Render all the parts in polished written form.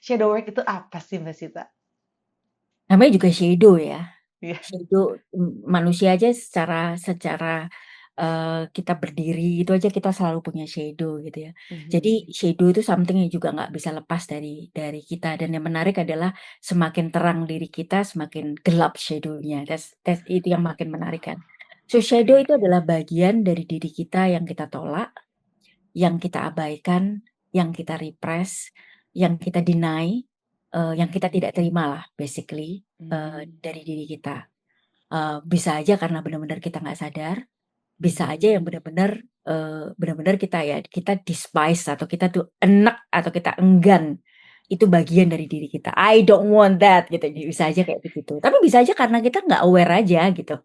shadow work itu apa sih Mbak Sita? Namanya juga shadow ya. Iya. Shadow manusia aja secara kita berdiri itu aja kita selalu punya shadow gitu ya. Mhm. Jadi shadow itu something yang juga nggak bisa lepas dari kita dan yang menarik adalah semakin terang diri kita semakin gelap shadow-nya. Itu yang makin menarik kan. So shadow Oke. itu adalah bagian dari diri kita yang kita tolak, yang kita abaikan, yang kita repress, yang kita deny, yang kita Mhm. tidak terima lah basically Mmm. dari diri kita. Bisa aja karena benar-benar kita nggak sadar, bisa Mhm. aja yang benar-benar kita despise atau kita tuh enek atau kita enggan. Itu bagian dari diri kita. I don't want that gitu. Bisa aja kayak begitu. Tapi bisa aja karena kita nggak aware aja gitu.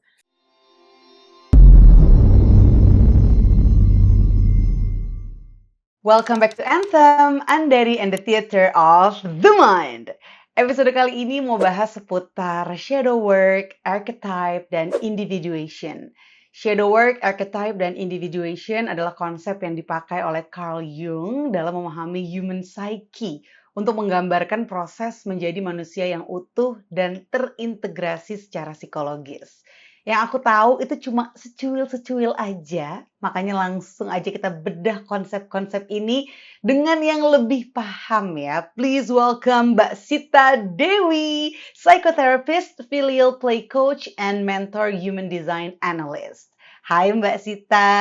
Welcome back to Anthem, Andari and the Theater of the Mind. Episode kali ini mau bahas seputar shadow work, archetype, dan individuation. Shadow work, archetype, dan individuation adalah konsep yang dipakai oleh Carl Jung dalam memahami human psyche untuk menggambarkan proses menjadi manusia yang utuh dan terintegrasi secara psikologis. Yang aku tahu itu cuma secuil-secuil aja, makanya langsung aja kita bedah konsep-konsep ini dengan yang lebih paham ya. Please welcome Mbak Sita Dewi, psychotherapist, filial play coach, and mentor human design analyst. Hai Mbak Sita,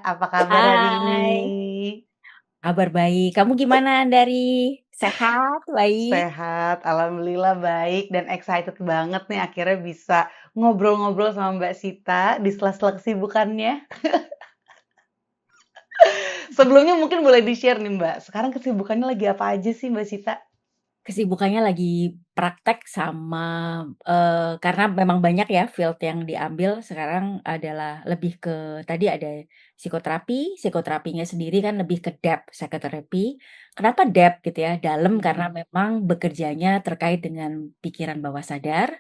apa kabar hari ini? Hai, kabar baik. Kamu gimana dari sehat, baik? Sehat, alhamdulillah baik dan excited banget nih akhirnya bisa ngobrol-ngobrol sama Mbak Sita di sela-sela kesibukannya. Sebelumnya mungkin boleh di-share nih Mbak, sekarang kesibukannya lagi apa aja sih Mbak Sita? Kesibukannya lagi praktek sama karena memang banyak ya field yang diambil sekarang adalah lebih ke tadi ada psikoterapinya sendiri kan lebih ke depth psychotherapy. Kenapa depth gitu ya, dalam karena Mhm. memang bekerjanya terkait dengan pikiran bawah sadar.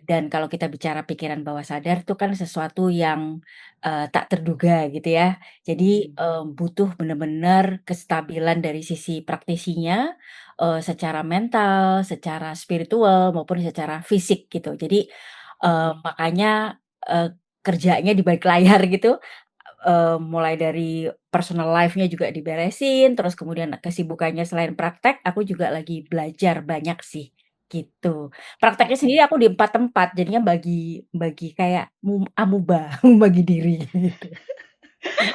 Dan kalau kita bicara pikiran bawah sadar itu kan sesuatu yang, tak terduga gitu ya. Jadi, Mhm. butuh benar-benar kestabilan dari sisi praktisinya, secara mental, secara spiritual, maupun secara fisik gitu. Jadi, Mhm. makanya, kerjanya di balik layar gitu, mulai dari personal life-nya juga diberesin, terus kemudian kesibukannya selain praktek, aku juga lagi belajar banyak sih, gitu. Prakteknya sendiri Oke. aku di 4 tempat, jadinya bagi bagi kayak amuba, membagi diri gitu.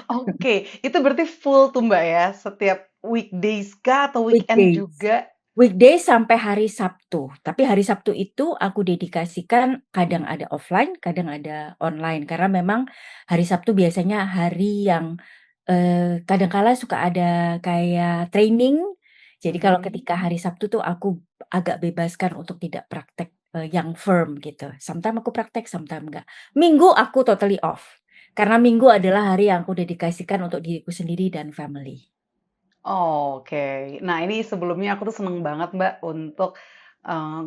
Oke, itu berarti full tuh Mbak ya, setiap weekdays kah atau weekend Weekdays. juga? Weekdays sampai hari Sabtu, tapi hari Sabtu itu aku dedikasikan kadang ada offline, kadang ada online. Karena memang hari Sabtu biasanya hari yang, kadang kala suka ada kayak training. Jadi kalau Mhm. ketika hari Sabtu tuh aku agak bebaskan untuk tidak praktek, yang firm gitu. Sometimes aku praktek, sometimes enggak. Minggu aku totally off, karena Minggu adalah hari yang aku dedikasikan untuk diriku sendiri dan family. Oke. Nah, ini sebelumnya aku tuh seneng banget, Mbak, untuk,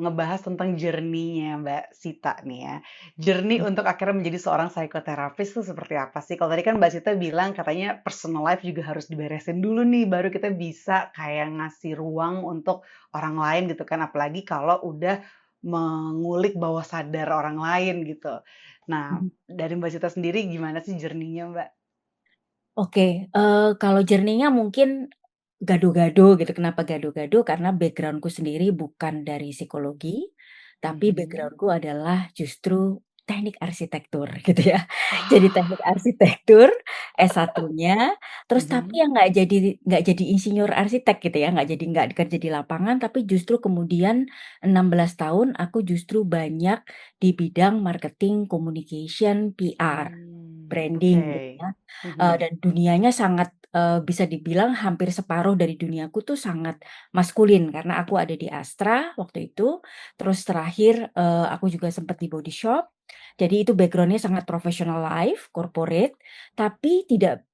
ngebahas tentang journey-nya Mbak Sita nih ya. Journey untuk akhirnya menjadi seorang psikoterapis tuh seperti apa sih? Kalau tadi kan Mbak Sita bilang katanya personal life juga harus diberesin dulu nih, baru kita bisa kayak ngasih ruang untuk orang lain gitu kan, apalagi kalau udah mengulik bawah sadar orang lain gitu. Nah, Mhm. dari Mbak Sita sendiri gimana sih journey-nya, Mbak? Oke, kalau journey-nya mungkin gado-gado gitu. Kenapa gado-gado? Karena background-ku sendiri bukan dari psikologi, tapi Mhm. background-ku adalah justru teknik arsitektur gitu ya. Jadi teknik Wah. arsitektur S1-nya, terus tapi Mhm. yang nggak jadi insinyur arsitek gitu ya, nggak kerja di lapangan, tapi justru kemudian 16 tahun aku justru banyak di bidang marketing, communication, PR, branding gitu Oke. ya. Mhm. Dan dunianya sangat, bisa dibilang hampir separuh dari duniaku tuh sangat maskulin karena aku ada di Astra waktu itu, terus terakhir, aku juga sempat di Body Shop. Jadi itu background-nya sangat professional life, corporate, tapi tidak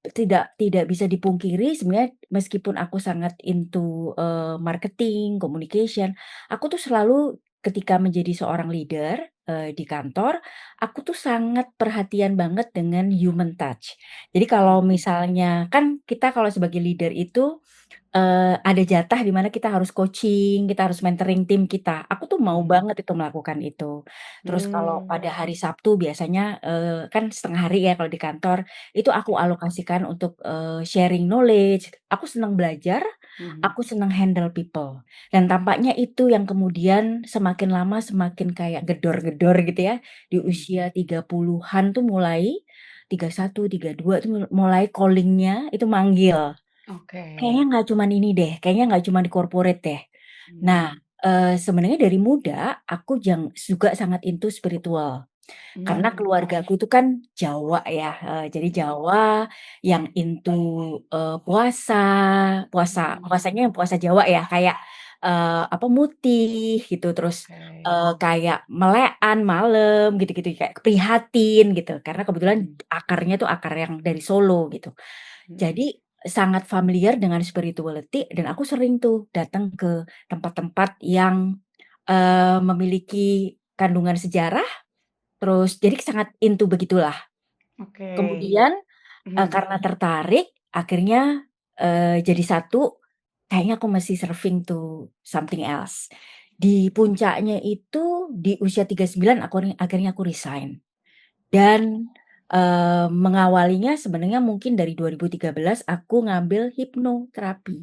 bisa dipungkiri sebenarnya meskipun aku sangat into, marketing, communication, aku tuh selalu ketika menjadi seorang leader, di kantor, aku tuh sangat perhatian banget dengan human touch. Jadi kalau Mhm. misalnya kan kita kalau sebagai leader itu, ada jatah di mana kita harus coaching, kita harus mentoring tim kita. Aku tuh mau Mhm. banget itu melakukan itu. Terus kalau Mmm, pada hari Sabtu biasanya, kan setengah hari ya kalau di kantor, itu aku iya. alokasikan untuk, sharing knowledge. Aku senang belajar, Mhm. aku senang handle people. Dan tampaknya itu yang kemudian semakin lama semakin kayak gedor-gedor gitu ya, di Mhm. usia 30-an tuh mulai, 31, 32 tuh mulai calling-nya itu manggil. Oke. Kayaknya nggak cuman ini deh, kayaknya nggak cuman di corporate deh. Nah, Mmm. sebenarnya dari muda aku juga sangat into spiritual. Karena Mmm. keluargaku itu kan Jawa ya, jadi Mhm. Jawa yang into, puasa, Mmm. puasanya yang puasa Jawa ya, kayak, apa, mutih gitu, terus, Oke. kayak melean malam gitu-gitu, kayak prihatin gitu, karena kebetulan Mhm. akarnya tuh akar yang dari Solo gitu. Mhm. Jadi, sangat familiar dengan spirituality dan aku sering tuh datang ke tempat-tempat yang, memiliki kandungan sejarah, terus jadi sangat into begitulah. Oke. Kemudian, Mhm. karena tertarik akhirnya, jadi satu, kayaknya aku mesti serving to something else. Di puncaknya itu di usia 39 akhirnya aku resign. Dan, mengawalinya sebenarnya mungkin dari 2013 aku ngambil hipnoterapi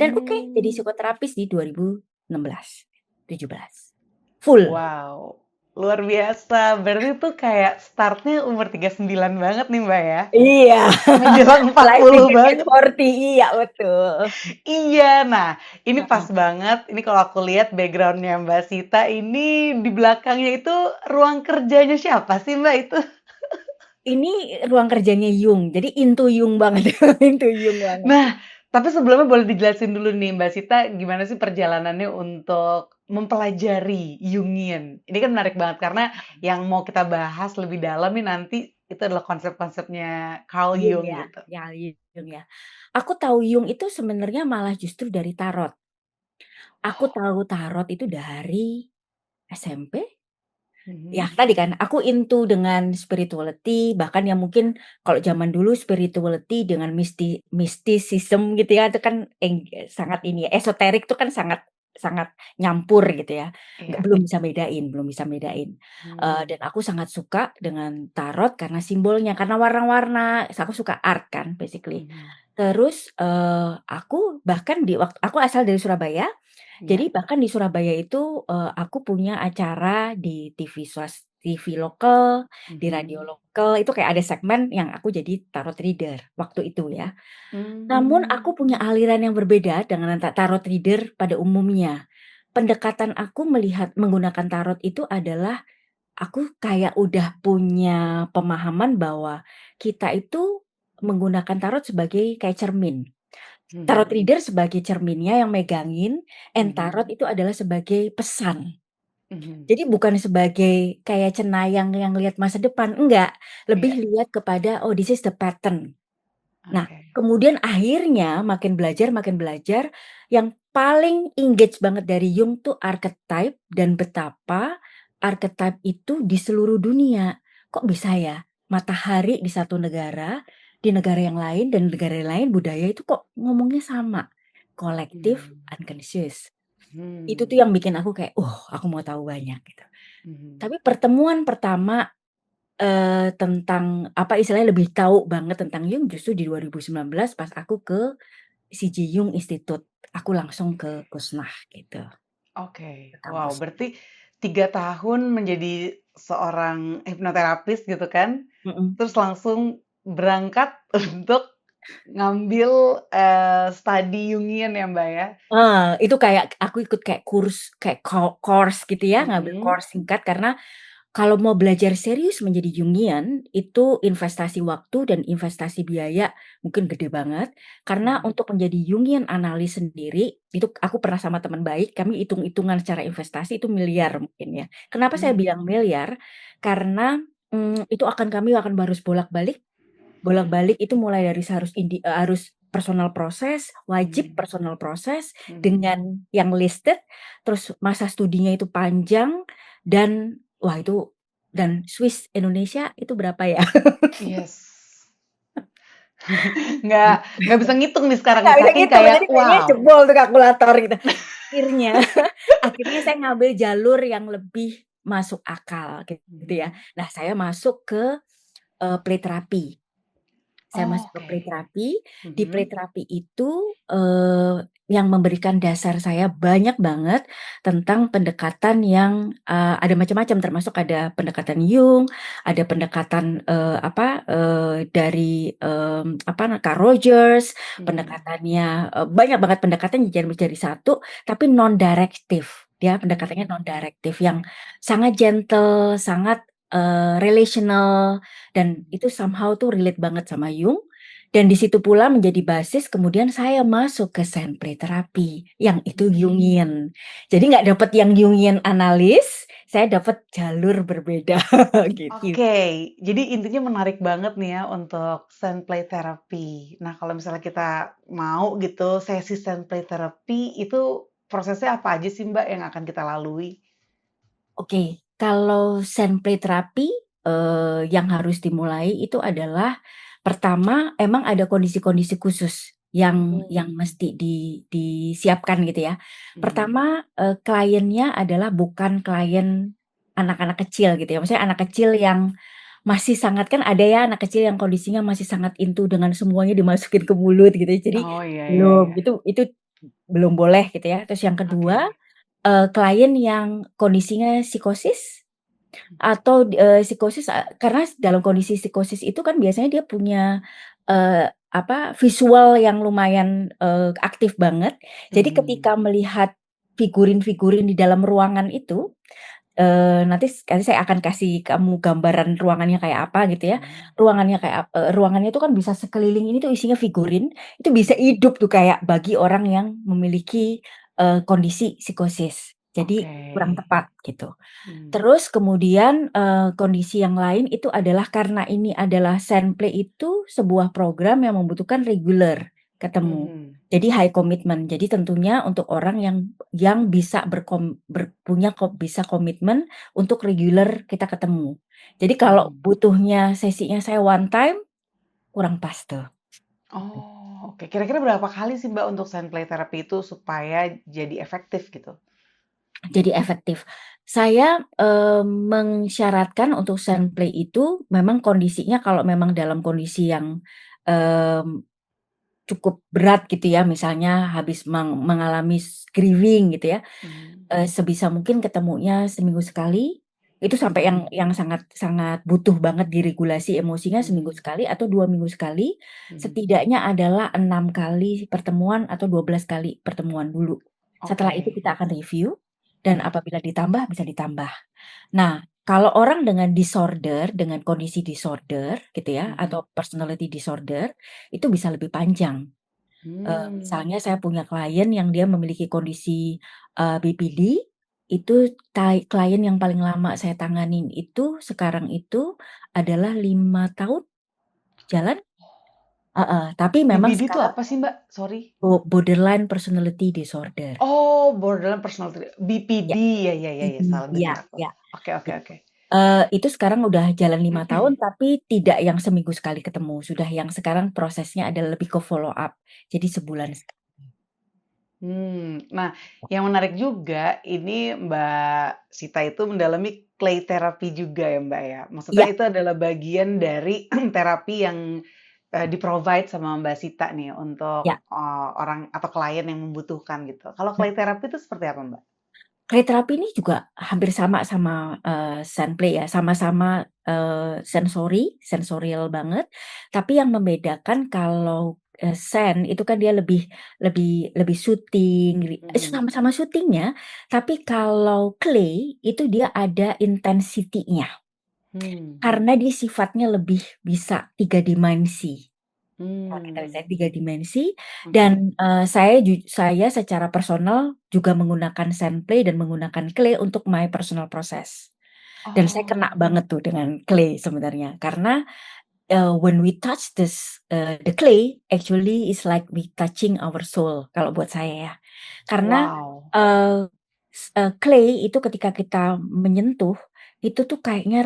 dan oke jadi Mmm. psikoterapis di 2016, 17. Full. Wow, luar biasa. Berarti tuh kayak start-nya umur 39 banget nih, Mbak, ya? Iya, Menjelang empat like puluh to get banget. 40, iya betul. Iya, nah ini pas Heeh. banget, ini kalau aku lihat background-nya Mbak Sita ini di belakangnya itu ruang kerjanya siapa sih, Mbak, itu? Ini ruang kerjanya Jung, jadi into Jung banget, into Jung banget. Nah, tapi sebelumnya boleh dijelasin dulu nih Mbak Sita, gimana sih perjalanannya untuk mempelajari Jungian? Ini kan menarik banget karena yang mau kita bahas lebih dalam nih nanti itu adalah konsep-konsepnya Carl Jung Jung ya, gitu. ya Jung ya. Aku tahu Jung itu sebenarnya malah justru dari tarot. Aku Oh, tahu tarot itu dari SMP. Ya mhm, tadi kan aku into dengan spirituality, bahkan yang mungkin kalau zaman dulu spirituality dengan mysticism gitu ya, itu kan sangat ini ya, esoterik itu kan sangat sangat nyampur gitu ya. iya, Belum bisa bedain. mmm, Dan aku sangat suka dengan tarot karena simbolnya, karena warna-warna, aku suka art kan basically. mhm, Terus, aku bahkan aku asal dari Surabaya, iya, jadi bahkan di Surabaya itu, aku punya acara di TV lokal, di radio mhm, lokal, itu kayak ada segmen yang aku jadi tarot reader waktu itu ya. Namun mmm, aku punya aliran yang berbeda dengan tarot reader pada umumnya. Pendekatan aku menggunakan tarot itu adalah aku kayak udah punya pemahaman bahwa kita itu menggunakan tarot sebagai kayak cermin. Tarot mhm, reader sebagai cerminnya yang megangin, and mhm, tarot itu adalah sebagai pesan. mhm, Jadi bukan sebagai kayak cenayang yang lihat masa depan, enggak. iya, Lebih lihat kepada, "Oh, this is the pattern." Nah, oke, kemudian akhirnya makin belajar, yang paling engage banget dari Jung tuh archetype dan betapa archetype itu di seluruh dunia. Kok bisa ya, matahari di satu negara, di negara yang lain dan negara yang lain budaya itu kok ngomongnya sama, kolektif mmm, unconscious. Itu tuh hmm, yang bikin aku kayak, aku mau tahu banyak," gitu. mhm. Tapi pertemuan pertama, tentang apa istilahnya lebih tahu banget tentang Jung justru di 2019 pas aku ke CG Jung Institute. Aku langsung ke Kusnah gitu, ke Oke, wow, kampus. berarti 3 tahun menjadi seorang hipnoterapis gitu kan, Mhm. terus langsung berangkat untuk ngambil, studi Jungian ya, Mbak, ya? Itu kayak aku ikut kayak kurs, kayak course gitu ya, ngambil Mhm, course singkat karena kalau mau belajar serius menjadi Jungian, itu investasi waktu dan investasi biaya mungkin gede banget. Karena mhm, untuk menjadi Jungian analis sendiri, itu aku pernah sama teman baik, kami hitung-hitungan secara investasi itu miliar mungkin ya. Kenapa saya mmm, bilang miliar? Karena, itu kami akan harus bolak-balik. Bolak-balik itu mulai dari harus personal proses, wajib mhm, personal proses mhm, dengan yang listed, terus masa studinya itu panjang dan wah itu dan Swiss Indonesia itu berapa ya? yes. Nggak nggak bisa ngitung nih sekarang Nggak nih, bisa saking ngitung, kayak jadi kayaknya wow. jebol tuh kalkulator gitu. Akhirnya akhirnya saya ngambil jalur yang lebih masuk akal gitu ya. Mhm. Nah, saya masuk ke, play terapi. Saya Oh, masuk ke oke. play terapi, di play Mhm. terapi itu, yang memberikan dasar saya banyak banget tentang pendekatan yang, ada macam-macam termasuk ada pendekatan Jung, ada pendekatan, dari, Carl Rogers, Mmm. pendekatannya, banyak banget pendekatan jadi satu, tapi non direktif. Dia pendekatannya Mmm. non direktif yang sangat gentle, sangat, relational. Dan Mhm. itu somehow tuh relate banget sama Jung, dan di situ pula menjadi basis kemudian saya masuk ke Zen Play Therapy, yang itu Mmm. Jungian. Jadi nggak dapet yang Jungian analis, saya dapet jalur berbeda gitu. Oke, jadi intinya menarik banget nih ya untuk Zen Play Therapy. Nah, kalau misalnya kita mau gitu sesi Zen Play Therapy itu prosesnya apa aja sih, Mbak, yang akan kita lalui? Oke, kalau Zen Play Therapy, yang harus dimulai itu adalah pertama emang ada kondisi-kondisi khusus yang Mmm. mesti disiapkan gitu ya. Mhm. Pertama, kliennya adalah bukan klien anak-anak kecil gitu ya, maksudnya anak kecil yang masih sangat, kan ada ya anak kecil yang kondisinya masih sangat into dengan semuanya dimasukin ke mulut gitu ya, jadi Oh, iya iya belum, iya. itu belum boleh gitu ya. Terus yang kedua, Oke. klien yang kondisinya psikosis atau, psikosis, karena dalam kondisi psikosis itu kan biasanya dia punya, visual yang lumayan, aktif banget. Jadi Mhm. ketika melihat figurin-figurin di dalam ruangan itu, nanti saya akan kasih kamu gambaran ruangannya kayak apa gitu ya. Mhm. Ruangannya itu kan bisa sekeliling ini tuh isinya figurin, itu bisa hidup tuh kayak bagi orang yang memiliki, kondisi psikosis. Jadi Oke. kurang tepat gitu. Mmm. Terus kemudian, kondisi yang lain itu adalah karena ini adalah Zenplay itu sebuah program yang membutuhkan reguler ketemu. Mhm. Jadi high commitment. Jadi tentunya untuk orang yang bisa bisa komitmen untuk reguler kita ketemu. Jadi kalau Mhm. butuhnya sesinya saya one time, kurang pas tuh. Oh, oke. Kira-kira berapa kali sih, Mbak, untuk Zen Play Therapy itu supaya jadi efektif gitu? Jadi efektif. Saya, mensyaratkan untuk Zenplay itu memang kondisinya kalau memang dalam kondisi yang, mmm, cukup berat gitu ya, misalnya habis mengalami grieving gitu ya, Mhm. sebisa mungkin ketemunya seminggu sekali, itu sampai yang Mhm. sangat sangat butuh banget diregulasi emosinya seminggu Mhm. sekali atau 2 minggu sekali, Mhm. setidaknya adalah 6 kali pertemuan atau 12 kali pertemuan dulu. Setelah itu Oke. kita akan review, dan Mhm. apabila ditambah bisa ditambah. Nah, kalau orang dengan disorder, dengan kondisi disorder gitu ya, Mhm. atau personality disorder, itu bisa lebih panjang. Mmm. Misalnya saya punya klien yang dia memiliki kondisi, BPD, itu klien yang paling lama saya tanganin itu sekarang itu adalah 5 tahun jalan, heeh, tapi memang BPD itu sekarang apa sih, Mbak? Sorry. borderline personality disorder. Oh, borderline personality BPD, Ya, ya ya ya ya, salah iya dengar aku. iya. Oke oke oke. Itu sekarang udah jalan 5 tahun, tapi tidak yang seminggu sekali ketemu, sudah yang sekarang prosesnya adalah lebih ke follow up, jadi sebulan Oke. sekali. Nah, yang menarik juga ini Mbak Sita itu mendalami clay therapy juga ya, Mbak, ya? Maksudnya Iya itu adalah bagian dari terapi yang, di-provide sama Mbak Sita nih untuk, iya, orang atau klien yang membutuhkan gitu. Kalau mhm. clay therapy itu seperti apa, Mbak? Clay terapi ini juga hampir sama sama, Zenplay ya, sama-sama, sensorial banget, tapi yang membedakan kalau, Zen itu kan dia lebih lebih lebih soothing, Mhm. sama-sama soothing-nya, tapi kalau clay itu dia ada intensity-nya, Mmm. karena dia sifatnya lebih bisa 3 dimensi. Mmm. 3 dimensi Mhm. dan, saya secara personal juga menggunakan Zenplay dan menggunakan clay untuk my personal process. Dan saya kena Oh. banget tuh dengan clay sebenarnya karena, when we touch the clay actually is like we touching our soul kalau buat saya ya. Karena, Wow. clay itu ketika kita menyentuh, itu tuh kayaknya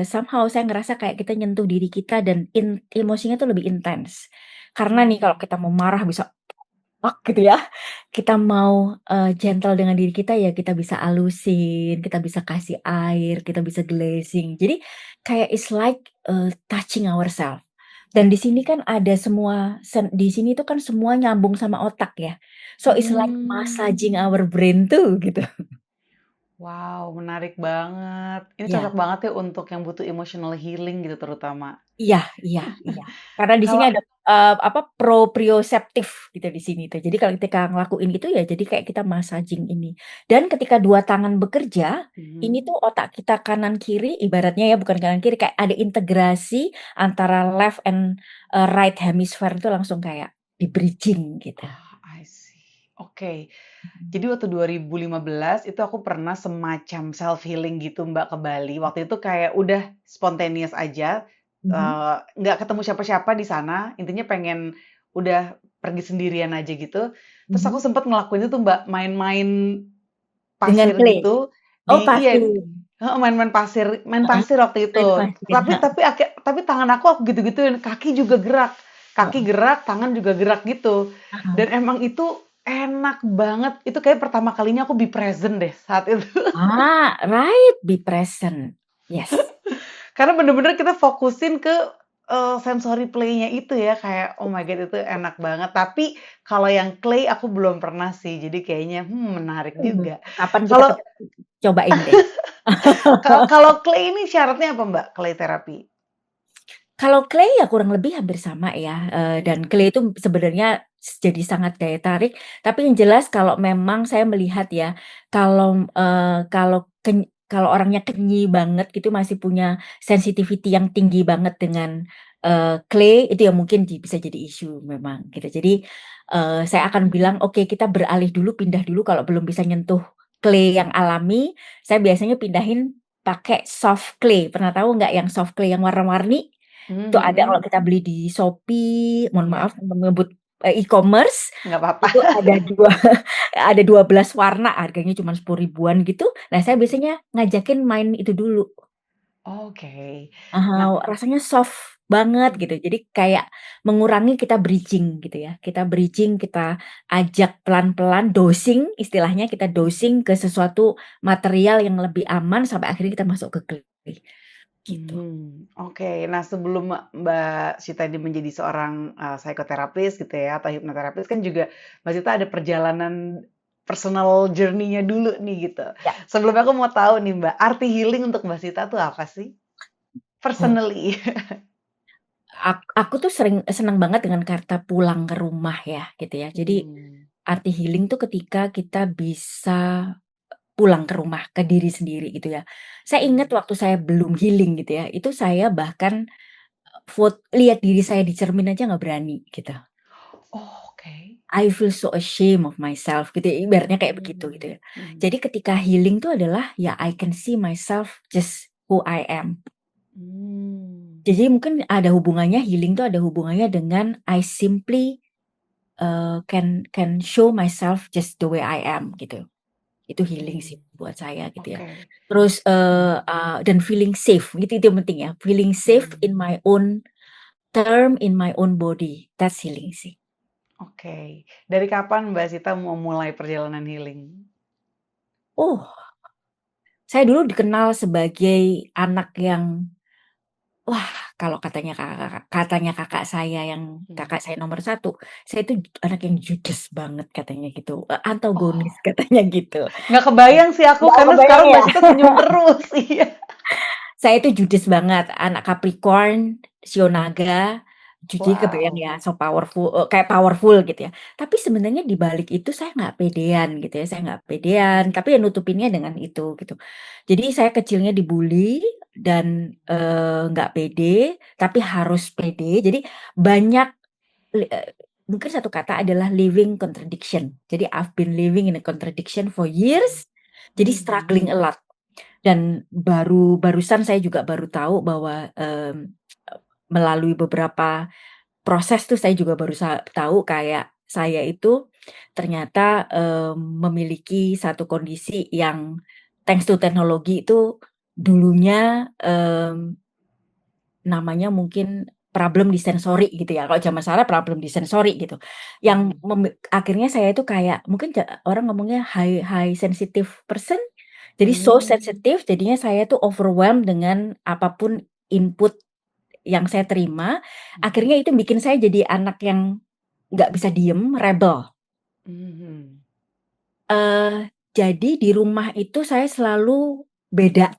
somehow saya ngerasa kayak kita nyentuh diri kita dan emosinya tuh lebih intens. Karena nih kalau Mmm. kita mau marah bisa gitu ya, kita mau, gentle dengan diri kita ya kita bisa alusin, kita bisa kasih air, kita bisa glazing. Jadi kayak it's like, touching ourself. Dan di sini kan ada semua di sini tuh kan semua nyambung sama otak ya. So it's like Mmm. massaging our brain tuh gitu. Wow, menarik banget. Ini cocok Iya. banget ya untuk yang butuh emotional healing gitu terutama. Iya iya iya. Karena di sini Kalau ada, proprioceptif gitu di sini tuh. Jadi kalau ketika ngelakuin itu ya jadi kayak kita massaging ini. Dan ketika 2 tangan bekerja, ini mhm. tuh otak kita kanan kiri ibaratnya ya bukan kanan kiri kayak ada integrasi antara left and, right hemisphere itu langsung kayak di-bridging gitu. Oh, I see. Oke. Mhm. Jadi waktu 2015 itu aku pernah semacam self healing gitu Mbak ke Bali. Waktu itu kayak udah spontaneous aja, Mhm. nggak ketemu siapa-siapa di sana, intinya pengen udah pergi sendirian aja gitu. Terus aku Mhm. sempet ngelakuin itu Mbak, main-main Dengan pasir clay? gitu Oh di iya, pasir. heeh, main Heeh. pasir waktu itu. Main pasir, Tapi tangan aku gitu-gituin, kaki juga gerak. Kaki heeh. gerak, tangan juga gerak gitu. Heeh. Dan emang itu enak banget. Itu kayak pertama kalinya aku be present deh saat itu. Right, be present. Yes. Karena bener-bener kita fokusin ke, sensory play-nya itu ya, kayak, oh my God itu enak banget. Tapi kalau yang clay aku belum pernah sih, jadi kayaknya, menarik juga. Kapan kita Kalau cobain deh. kalau clay ini syaratnya apa Mbak, clay terapi? Kalau clay ya kurang lebih hampir sama ya, dan Mhm, clay itu sebenarnya jadi sangat daya tarik, tapi yang jelas kalau memang saya melihat ya, kalau orangnya kenyi banget gitu, masih punya sensitivity yang tinggi banget dengan, clay, itu ya mungkin bisa jadi isu memang gitu. Jadi, saya akan bilang, "Oke kita beralih dulu, pindah dulu," kalau belum bisa nyentuh clay yang alami, saya biasanya pindahin pakai soft clay. Pernah tahu nggak yang soft clay yang warna-warni? mmm, Itu ada kalau mhm, kita beli di Shopee, mohon iya, maaf menyebut, e-commerce, nggak apa-apa. itu ada 2 ada 12 warna, harganya cuman 10 ribuan gitu. Nah, saya biasanya ngajakin main itu dulu. Oke. Nah Rasanya soft banget gitu. Jadi kayak mengurangi kita bridging gitu ya. Kita bridging, kita ajak pelan-pelan dosing, istilahnya kita dosing ke sesuatu material yang lebih aman sampai akhirnya kita masuk ke clay, gitu. Oke. Nah, sebelum Mbak Sita ini menjadi seorang, psikoterapis gitu ya, atau hipnoterapis kan juga Mbak Sita ada perjalanan personal journey-nya dulu nih gitu. Ya. Sebelumnya aku mau tahu nih Mbak, arti healing untuk Mbak Sita tuh apa sih? Oh. Personally. Aku tuh seneng banget dengan kata pulang ke rumah ya, gitu ya. Jadi, Mmm, arti healing tuh ketika kita bisa pulang ke rumah, ke diri sendiri gitu ya. Saya ingat mmm. waktu saya belum healing gitu ya, itu saya bahkan lihat diri saya di cermin aja nggak berani gitu. Oh, oke. I feel so ashamed of myself gitu ya, ibaratnya kayak begitu Mmm, gitu ya. mhm. Jadi ketika healing tuh adalah ya I can see myself just who I am. Mmm, Jadi mungkin ada hubungannya healing tuh ada hubungannya dengan I simply can show myself just the way I am gitu. Itu healing mmm, sih buat saya gitu ya. oke. Terus, dan feeling safe itu yang penting ya, feeling safe Mmm, in my own term, in my own body, that's healing sih. oke. Dari kapan Mbak Sita mau mulai perjalanan healing? Oh, saya dulu dikenal sebagai anak yang wah, kalau katanya kakak saya yang Mhm. kakak saya nomor satu, saya itu anak yang judes banget katanya gitu, antagonis Oh. katanya gitu. Nggak kebayang sih aku, Nggak karena kebayang sekarang ya? Mbak Sita senyum terus, iya. Saya itu judes banget, anak Capricorn, shio naga, jadi kebayang Wow. ya kayak powerful gitu ya. Tapi sebenarnya di balik itu saya nggak pedean gitu ya, saya nggak pedean, tapi ya nutupinnya dengan itu gitu. Jadi saya kecilnya dibully dan, nggak pede, tapi harus pede. Jadi banyak mungkin satu kata adalah living contradiction. Jadi I've been living in a contradiction for years, jadi Mhm. struggling a lot. Dan barusan saya juga baru tahu bahwa, melalui beberapa proses tuh saya juga baru tahu kayak saya itu ternyata, memiliki satu kondisi yang thanks to teknologi itu dulunya, namanya mungkin problem di sensori gitu ya, kalau zaman sekarang problem di sensori gitu. Yang Mhm. akhirnya saya itu kayak mungkin orang ngomongnya high high sensitive person, jadi so Mmm. sensitive jadinya saya tuh overwhelmed dengan apapun input yang saya terima, Mhm. akhirnya itu bikin saya jadi anak yang nggak bisa diem, rebel. Mhm. Jadi di rumah itu saya selalu beda,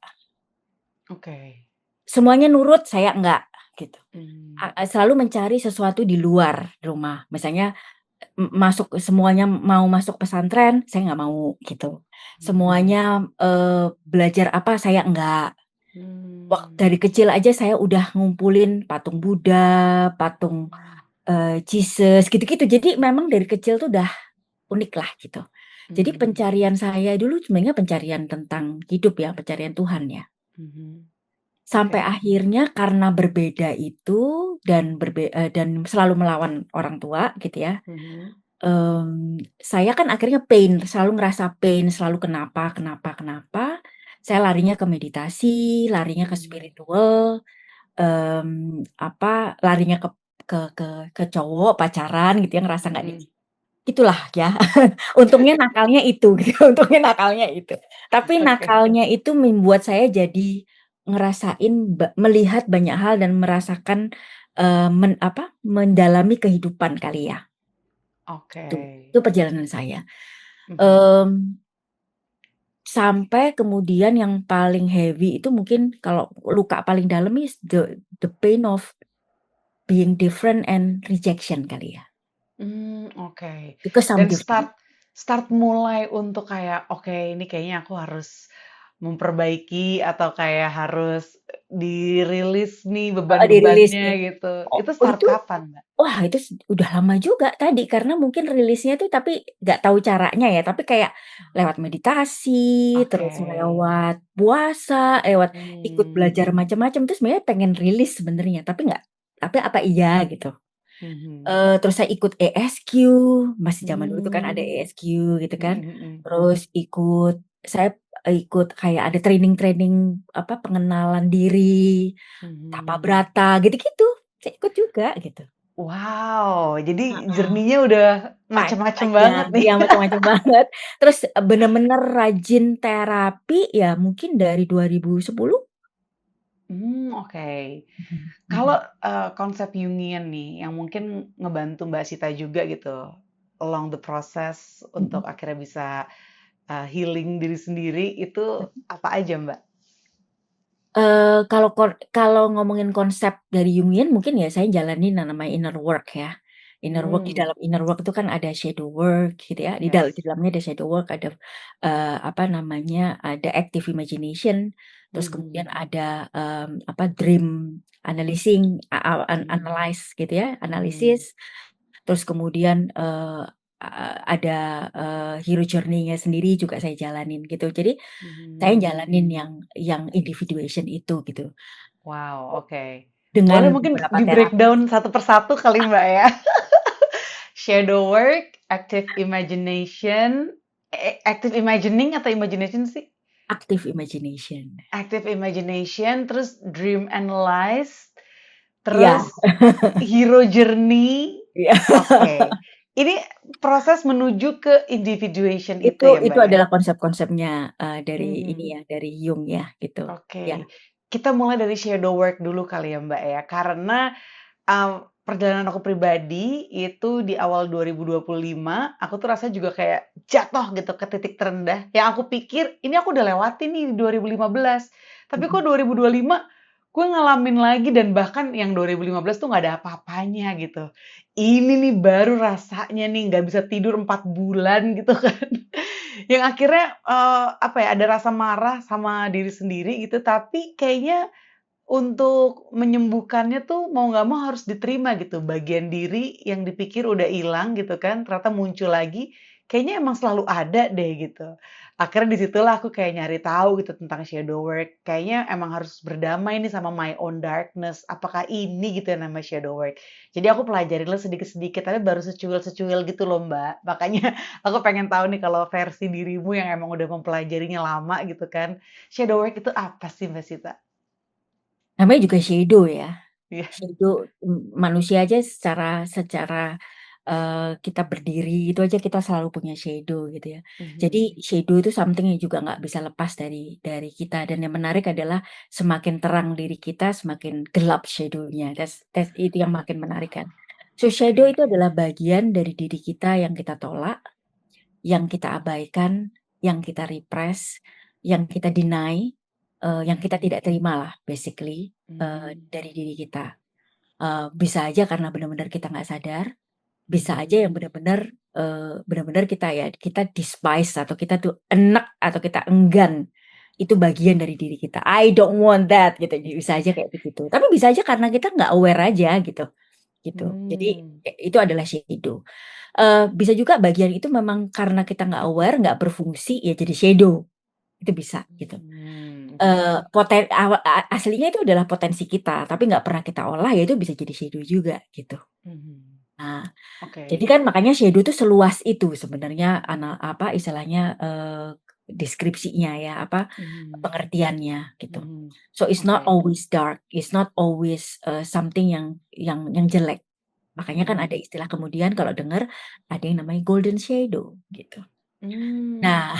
Oke. semuanya nurut, saya enggak, gitu. Mmm. Selalu mencari sesuatu di luar rumah, misalnya, masuk semuanya mau masuk pesantren, saya nggak mau, gitu. Mhm. Semuanya, belajar apa, saya enggak. Mmm. Dari kecil aja saya udah ngumpulin patung Buddha, patung, Mmm. Jesus, gitu-gitu. Jadi memang dari kecil tuh udah unik lah, gitu. Jadi Mhm. pencarian saya dulu sebenarnya pencarian tentang hidup ya, pencarian Tuhan ya. Mhm. Sampai Oke. akhirnya karena berbeda itu dan selalu melawan orang tua gitu ya, Mhm. saya kan akhirnya pain, selalu ngerasa pain, selalu kenapa kenapa kenapa, saya larinya ke meditasi, larinya ke Mmm. spiritual, larinya ke cowok, pacaran gitu ya, ngerasa nggak Mhm. itulah ya, untungnya nakalnya itu gitu, untungnya nakalnya itu. Tapi Oke. nakalnya itu membuat saya jadi ngerasain melihat banyak hal dan merasakan, mendalami kehidupan kali ya, Oke. gitu. Itu perjalanan saya. Mhm. Mmm, Sampai kemudian yang paling heavy itu mungkin kalau luka paling dalam is the pain of being different and rejection kali ya, Oke. because I'm Dan different. start mulai untuk kayak, "Oke, ini kayaknya aku harus memperbaiki," atau kayak harus dirilis nih Heeh, dirilis beban-bebannya ya. gitu. Oh Itu oh start itu kapan, Mbak? Wah, itu udah lama juga tadi, karena mungkin rilisnya tuh tapi nggak tahu caranya ya, tapi kayak lewat meditasi, Oke. terus lewat puasa, lewat ikut Mmm. belajar macam-macam, terus sebenarnya pengen rilis sebenarnya, tapi apa iya gitu. Mhm. Terus saya ikut ESQ, masih zaman dulu tuh kan ada Mmm. ESQ gitu kan, Mhm. Mhm. terus saya ikut kayak ada training-training, pengenalan diri, Mhm. Tapabrata, gitu-gitu, saya ikut juga gitu. Wow, jadi Heeh. journey-nya udah macem-macem banget Panjang, nih. iya macam-macam banget. Terus, bener-bener rajin terapi ya mungkin dari 2010. Oke. Mhm Kalau, mhm konsep Jungian nih yang mungkin ngebantu Mbak Sita juga gitu, along the process mhm. untuk akhirnya bisa, healing diri sendiri itu apa aja, Mbak? Kalau ngomongin konsep dari Jungian mungkin ya saya jalanin yang namanya inner work ya. Inner work, di Mmm. dalam inner work itu kan ada shadow work gitu ya, di Yes. dalamnya ada shadow work, ada, ada active imagination, terus kemudian Mhm. ada, dream analyzing, a a an Mmm. analyze gitu ya, Mhm. analisis. Terus kemudian, ada, hero journey-nya sendiri juga saya jalanin gitu. Jadi saya Mhm. jalanin yang individuation itu gitu, Wow, oke. Boleh dengan mungkin beberapa terapi. di-breakdown satu persatu kali, Mbak, ya? Shadow work, active imagination, active imagining atau imagination sih? Active imagination. Active imagination, terus dream analyze, Iya terus hero journey. iya. Oke. Ini proses menuju ke individuation itu ya, Itu Mbak, ya? adalah konsep-konsepnya, dari ini Mhm. ya, dari Jung ya, gitu. Ya. Oke. Kita mulai dari shadow work dulu kali ya, Mbak, ya. Karena perjalanan aku pribadi itu di awal 2025, aku tuh rasanya juga kayak jatuh gitu ke titik terendah, yang aku pikir ini aku udah lewatin nih di 2015, tapi kok Mhm 2025 gue ngalamin lagi dan bahkan yang 2015 tuh nggak ada apa-apanya gitu. Ini nih baru rasanya nih nggak bisa tidur 4 bulan gitu kan. Yang akhirnya, apa ya, ada rasa marah sama diri sendiri gitu, tapi kayaknya untuk menyembuhkannya tuh mau nggak mau harus diterima gitu, bagian diri yang dipikir udah hilang gitu kan, ternyata muncul lagi, kayaknya emang selalu ada deh gitu. Akhirnya disitulah aku kayak nyari tahu gitu tentang shadow work. Kayaknya emang harus berdamai nih sama my own darkness. Apakah ini gitu yang namanya shadow work? Jadi aku pelajarin lah sedikit-sedikit, tapi baru secuil-secuil gitu loh Mbak. Makanya aku pengen tahu nih kalau versi dirimu yang emang udah mempelajarinya lama gitu kan. Shadow work itu apa sih Mbak Sita? Namanya juga shadow ya. Iya. Shadow, manusia aja secara secara, kita berdiri itu aja kita selalu punya shadow gitu ya. Mhm. Jadi shadow itu something yang juga nggak bisa lepas dari kita dan yang menarik adalah semakin terang diri kita, semakin gelap shadow-nya. That's itu yang makin menarik kan. So shadow Oke. itu adalah bagian dari diri kita yang kita tolak, yang kita abaikan, yang kita repress, yang kita deny, yang kita Mhm. tidak terima lah basically, Mhm. dari diri kita. Bisa aja karena benar-benar kita nggak sadar, bisa Mhm. aja yang benar-benar kita ya, kita despise atau kita tuh enek atau kita enggan, itu bagian dari diri kita. I don't want that gitu, bisa aja kayak begitu. Tapi bisa aja karena kita nggak aware aja gitu, gitu. Jadi, Mmm. itu adalah shadow. Bisa juga bagian itu memang karena kita nggak aware, nggak berfungsi, ya jadi shadow, itu bisa gitu. Oke. Aslinya itu adalah potensi kita, tapi nggak pernah kita olah, ya itu bisa jadi shadow juga gitu. Mhm. Nah, jadi Oke. kan makanya shadow itu seluas itu sebenarnya istilahnya, deskripsinya ya, Mhm. pengertiannya gitu. Mhm. So it's not Oke. always dark, it's not always, something yang jelek. Makanya kan ada Mhm. istilah kemudian kalau dengar ada yang namanya golden shadow gitu. Mmm. Nah,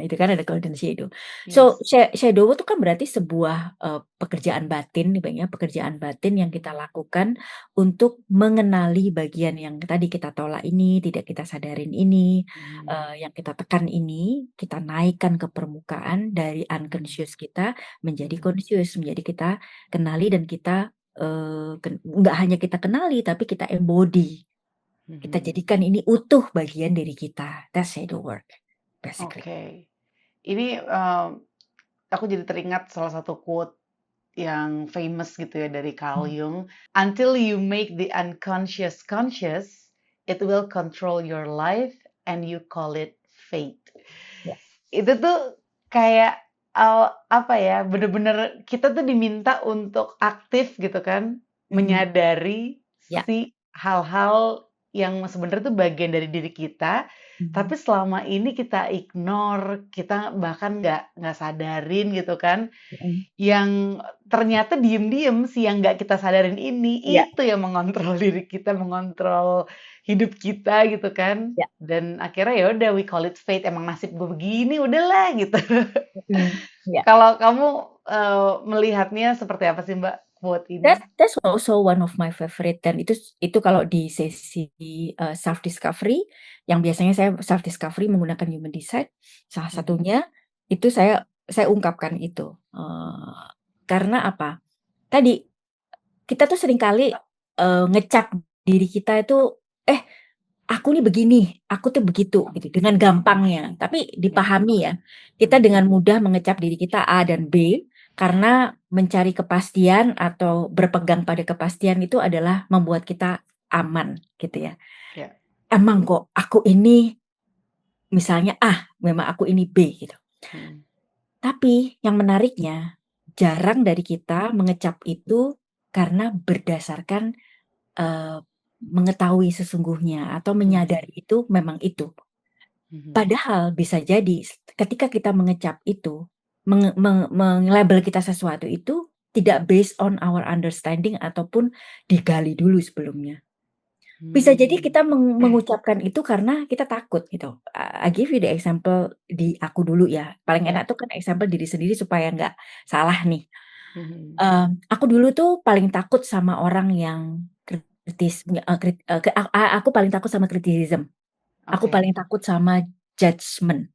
itu kan ada golden shadow. So, Yes. shadow itu kan berarti sebuah, pekerjaan batin nih Bang ya, pekerjaan batin yang kita Mhm. lakukan untuk mengenali bagian yang tadi kita tolak ini, tidak kita sadarin ini, Mhm. yang kita tekan ini, kita naikkan ke permukaan dari Mhm. unconscious kita menjadi Mhm. conscious, menjadi kita kenali dan kita, nggak hanya kita kenali, tapi kita embody. Kita Mhm. jadikan ini utuh bagian dari kita. That's shadow work, basically. Oke. Ini, aku jadi teringat salah satu quote yang famous gitu ya dari Carl Mhm. Jung, "Until you make the unconscious conscious, it will control your life and you call it fate." Yes. Itu tuh kayak, apa ya, bener-bener kita tuh diminta untuk aktif gitu kan, Mhm. menyadari Ya. si hal-hal yang sebenarnya tuh bagian dari diri kita, Mhm. tapi selama ini kita ignore, kita bahkan nggak sadarin gitu kan, Mhm. yang ternyata diem-diem si yang nggak kita sadarin ini, Iya, itu yang mengontrol diri kita, mengontrol hidup kita gitu kan. iya. Dan akhirnya ya udah we call it fate, emang nasib gue begini, udahlah gitu. Mhm. Iya. Kalau kamu, melihatnya seperti apa sih Mbak, quote ini? That's also one of my favorite dan itu kalau di sesi, self discovery yang biasanya saya self discovery menggunakan human design, salah Mhm. satunya itu saya ungkapkan itu, karena apa, tadi kita tuh seringkali, ngecap diri kita itu, "Eh, aku nih begini, aku tuh begitu," gitu, dengan gampangnya. Tapi Ya. dipahami ya, kita Mhm. dengan mudah mengecap diri kita A dan B, karena mencari kepastian atau berpegang pada kepastian itu adalah membuat kita aman, gitu ya. Ya. Emang kok aku ini misalnya A, memang aku ini B, gitu. Mhm. Tapi yang menariknya, jarang dari kita mengecap itu karena berdasarkan, eee, mengetahui sesungguhnya atau Mhm. menyadari itu memang itu. Mhm. Padahal bisa jadi ketika kita mengecap itu, label kita sesuatu itu tidak based on our understanding ataupun digali dulu sebelumnya. Bisa jadi Mmm. kita mengucapkan itu karena kita takut gitu. I give you the example di aku dulu ya, paling Ya. enak tuh kan example diri sendiri supaya nggak salah nih. Mhm. Aku dulu tuh paling takut sama orang yang kritis, aku paling takut sama criticism, aku Oke. paling takut sama judgement.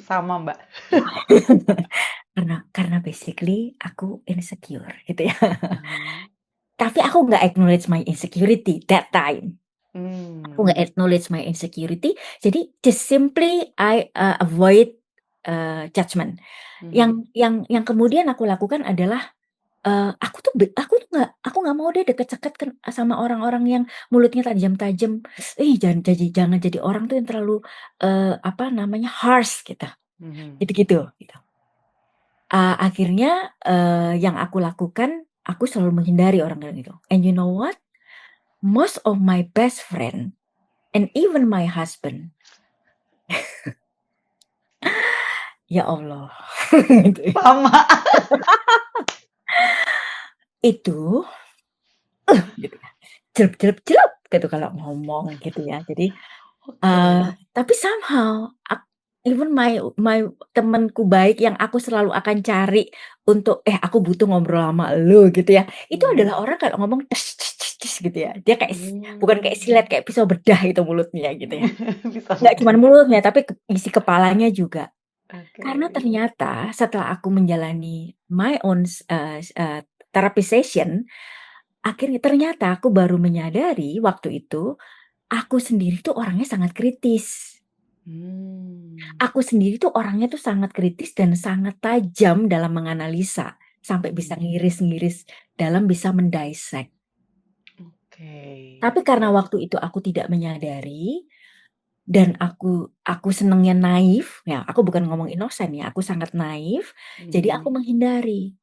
Sama Mbak. Karena basically aku insecure gitu ya. Ah. Tapi aku nggak acknowledge my insecurity that time. Aku Mmm. nggak acknowledge my insecurity, jadi just simply I, avoid, judgment. Mhm. Yang kemudian aku lakukan adalah, aku tuh nggak mau deh deket-deket sama orang-orang yang mulutnya tajam-tajam. Jangan jadi orang tuh yang terlalu, apa namanya, harsh gitu, Mhm. gitu-gitu, gitu. Akhirnya, yang aku lakukan, aku selalu menghindari orang kayak gitu. And you know what? Most of my best friend and even my husband, ya Allah, gitu ya, Sama. itu, gitu ya, jelup jelup jelup gitu kalau ngomong gitu ya. Jadi, Oke. tapi somehow even my temenku baik yang aku selalu akan cari untuk, aku butuh ngobrol sama lu," gitu ya. Itu Mhm. adalah orang kalau ngomong gitu ya. Dia kayak bukan kayak Mmm. silet, kayak pisau bedah itu mulutnya gitu ya. Bisa Nggak cuman betul. mulutnya, tapi isi kepalanya juga. Karena Oke. ternyata setelah aku menjalani my own therapy session, akhirnya ternyata aku baru menyadari waktu itu, aku sendiri tuh orangnya sangat kritis. Mmm. Aku sendiri tuh orangnya tuh sangat kritis dan sangat tajam dalam menganalisa, sampai bisa Mhm. ngiris-ngiris dalam bisa mendissect. Oke. Tapi karena waktu itu aku tidak menyadari dan aku senengnya naif, ya aku bukan ngomong innocent ya, aku sangat naif, jadi aku Mhm. menghindari.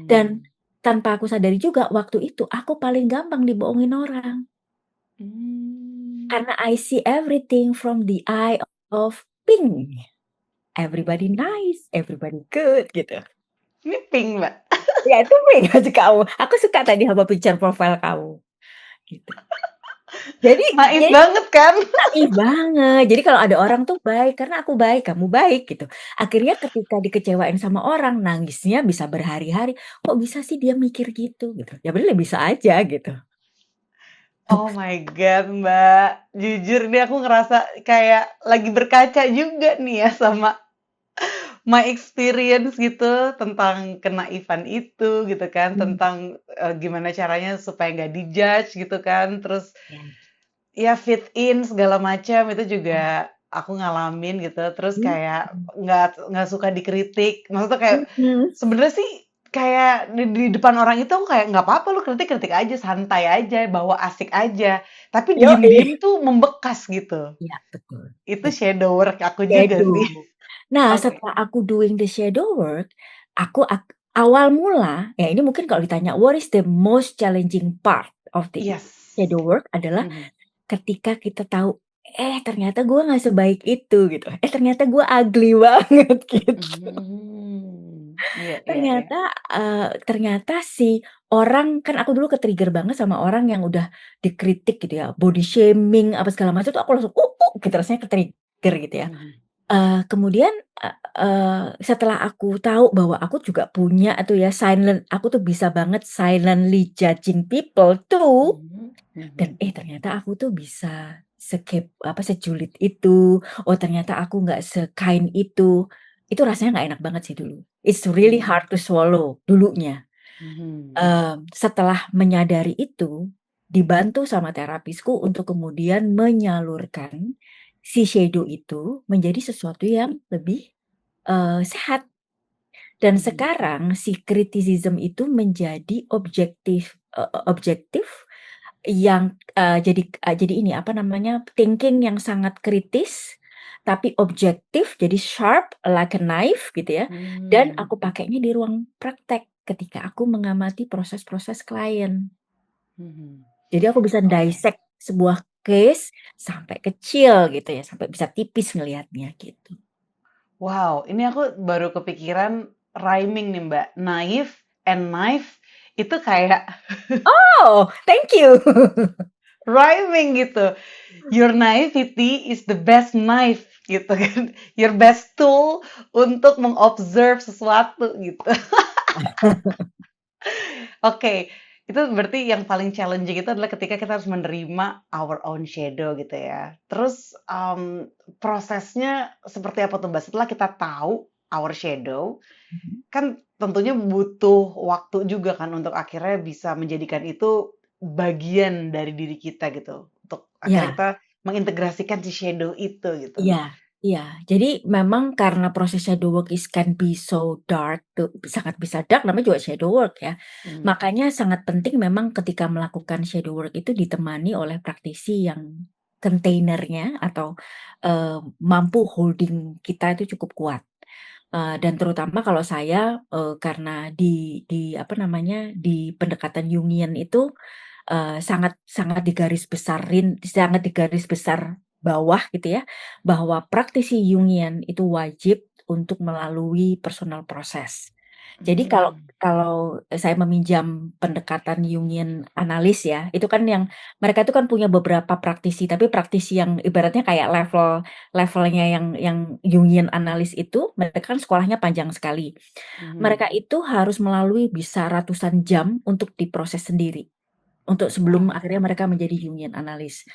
Dan Mmm. tanpa aku sadari juga waktu itu aku paling gampang dibohongin orang. Mmm. Karena I see everything from the eye of pink. Everybody nice, everybody good gitu. Ini pink, Mbak? Ya itu pink baju kamu. Aku suka tadi sama picture profile kamu, gitu. Jadi Naif jadi banget kan? naif banget. Jadi kalau ada orang tuh baik, karena aku baik, kamu baik gitu. Akhirnya ketika dikecewain sama orang, nangisnya bisa berhari-hari. Kok bisa sih dia mikir gitu, gitu. Ya bener bisa aja gitu. Oh my God, Mbak. Jujur nih aku ngerasa kayak lagi berkaca juga nih ya sama my experience gitu tentang kenaifan itu gitu kan, Mmm, tentang, gimana caranya supaya nggak di-judge gitu kan, terus ya ya fit in segala macam itu ya. juga aku ngalamin gitu, terus kayak Mhm. nggak suka dikritik, maksudnya kayak Mhm. sebenarnya sih kayak di depan orang itu aku kayak, "Nggak apa-apa lu kritik-kritik aja, santai aja, bawa asik aja." Tapi Yoi. diem-diem tuh membekas gitu. Iya betul, Itu betul. shadow work aku juga sih. Shadow. Nah, Oke. setelah aku doing the shadow work, awal mula, ya ini mungkin kalau ditanya, what is the most challenging part of the Yes. shadow work adalah Mhm. ketika kita tahu, ternyata gue nggak sebaik itu gitu, ternyata gue ugly banget gitu. Mmm. Iya iya iya. Ternyata, ternyata si orang kan aku dulu ke-trigger banget sama orang yang udah dikritik gitu ya, body shaming apa segala macam tuh aku langsung, gitu rasanya ke-trigger gitu ya. Mhm. Kemudian, setelah aku tahu bahwa aku juga punya tuh ya aku tuh bisa banget silently judging people too, Mhm. dan Mhm. ternyata aku tuh bisa sejulit itu, oh ternyata aku nggak se-kind itu rasanya nggak enak banget sih dulu. It's really Mmm. hard to swallow dulunya. Mhm. Setelah menyadari itu, dibantu sama terapisku untuk kemudian menyalurkan si shadow itu menjadi sesuatu yang lebih, sehat. Dan Mhm. sekarang si criticism itu menjadi objektif yang, jadi ini, apa namanya, thinking yang sangat kritis, tapi objektif, jadi sharp like a knife gitu ya, dan Mmm. aku pakainya di ruang praktek ketika aku mengamati proses-proses klien. Mhm. Jadi aku bisa Oke. dissect sebuah case sampai kecil gitu ya, sampai bisa tipis ngelihatnya gitu. Wow, ini aku baru kepikiran rhyming nih, Mbak. Naif and knife itu kayak Oh, thank you. rhyming gitu. Your naivety is the best knife gitu kan. Your best tool untuk mengobserve sesuatu gitu. Oke, itu berarti yang paling challenging itu adalah ketika kita harus menerima our own shadow gitu ya. Terus, prosesnya seperti apa tuh, Mbak? Setelah kita tahu our shadow, Mhm. kan tentunya butuh waktu juga kan untuk akhirnya bisa menjadikan itu bagian dari diri kita gitu, untuk akhirnya Iya kita mengintegrasikan si shadow itu gitu. iya Iya, jadi memang karena proses shadow work can be so dark, sangat bisa dark, namanya juga shadow work ya. Mmm, Makanya sangat penting memang ketika melakukan shadow work itu ditemani oleh praktisi yang kontainernya atau mampu holding kita itu cukup kuat. Dan terutama kalau saya, karena di apa namanya, di pendekatan Jungian itu sangat sangat sangat digaris besar bawah gitu ya, bahwa praktisi Jungian itu wajib untuk melalui personal proses. Jadi kalau mmm, kalau saya meminjam pendekatan Jungian analis ya, itu kan yang mereka itu kan punya beberapa praktisi, tapi praktisi yang ibaratnya kayak levelnya yang Jungian analis itu, mereka kan sekolahnya panjang sekali. mhm. Mereka itu harus melalui bisa ratusan jam untuk diproses sendiri. Untuk sebelum Wow, akhirnya mereka menjadi Jungian analis.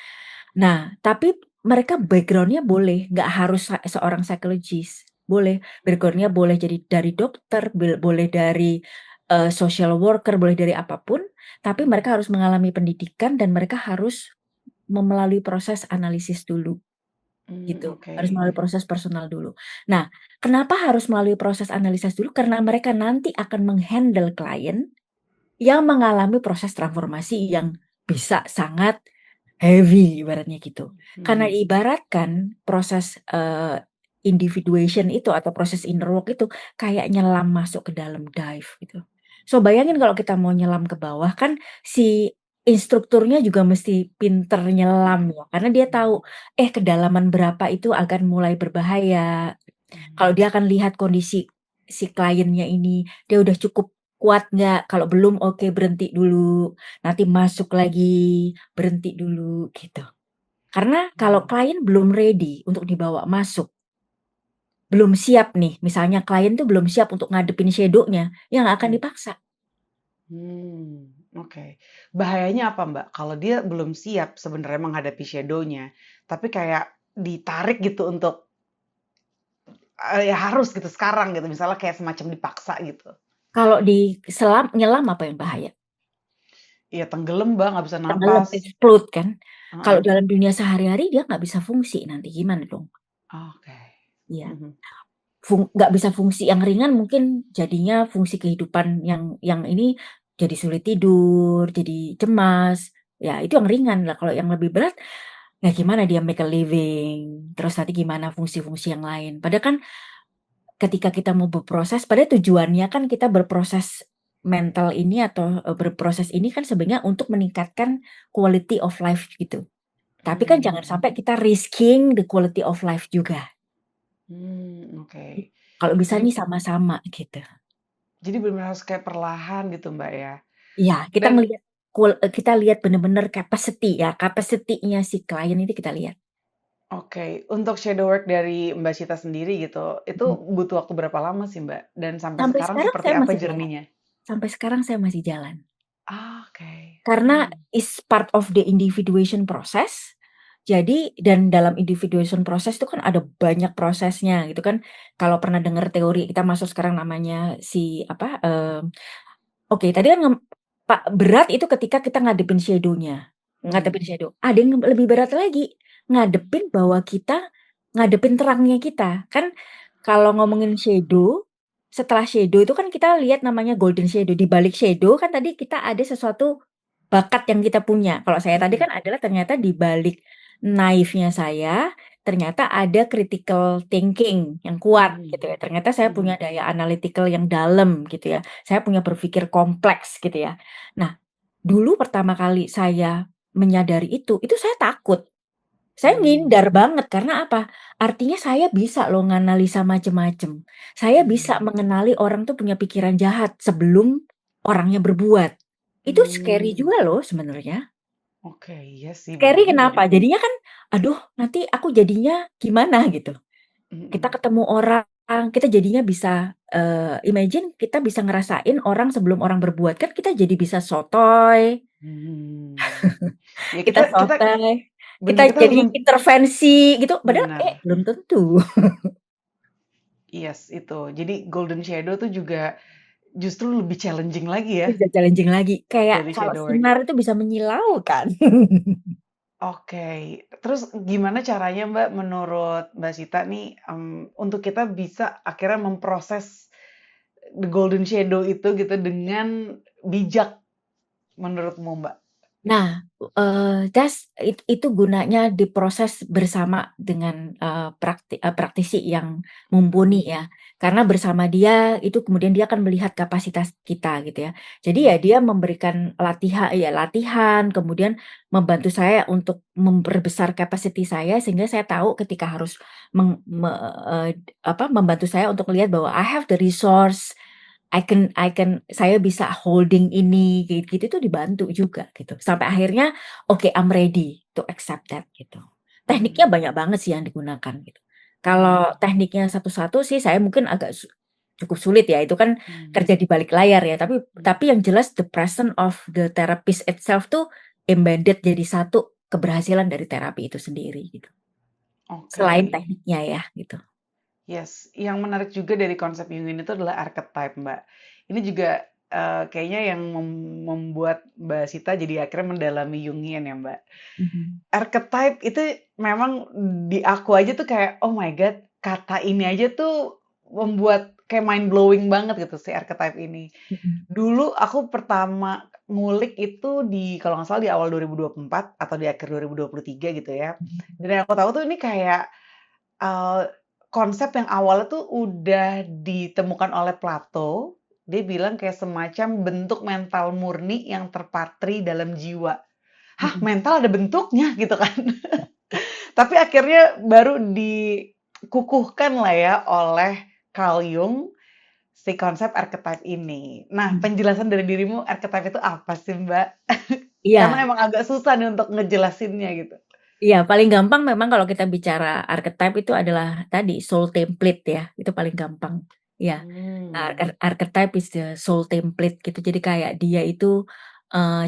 Nah, tapi mereka background-nya boleh, nggak harus seorang psikologis, boleh. Background-nya boleh jadi dari dokter, boleh dari, social worker, boleh dari apapun, tapi mhm, mereka harus mengalami pendidikan dan mereka harus melalui proses analisis dulu, gitu. oke. Harus melalui proses personal dulu. Nah, kenapa harus melalui proses analisis dulu? Karena mereka nanti akan meng-handle klien yang mengalami proses transformasi yang bisa sangat heavy ibaratnya gitu. Karena Mhm, ibaratkan proses, individuation itu atau proses inner work itu kayak nyelam masuk ke dalam dive gitu. So bayangin kalau kita mau nyelam ke bawah kan si instrukturnya juga mesti pinter nyelam ya, karena dia mhm, tahu, kedalaman berapa itu akan mulai berbahaya. Kalau mhm, dia akan lihat kondisi si kliennya ini, dia udah cukup kuat nggak, kalau belum oke berhenti dulu, nanti masuk lagi, berhenti dulu, gitu. Karena kalau mmm, klien belum ready untuk dibawa masuk, belum siap nih, misalnya klien tuh belum siap untuk ngadepin shadow-nya, ya nggak akan mhm, dipaksa. oke. Bahayanya apa, Mbak, kalau dia belum siap sebenarnya menghadapi shadow-nya, tapi kayak ditarik gitu untuk, ya harus gitu sekarang gitu, misalnya kayak semacam dipaksa gitu? Kalau di nyelam apa yang bahaya? Iya tenggelam, Mbak, nggak bisa Tenggelam, napas. explode kan. Kalau Heeh, dalam dunia sehari-hari dia nggak bisa fungsi nanti, gimana dong? oke. Iya. Mhm, Nggak bisa fungsi yang ringan mungkin jadinya fungsi kehidupan yang ini, jadi sulit tidur, jadi cemas, ya itu yang ringan lah. Kalau yang lebih berat, ya gimana dia make a living, terus nanti gimana fungsi-fungsi yang lain. Padahal kan ketika kita mau berproses, padahal tujuannya kan kita berproses mental ini atau, berproses ini kan sebenarnya untuk meningkatkan quality of life gitu. Tapi kan jangan mmm, sampai kita risking the quality of life juga. oke. Kalau bisa Jadi nih sama-sama gitu. bener-bener harus kayak perlahan gitu, Mbak, ya? Iya, Dan kita lihat bener-bener capacity-nya si klien itu kita lihat. oke, untuk shadow work dari Mbak Syita sendiri gitu, itu Mhm. butuh waktu berapa lama sih, Mbak? Dan sampai Sampai sekarang sekarang seperti saya apa masih jalan journey-nya? sampai sekarang saya masih jalan. Oke, Karena is part of the individuation process, jadi dan dalam individuation process itu kan ada banyak prosesnya gitu kan. Kalau pernah dengar teori kita masuk sekarang namanya si apa, oke tadi kan berat itu ketika kita mhm, ngadepin shadow. Ada yang lebih berat lagi, ngadepin terangnya kita. Kan kalau ngomongin shadow, setelah shadow itu kan kita lihat namanya golden shadow, di balik shadow kan tadi kita ada sesuatu bakat yang kita punya. Kalau saya tadi mhm, kan adalah ternyata di balik naifnya saya, ternyata ada critical thinking yang kuat mhm, gitu ya. Ternyata saya punya mhm, daya analytical yang dalam gitu ya. Saya punya berpikir kompleks gitu ya. Nah, dulu pertama kali saya menyadari itu saya takut. Saya mmm, ngindar banget karena apa? Artinya saya bisa loh nganalisa macem-macem. Saya bisa mmm, mengenali orang tuh punya pikiran jahat sebelum orangnya berbuat. Itu scary mmm, juga loh sebenarnya. oke, iya sih bener Scary juga kenapa? deh, Jadinya kan, aduh nanti aku jadinya gimana gitu. Kita mhm, ketemu orang, kita jadinya bisa, imagine kita bisa ngerasain orang sebelum orang berbuat, kan kita jadi bisa sotoy, mmm. Ya kita kita kita sotoy, kita bener, kita harus jadi intervensi gitu, padahal, bener, belum tentu. yes itu. Jadi golden shadow tuh juga justru lebih challenging lagi ya Bisa challenging lagi, kayak dari kalau shadow work. sinar itu bisa menyilaukan. Oke. Terus gimana caranya Mbak, menurut Mbak Sita nih, untuk kita bisa akhirnya memproses the golden shadow itu gitu dengan bijak menurutmu Mbak? Nah, itu gunanya diproses bersama dengan, praktisi yang mumpuni Mhm, ya. Karena bersama dia itu kemudian dia akan melihat kapasitas kita gitu ya. Jadi ya mhm, dia memberikan latihan, kemudian membantu saya untuk memperbesar kapasiti saya sehingga saya tahu ketika harus meng me membantu saya untuk melihat bahwa I have the resource, saya bisa holding ini, gitu tuh dibantu juga gitu. Sampai akhirnya, oke, I'm ready to accept that gitu. Tekniknya mmm, banyak banget sih yang digunakan gitu. Kalau mhm, tekniknya satu-satu sih saya mungkin agak cukup sulit ya, itu kan mmm, kerja di balik layar ya, tapi mhm. tapi yang jelas the presence of the therapist itself tuh embedded jadi satu keberhasilan dari terapi itu sendiri gitu. Oke. Selain tekniknya ya gitu. Yes, yang menarik juga dari konsep Jungian itu adalah archetype, Mbak. Ini juga, kayaknya yang membuat Mbak Sita jadi akhirnya mendalami Jungian ya, Mbak. Mhm, Archetype itu memang di aku aja tuh kayak, oh my God, kata ini aja tuh membuat kayak mind blowing banget gitu si archetype ini. mhm, Dulu aku pertama ngulik itu kalau nggak salah di awal 2024 atau di akhir 2023 gitu ya. mhm, Dan yang aku tahu tuh ini kayak Eee, konsep yang awalnya tuh udah ditemukan oleh Plato, dia bilang kayak semacam bentuk mental murni yang terpatri dalam jiwa. Hah, mhm, mental ada bentuknya? Gitu kan. Tapi akhirnya baru dikukuhkan lah ya oleh Carl Jung, si konsep archetype ini. Nah, mhm. penjelasan dari dirimu archetype itu apa sih, Mbak? Karena Iya. emang agak susah nih untuk ngejelasinnya gitu. Iya, paling gampang memang kalau kita bicara archetype itu adalah tadi soul template ya, itu paling gampang. Iya, Mmm, archetype is the soul template gitu. Jadi kayak dia itu,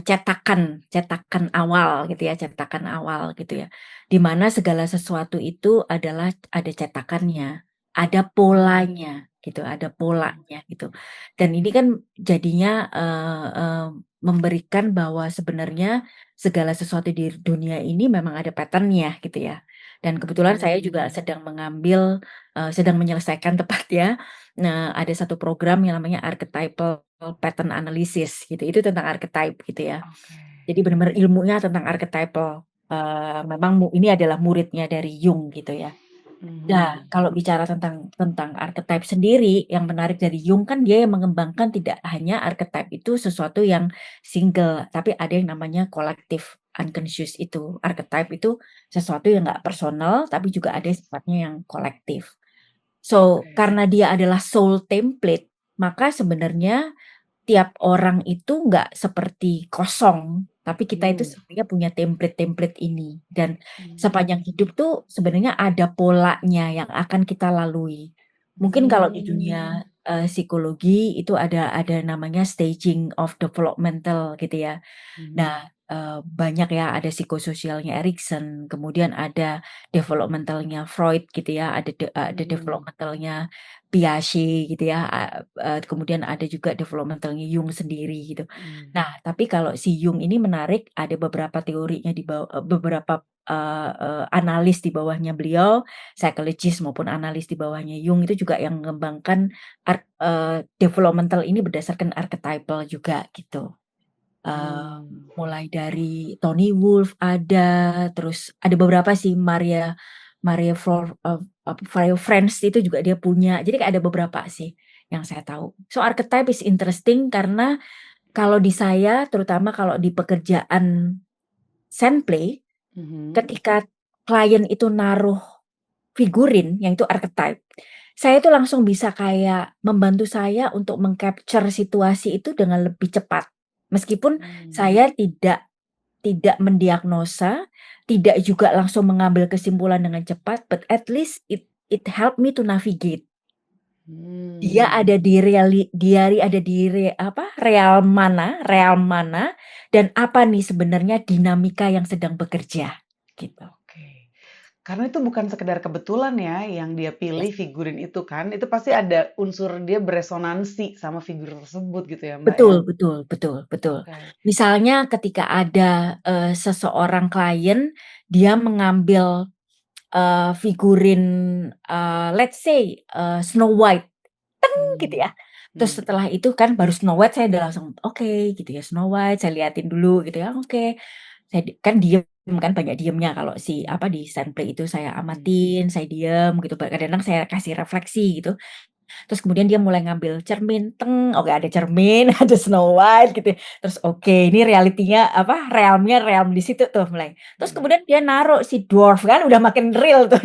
cetakan cetakan awal gitu ya, cetakan awal gitu ya. Di mana segala sesuatu itu adalah ada cetakannya, ada mmm, polanya gitu, ada mhm, polanya gitu. Dan ini kan jadinya, eee eee, memberikan bahwa sebenarnya segala sesuatu di dunia ini memang ada pattern-nya gitu ya. Dan kebetulan saya juga mmm, sedang menyelesaikan tepatnya, nah ada satu program yang namanya Archetypal Pattern Analysis gitu, itu tentang archetype gitu ya. oke. Jadi benar-benar ilmunya tentang archetypal, memang ini adalah muridnya dari Jung gitu ya. Nah, Mhm. kalau bicara tentang archetype sendiri, yang menarik dari Jung kan dia yang mengembangkan tidak hanya archetype itu sesuatu yang single, tapi ada yang namanya collective unconscious itu. Archetype itu sesuatu yang nggak personal, tapi juga ada Yes, sifatnya yang kolektif. So, oke. karena dia adalah soul template, maka sebenarnya tiap orang itu nggak seperti kosong, tapi kita itu Mhm, sebenarnya punya template-template ini, dan sepanjang mmm, hidup tuh sebenarnya ada polanya yang akan kita lalui. Mungkin kalau di mmm, dunia, psikologi itu ada namanya staging of developmental gitu ya. Nah, mhm, banyak ya, ada psikososialnya Erikson, kemudian ada developmental-nya Freud gitu ya, ada mmm, developmental-nya Piaget gitu ya, kemudian ada juga developmental-nya Jung sendiri gitu. mmm, Nah, tapi kalau si Jung ini menarik, ada beberapa teorinya beberapa, analis di bawahnya beliau, psychologist maupun analis di bawahnya Jung itu juga yang mengembangkan developmental ini berdasarkan archetypal juga gitu. mmm, Mulai dari Tony Wolff ada, terus ada beberapa sih Maria Maria French itu juga dia punya. Jadi kayak ada beberapa sih yang saya tahu. So archetype is interesting karena kalau di saya, terutama kalau di pekerjaan Sandplay, mhm, ketika klien itu naruh figurin yang itu archetype, saya itu langsung bisa kayak membantu saya untuk meng-capture situasi itu dengan lebih cepat. Meskipun mmm, saya tidak mendiagnosa, tidak juga langsung mengambil kesimpulan dengan cepat, but at least it help me to navigate. Dia mmm, ada di ada di real mana, dan apa nih sebenarnya dinamika yang sedang bekerja, gitu. oke. Karena itu bukan sekedar kebetulan ya yang dia Yes. pilih figurin itu kan, itu pasti ada unsur dia beresonansi sama figur tersebut gitu ya, Mbak, ya? Betul betul betul betul. Oke. Misalnya ketika ada, seseorang klien, dia mengambil, figurin, let's say, Snow White, gitu Mmm, ya. Terus mhm, setelah itu kan baru Snow White saya udah langsung, "Oke," gitu ya, "Snow White," saya liatin dulu gitu ya, "Oke." Saya kan diem kan, banyak diemnya kalau si mhm, apa, di Sandplay itu saya mhm, amatin, saya diem gitu, kadang-kadang saya kasih refleksi gitu. Terus kemudian dia mulai ngambil cermin, oke ada cermin, ada Snow White gitu ya. Terus oke ini realitinya apa, realm di situ tuh mulai. Terus mhm. kemudian dia naruh si dwarf kan udah makin real tuh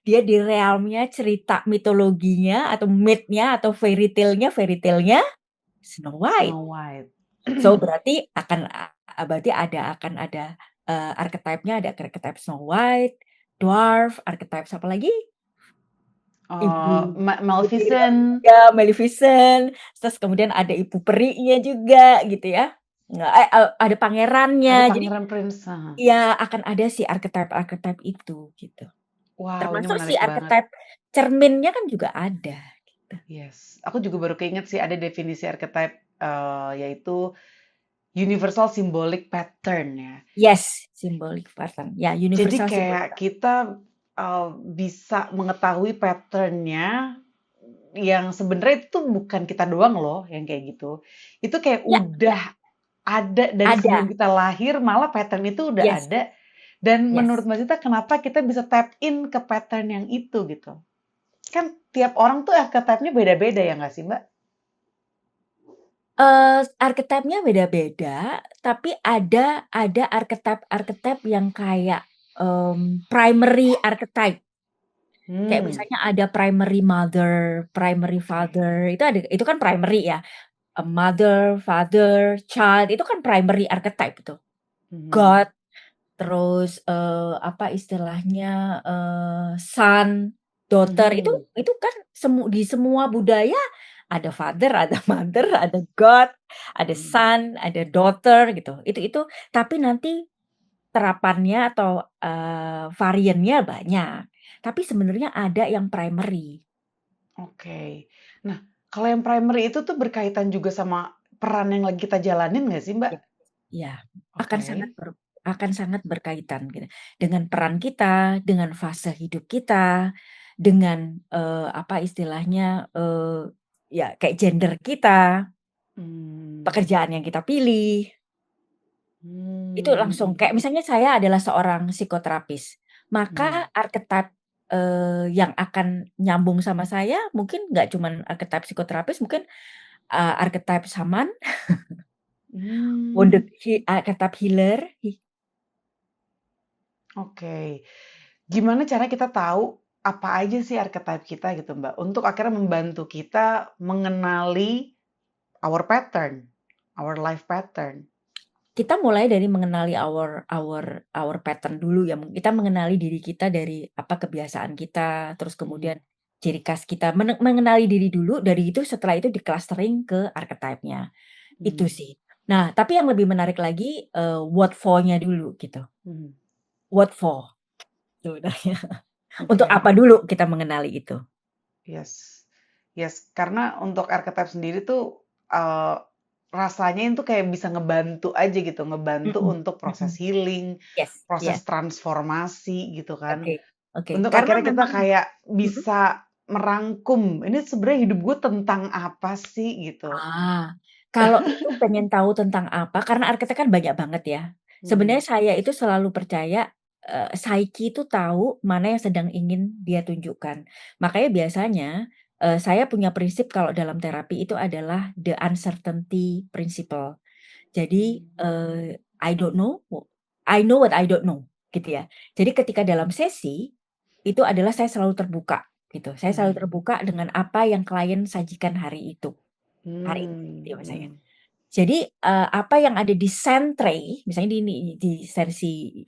dia di realm-nya cerita mitologinya atau myth-nya atau fairy tale-nya Snow White. Snow White. So berarti berarti akan ada, archetype-nya ada archetype Snow White, dwarf, archetype siapa lagi? Ibu Oh, Putri Duyung Maleficent. juga, Maleficent, terus kemudian ada ibu perinya juga gitu ya. Ada pangerannya, Ada jadi Pangeran Prince, heeh. ya akan ada si archetype-archetype itu gitu. Wow, ini Termasuk si menarik banget. archetype cerminnya kan juga ada gitu. Yes, aku juga baru keinget sih ada definisi archetype, yaitu universal symbolic pattern ya. Yes, symbolic pattern. Ya, Jadi universal symbolic kayak kita, bisa mengetahui pattern-nya yang sebenarnya itu bukan kita doang loh yang kayak gitu. Itu kayak ya, ya, udah ada dari sebelum ada. kita lahir, malah pattern itu udah Yes, ada. Dan menurut yes. Mbak Sita, kenapa kita bisa tap in ke pattern yang itu gitu? Kan tiap orang tuh archetype-nya beda-beda ya nggak sih, Mbak? Archetype-nya beda-beda, tapi ada archetype-archetype yang kayak, primary archetype. Kayak Hmm, misalnya ada primary mother, primary oke. father, itu kan primary ya, mother, father, child, itu kan primary archetype itu. Mhm, God, terus, apa istilahnya, son, daughter, mhm, itu kan di semua budaya ada father, ada mother, ada God, ada mhm. son, ada daughter gitu. Itu tapi nanti terapannya atau, variannya banyak. Tapi sebenarnya ada yang primary. Oke. Nah, kalau yang primary itu tuh berkaitan juga sama peran yang lagi kita jalanin nggak sih, Mbak? Ya, iya, akan sangat Oke. ber akan sangat berkaitan gitu, dengan peran kita, dengan fase hidup kita, dengan, apa istilahnya, ya kayak gender kita, Mmm, pekerjaan yang kita pilih, itu langsung kayak mhm, misalnya saya adalah seorang psikoterapis, mhm, maka archetype, yang akan nyambung sama saya mungkin nggak cuman archetype psikoterapis, mungkin, archetype shaman, mmm, archetype healer. oke. Gimana cara kita tahu apa aja sih archetype kita gitu, Mbak, untuk akhirnya membantu kita mengenali our pattern, our life pattern? Kita mulai dari mengenali our pattern dulu ya, kita mengenali diri kita dari apa kebiasaan kita, terus Mhm, kemudian ciri khas kita, mengenali diri dulu, dari itu setelah itu di-clustering ke archetype-nya, itu mhm, sih. Nah, tapi yang lebih menarik lagi, what for-nya dulu gitu, mhm. what for sebenarnya, untuk Oke. apa dulu kita mengenali itu. Yes. Yes, karena untuk archetype sendiri tuh, rasanya itu kayak bisa ngebantu aja gitu, ngebantu Mhm untuk proses mhm, healing, yes proses yes, transformasi gitu kan. oke oke, Untuk karena akhirnya kita memang kayak mhm. bisa merangkum, ini sebenarnya hidup gue tentang apa sih gitu. Kalau itu pengen tahu tentang apa, karena arsitek kan banyak banget ya. Sebenarnya Mhm, saya itu selalu percaya, psyche itu tahu mana yang sedang ingin dia tunjukkan. Makanya biasanya, saya punya prinsip kalau dalam terapi itu adalah the uncertainty principle. Jadi, mmm, I don't know, I know what I don't know, gitu ya. Jadi ketika dalam sesi, itu adalah saya selalu terbuka, gitu. Saya selalu mhm, terbuka dengan apa yang klien sajikan hari ini gitu ya Mas saya. mhm, Jadi, apa yang ada di Sandplay, misalnya di sesi,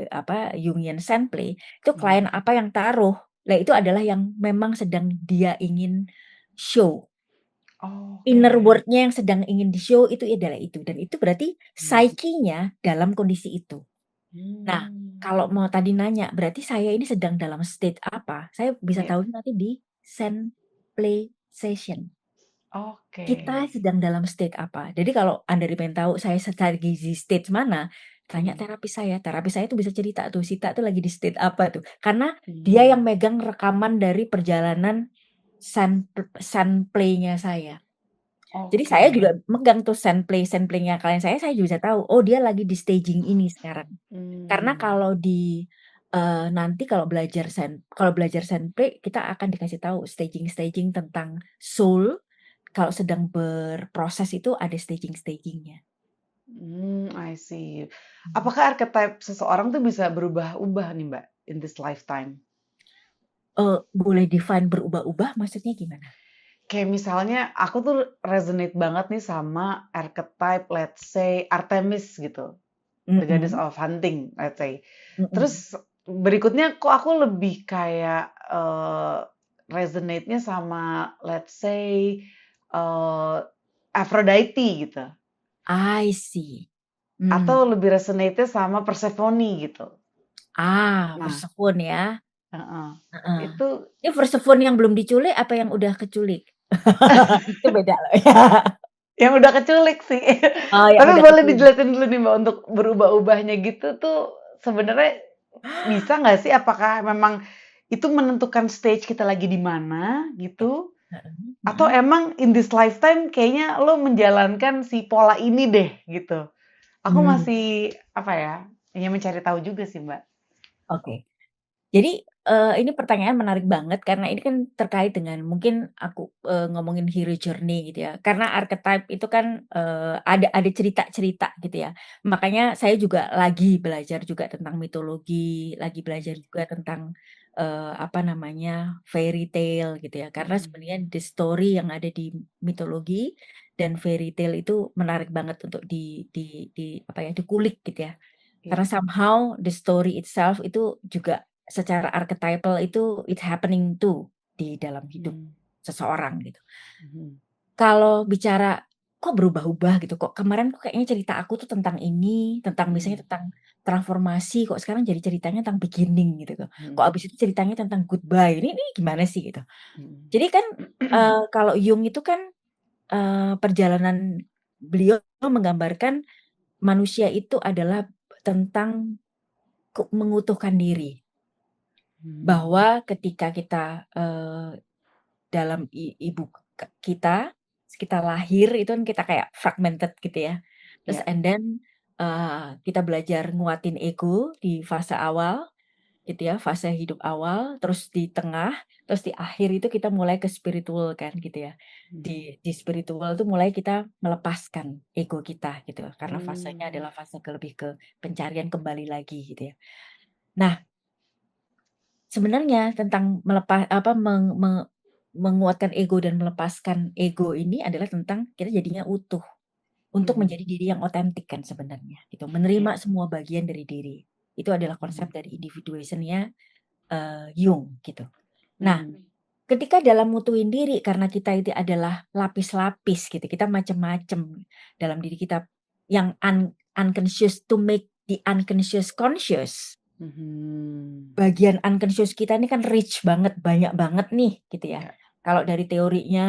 apa, Jungian Sandplay, itu mhm. klien apa yang taruh, lah itu adalah yang memang sedang dia ingin show. Oke, Inner world-nya yang sedang ingin di-show itu adalah itu, dan itu berarti mhm. psyche-nya dalam kondisi itu. Nah, kalau Hmm. mau tadi nanya, berarti saya ini sedang dalam state apa? Saya bisa Ya. tahu nanti di send play session. Oke. Kita sedang dalam state apa? Jadi kalau Anda pengen tahu saya lagi di state mana, tanya Hmm. terapis saya. Terapis saya tuh bisa cerita tuh, Sita tuh lagi di state apa tuh. Karena dia yang Hmm. megang rekaman dari perjalanan sun play-nya saya. Jadi saya Oke. juga megang tuh sun play-nya klien saya juga bisa tahu, oh dia lagi di staging ini sekarang. Karena Hmm. kalau nanti kalau belajar sun play kita akan dikasih tahu staging tentang soul. Kalau sedang berproses itu ada staging-stagingnya. I see. Hmm. Apakah archetype seseorang tuh bisa berubah-ubah nih, Mbak, in this lifetime? Boleh define berubah-ubah maksudnya gimana? Kayak misalnya aku tuh resonate banget nih sama archetype, let's say Artemis gitu, the goddess Mhm, of hunting, let's say. mhm. Terus berikutnya kok aku lebih kayak resonate-nya sama let's say Aphrodite gitu, I see. atau Hmm. lebih resonate-nya sama Persephone gitu. Nah, Persephone ya. heeh. Heeh. Itu Ini Persephone yang belum diculik apa yang udah keculik? Itu beda loh ya. yang udah keculik sih. Oh, yang Tapi udah boleh keculik. dijelasin dulu nih Mbak untuk berubah-ubahnya gitu tuh sebenarnya bisa nggak sih? Apakah memang itu menentukan stage kita lagi di mana Ya. gitu? Heeh, Atau heeh. emang in this lifetime kayaknya lo menjalankan si pola ini deh gitu? Aku Hmm, masih apa ya? Ingin mencari tahu juga sih Mbak. oke. Jadi, ini pertanyaan menarik banget karena ini kan terkait dengan mungkin aku, ngomongin hero journey gitu ya. Karena archetype itu kan, ada cerita-cerita gitu ya. Makanya saya juga lagi belajar juga tentang mitologi, lagi belajar juga tentang, apa namanya, fairy tale gitu ya. Karena Mhm, sebenarnya the story yang ada di mitologi dan fairy tale itu menarik banget untuk apa ya, dikulik gitu ya. iya. Karena somehow the story itself itu juga secara archetypal itu it happening too di dalam hidup Mmm, seseorang gitu. mhm, Kalau bicara kok berubah-ubah gitu, kok kemarin kok kayaknya cerita aku tuh tentang ini, tentang misalnya mhm, tentang transformasi, kok sekarang jadi ceritanya tentang beginning gitu. Kok mhm, abis itu ceritanya tentang goodbye, ini gimana sih gitu. mhm. Jadi kan, kalau Jung itu kan, perjalanan beliau menggambarkan manusia itu adalah tentang mengutuhkan diri. Mmm, Bahwa ketika kita, dalam ibu kita lahir itu kan kita kayak fragmented gitu ya. Terus iya. and then, kita belajar nguatin ego di fase awal gitu ya, fase hidup awal, terus di tengah, terus di akhir itu kita mulai ke spiritual kan gitu ya. Mhm. Di spiritual itu mulai kita melepaskan ego kita gitu, karena fasenya Mmm, adalah fase lebih ke pencarian kembali lagi gitu ya. Nah, sebenarnya tentang menguatkan ego dan melepaskan ego ini adalah tentang kita jadinya utuh, untuk mhm, menjadi diri yang otentik kan sebenarnya, gitu. iya, Menerima semua bagian dari diri. Itu adalah konsep mhm, dari individuation-nya, Jung, gitu. Nah, mhm, ketika dalam mutuin diri karena kita itu adalah lapis-lapis gitu, kita macem-macem dalam diri kita yang unconscious to make the unconscious conscious. mhm, Bagian unconscious kita ini kan rich banget, banyak banget nih, gitu ya. iya, Kalau dari teorinya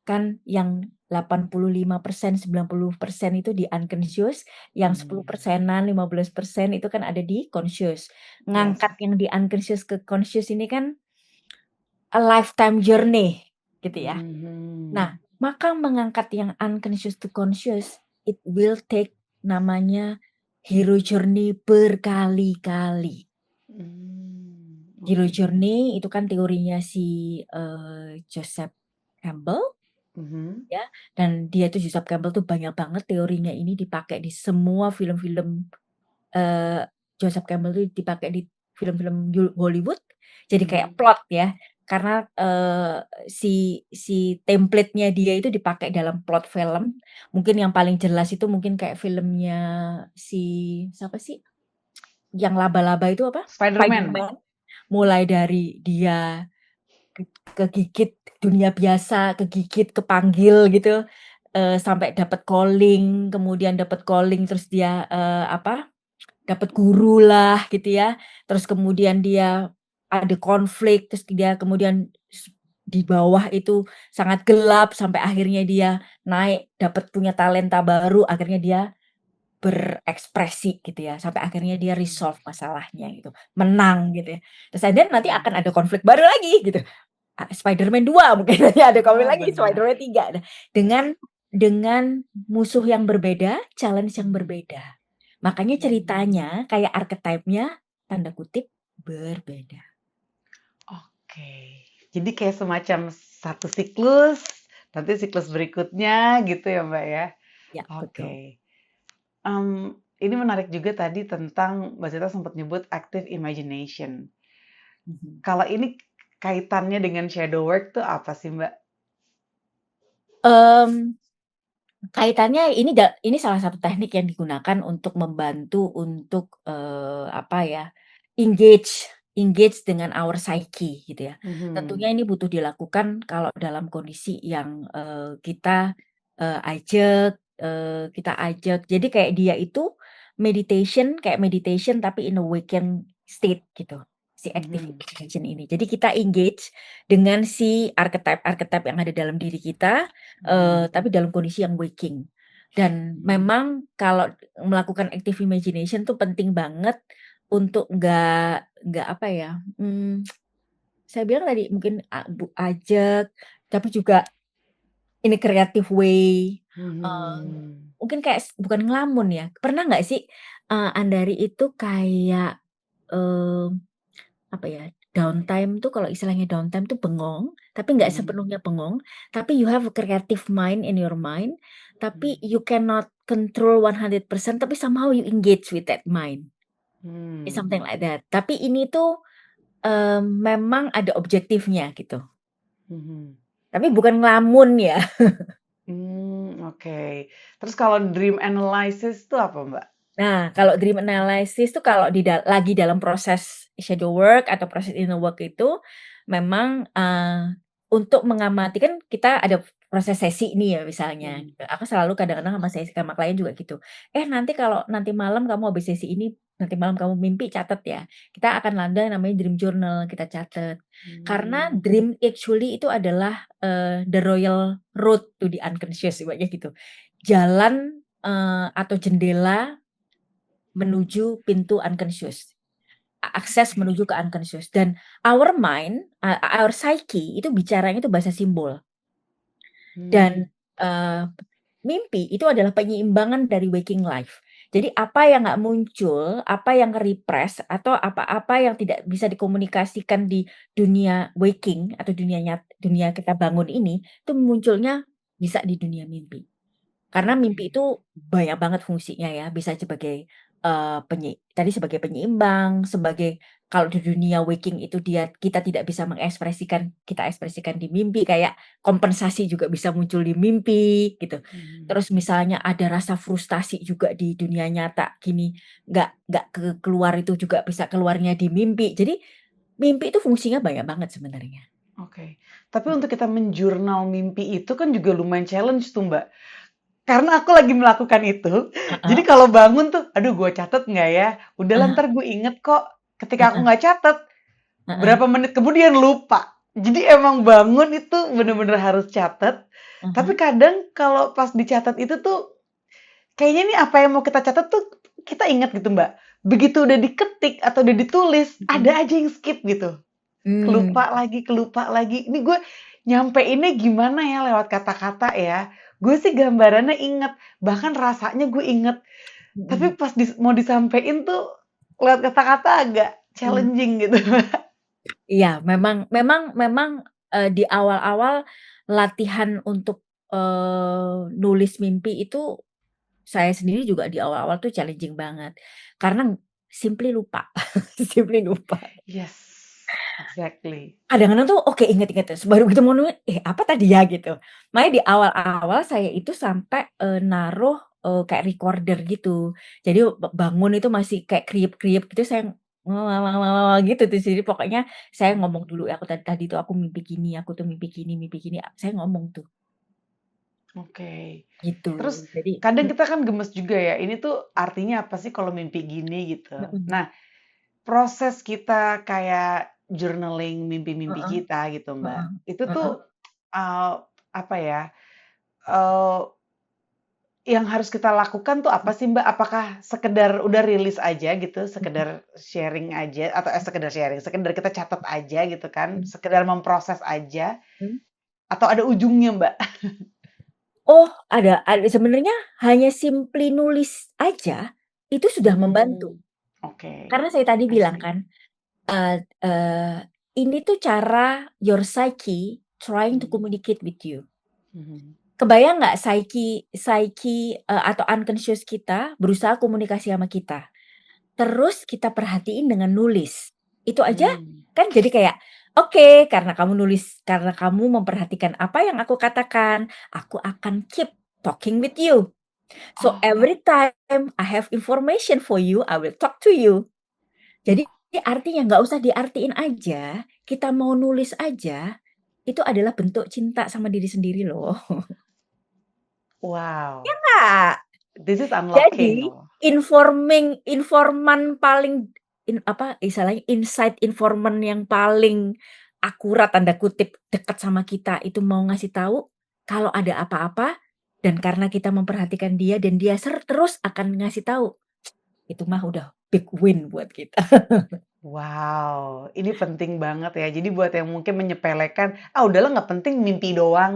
kan yang 85%, 90% itu di unconscious, yang 10 mmm, persenan, 15% itu kan ada di conscious. yes, Ngangkat yang di unconscious ke conscious ini kan a lifetime journey, gitu ya. Nah, mhm, maka mengangkat yang unconscious to conscious, it will take namanya hero journey berkali-kali. Hero oke, journey itu kan teorinya si, Joseph Campbell mhm, ya, dan dia tuh Joseph Campbell tuh banyak banget teorinya ini dipakai di semua film-film, eee, Joseph Campbell tuh dipakai di film-film Hollywood, jadi kayak mhm, plot ya. Karena, si template-nya dia itu dipakai dalam plot film, mungkin yang paling jelas itu mungkin kayak filmnya si siapa sih, yang laba-laba itu apa? Spider-Man, Spider-Man, mulai dari dia kegigit dunia biasa, kegigit, kepanggil gitu, sampai dapat calling, kemudian dapat calling terus dia, apa, dapat guru lah gitu ya, terus kemudian dia ada konflik, terus dia kemudian di bawah itu sangat gelap sampai akhirnya dia naik, dapat punya talenta baru, akhirnya dia berekspresi gitu ya, sampai akhirnya dia Mhm. resolve masalahnya gitu, menang gitu ya. Terus and then nanti Oke. akan ada konflik baru lagi gitu. Spider-Man 2 mungkin nanti ada konflik Oh, lagi, benar. Spider-Man 3. Nah, dengan musuh yang berbeda, challenge yang Mhm. berbeda. Makanya Mmm. ceritanya kayak archetype-nya, tanda kutip, "berbeda." Oke. Jadi kayak semacam satu siklus, nanti siklus berikutnya gitu ya, Mbak, ya? Ya, betul. Oke. Ini menarik juga tadi tentang Mbak Zita sempat nyebut active imagination. Mhm. Kalau ini kaitannya dengan shadow work tuh apa sih, Mbak? Mmm, Kaitannya ini salah satu teknik yang digunakan untuk membantu untuk, apa ya, engage engage dengan our psyche gitu ya. Mhm. Tentunya ini butuh dilakukan kalau dalam kondisi yang, kita, kita ajak jadi kayak dia itu kayak meditation tapi in a waking state gitu, si active Mhm. imagination ini. Jadi kita engage dengan si archetype-archetype yang ada dalam diri kita, Mhm. tapi dalam kondisi yang waking. Dan Mmm. memang kalau melakukan active imagination tuh penting banget untuk nggak apa ya, saya bilang tadi mungkin ajak, tapi juga in a creative way, Mhm. mungkin kayak bukan ngelamun ya, pernah nggak sih, Andari itu kayak, eee, apa ya, downtime tuh kalau istilahnya downtime tuh bengong, tapi nggak Mhm. sepenuhnya bengong, tapi you have a creative mind in your mind, tapi Mhm. you cannot control 100% tapi somehow you engage with that mind, it's Mmm. something like that. Tapi ini tuh, memang ada objektifnya gitu, Mhm. tapi bukan ngelamun ya. Oke. Terus kalau dream analysis itu apa, Mbak? Nah, kalau dream analysis tuh kalau lagi dalam proses shadow work atau proses inner work itu memang, untuk mengamati kan kita ada proses sesi nih ya misalnya Mhm. gitu, aku selalu kadang-kadang sama klien juga gitu, nanti kalau nanti malam kamu habis sesi ini, nanti malam kamu mimpi catat ya." Kita akan ada namanya dream journal, kita catat. Karena Mmm. dream actually itu adalah, the royal road to the unconscious ibaratnya gitu. Jalan, atau jendela menuju pintu unconscious, akses Oke. menuju ke unconscious dan our mind, our psyche itu bicaranya itu bahasa simbol Mmm. dan, mimpi itu adalah penyeimbangan dari waking life. Jadi apa yang nggak muncul, apa yang ke-repress atau apa-apa yang tidak bisa dikomunikasikan di dunia waking atau dunia kita bangun ini, itu munculnya bisa di dunia mimpi. Karena mimpi Oke. itu banyak banget fungsinya ya, bisa sebagai, tadi sebagai penyeimbang, sebagai kalau di dunia waking itu kita tidak bisa kita ekspresikan di mimpi, kayak kompensasi juga bisa muncul di mimpi, gitu. Mhm. Terus misalnya ada rasa frustasi juga di dunia nyata gini, nggak keluar itu juga bisa keluarnya di mimpi. Jadi, mimpi itu fungsinya banyak banget sebenarnya. Oke. Tapi untuk kita menjurnal mimpi itu kan juga lumayan challenge tuh, Mbak. Karena aku lagi melakukan itu, jadi Heeh, kalau bangun tuh, "Aduh gue catet nggak ya? Udahlah heeh, entar gue inget kok." Ketika aku heeh, nggak catet, heeh, berapa menit kemudian lupa. Jadi emang bangun itu bener-bener harus catet, tapi mhm, kadang kalau pas dicatat itu tuh, kayaknya nih apa yang mau kita catat tuh kita inget gitu, Mbak. Begitu udah diketik atau udah ditulis, mhm, ada aja yang skip gitu. mmm, Kelupa lagi kelupa lagi. Ini gue nyampeinnya gimana ya lewat kata-kata ya. Gue sih gambarannya inget, bahkan rasanya gue inget. Tapi mhm, pas mau disampein tuh lewat kata-kata agak mmm. challenging gitu. Iya, memang, di awal-awal latihan untuk, nulis mimpi itu saya sendiri juga di awal-awal tuh challenging banget. Karena simply lupa, simply lupa. Yes, exactly. Kadang-kadang tuh oke inget-inget terus, baru gitu mau nulis, apa tadi ya?" Gitu. Makanya di awal-awal saya itu sampai, naruh, kayak recorder gitu. Jadi bangun itu masih kayak kriip-kriip gitu saya gitu tuh. Jadi pokoknya saya ngomong dulu, "Aku tadi tadi tuh aku mimpi gini, aku tuh mimpi gini," saya ngomong tuh. Oke. gitu. Terus Jadi kadang kita kan gemes juga ya, ini tuh artinya apa sih kalau mimpi gini gitu. mhm, Nah, proses kita kayak journaling mimpi-mimpi heeh kita gitu, Mbak. heeh Itu heeh, tuh eee, apa ya, eee, yang harus kita lakukan tuh apa sih, Mbak? Apakah sekedar udah rilis aja gitu, mhm sekedar sharing aja atau sekedar sharing, sekedar kita catat aja gitu kan, mhm sekedar memproses aja mhm. atau ada ujungnya, Mbak? Oh, ada sebenarnya hanya simply nulis aja, itu sudah membantu. Hmm, oke, Karena saya tadi I bilang see. kan, ini tuh cara your psyche trying to Mhm, communicate with you. mhm. Kebayang nggak psyche psyche, atau unconscious kita berusaha komunikasi sama kita, terus kita perhatiin dengan nulis. Itu aja Mmm. kan jadi kayak, "Oke, karena kamu nulis, karena kamu memperhatikan apa yang aku katakan, aku akan keep talking with you. So Oh, every time I have information for you, I will talk to you." Jadi artinya nggak usah diartiin aja, kita mau nulis aja, itu adalah bentuk cinta sama diri sendiri loh. Ya wow, nggak? this is unlocking Jadi, loh. informan paling apa istilahnya, insight informan yang paling "akurat" tanda kutip, dekat sama kita itu mau ngasih tahu kalau ada apa-apa dan karena kita memperhatikan dia dan dia terus akan ngasih tahu, itu mah udah big win buat kita. Wow, ini penting banget ya. Jadi buat yang mungkin menyepelekan, "Ah, udahlah nggak penting mimpi doang."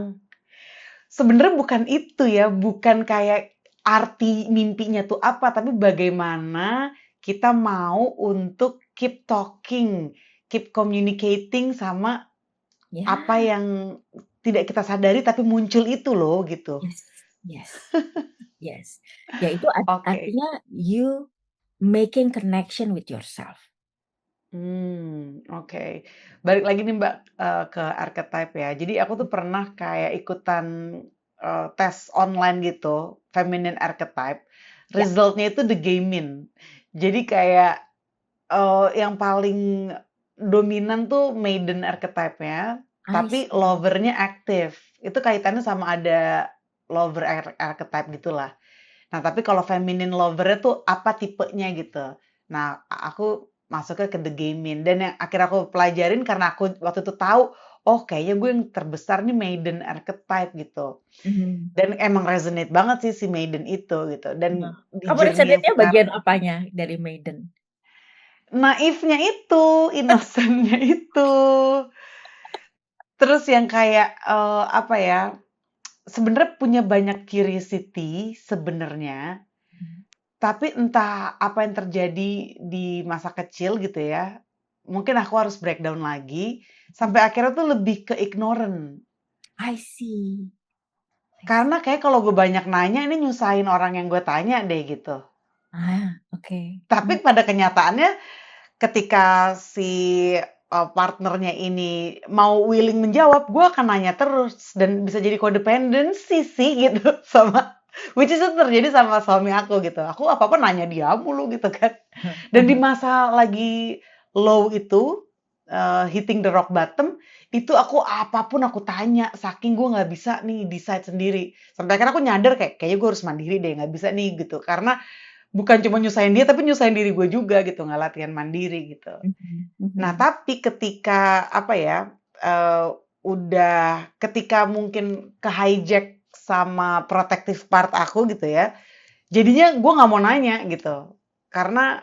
Sebenarnya bukan itu ya, bukan kayak arti mimpinya tuh apa, tapi bagaimana kita mau untuk keep talking, keep communicating sama apa Ya, yang tidak kita sadari tapi muncul itu loh, gitu. yes yes yes. Ya itu Oke. artinya you making connection with yourself. Oke. Balik lagi nih, Mbak, ke archetype ya. Jadi aku tuh pernah kayak ikutan, tes online gitu, feminine archetype. Ya, Resultnya itu The Game-in. Jadi kayak, yang paling dominan tuh maiden archetype-nya, I tapi see. lover-nya aktif. Itu kaitannya sama ada lover archetype gitulah. Nah, tapi kalau feminine lover-nya tuh apa tipenya gitu. Nah, aku masuknya ke The Game-in dan yang akhirnya aku pelajarin karena aku waktu itu tahu, oh kayaknya gue yang terbesar nih maiden archetype gitu. Mhm. Dan emang resonate banget sih si maiden itu gitu. Dan Nah, di kamu journey yang resonate-nya bagian sekarang apanya dari Maiden? naifnya itu, innocent-nya itu. Terus yang kayak apa ya? Sebenarnya punya banyak curiosity sebenarnya. Mhm. Tapi entah apa yang terjadi di masa kecil gitu ya, mungkin aku harus breakdown lagi, Mhm. sampai akhirnya tuh lebih ke ignorant. I see I see. Karena kayak kalau gue banyak nanya, ini nyusahin orang yang gue tanya deh gitu. Oke. Tapi Mmm, pada kenyataannya ketika si, partnernya ini mau willing menjawab, gue akan nanya terus dan bisa jadi codependency sih gitu sama which is itu terjadi sama suami aku gitu. Aku apa-apa nanya dia mulu gitu kan. Dan di masa lagi low itu, hitting the rock bottom, itu aku apapun aku tanya, saking gue nggak bisa nih decide sendiri. Sampai akhirnya aku nyadar kayak, kayaknya gue harus mandiri deh, nggak bisa nih gitu. Karena bukan cuma nyusahin dia, tapi nyusahin diri gue juga gitu, nggak latihan mandiri gitu. mhm Nah, mhm. tapi ketika apa ya, udah ketika mungkin ke-hijack sama protective part aku gitu ya, jadinya gue nggak mau nanya gitu. Karena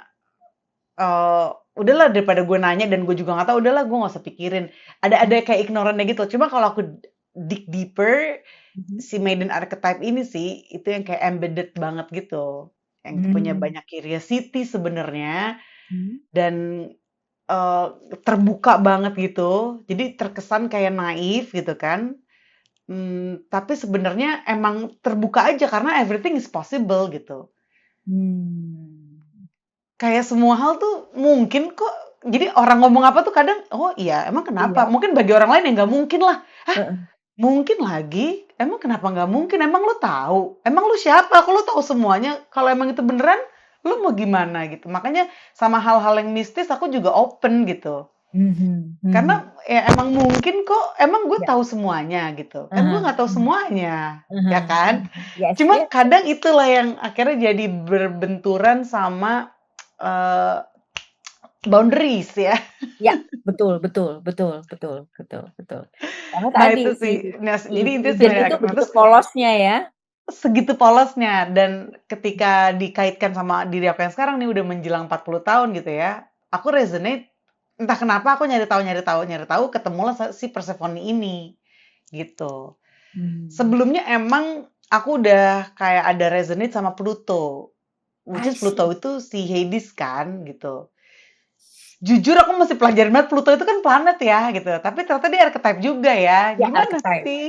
udahlah daripada gue nanya dan gue juga nggak tahu, udahlah gue nggak usah pikirin. Ada Mhm kayak ignorant gitu. Cuma kalau aku dig deeper, mhm. si maiden archetype ini sih itu yang kayak embedded banget gitu. Yang punya Mmm, banyak curiosity sebenarnya mhm. dan Eee, terbuka banget gitu, jadi terkesan kayak naif gitu kan, tapi sebenarnya emang terbuka aja karena everything is possible gitu. Mmm. Kayak semua hal tuh mungkin kok, jadi orang ngomong apa tuh kadang, "Oh iya, emang kenapa?" Iya, Mungkin bagi orang lain ya nggak mungkin lah, "Hah, heeh. mungkin lagi? Emang kenapa nggak mungkin? Emang lu tahu? Emang lu siapa? Kok lu tahu semuanya? Kalau emang itu beneran, lu mau gimana?" Gitu. Makanya sama hal-hal yang mistis aku juga open gitu. Mhm, mhm. Karena ya emang mungkin kok, emang gue Ya, tahu semuanya gitu. Kan gue ah, nggak tahu mhm, semuanya, ya mhm, kan? mhm. Yes, Cuma yes, yes. kadang itulah yang akhirnya jadi berbenturan sama eh, boundaries ya. Ya, betul betul betul betul betul betul. Karena Nah tadi itu si sih. Nah, si jadi itu sih Maiden itu nah, begitu terus polosnya ya. segitu polosnya dan ketika dikaitkan sama diri aku yang sekarang nih udah menjelang 40 tahun gitu ya. Aku resonate entah kenapa aku nyari tahu ketemulah si Persephone ini gitu. Hmm. Sebelumnya emang aku udah kayak ada resonate sama Pluto. Which I is Pluto see. itu si Hades kan gitu. Jujur aku masih pelajarin banget Pluto itu kan planet ya gitu. Tapi ternyata dia archetype juga ya. Ya, Gimana archetype. sih?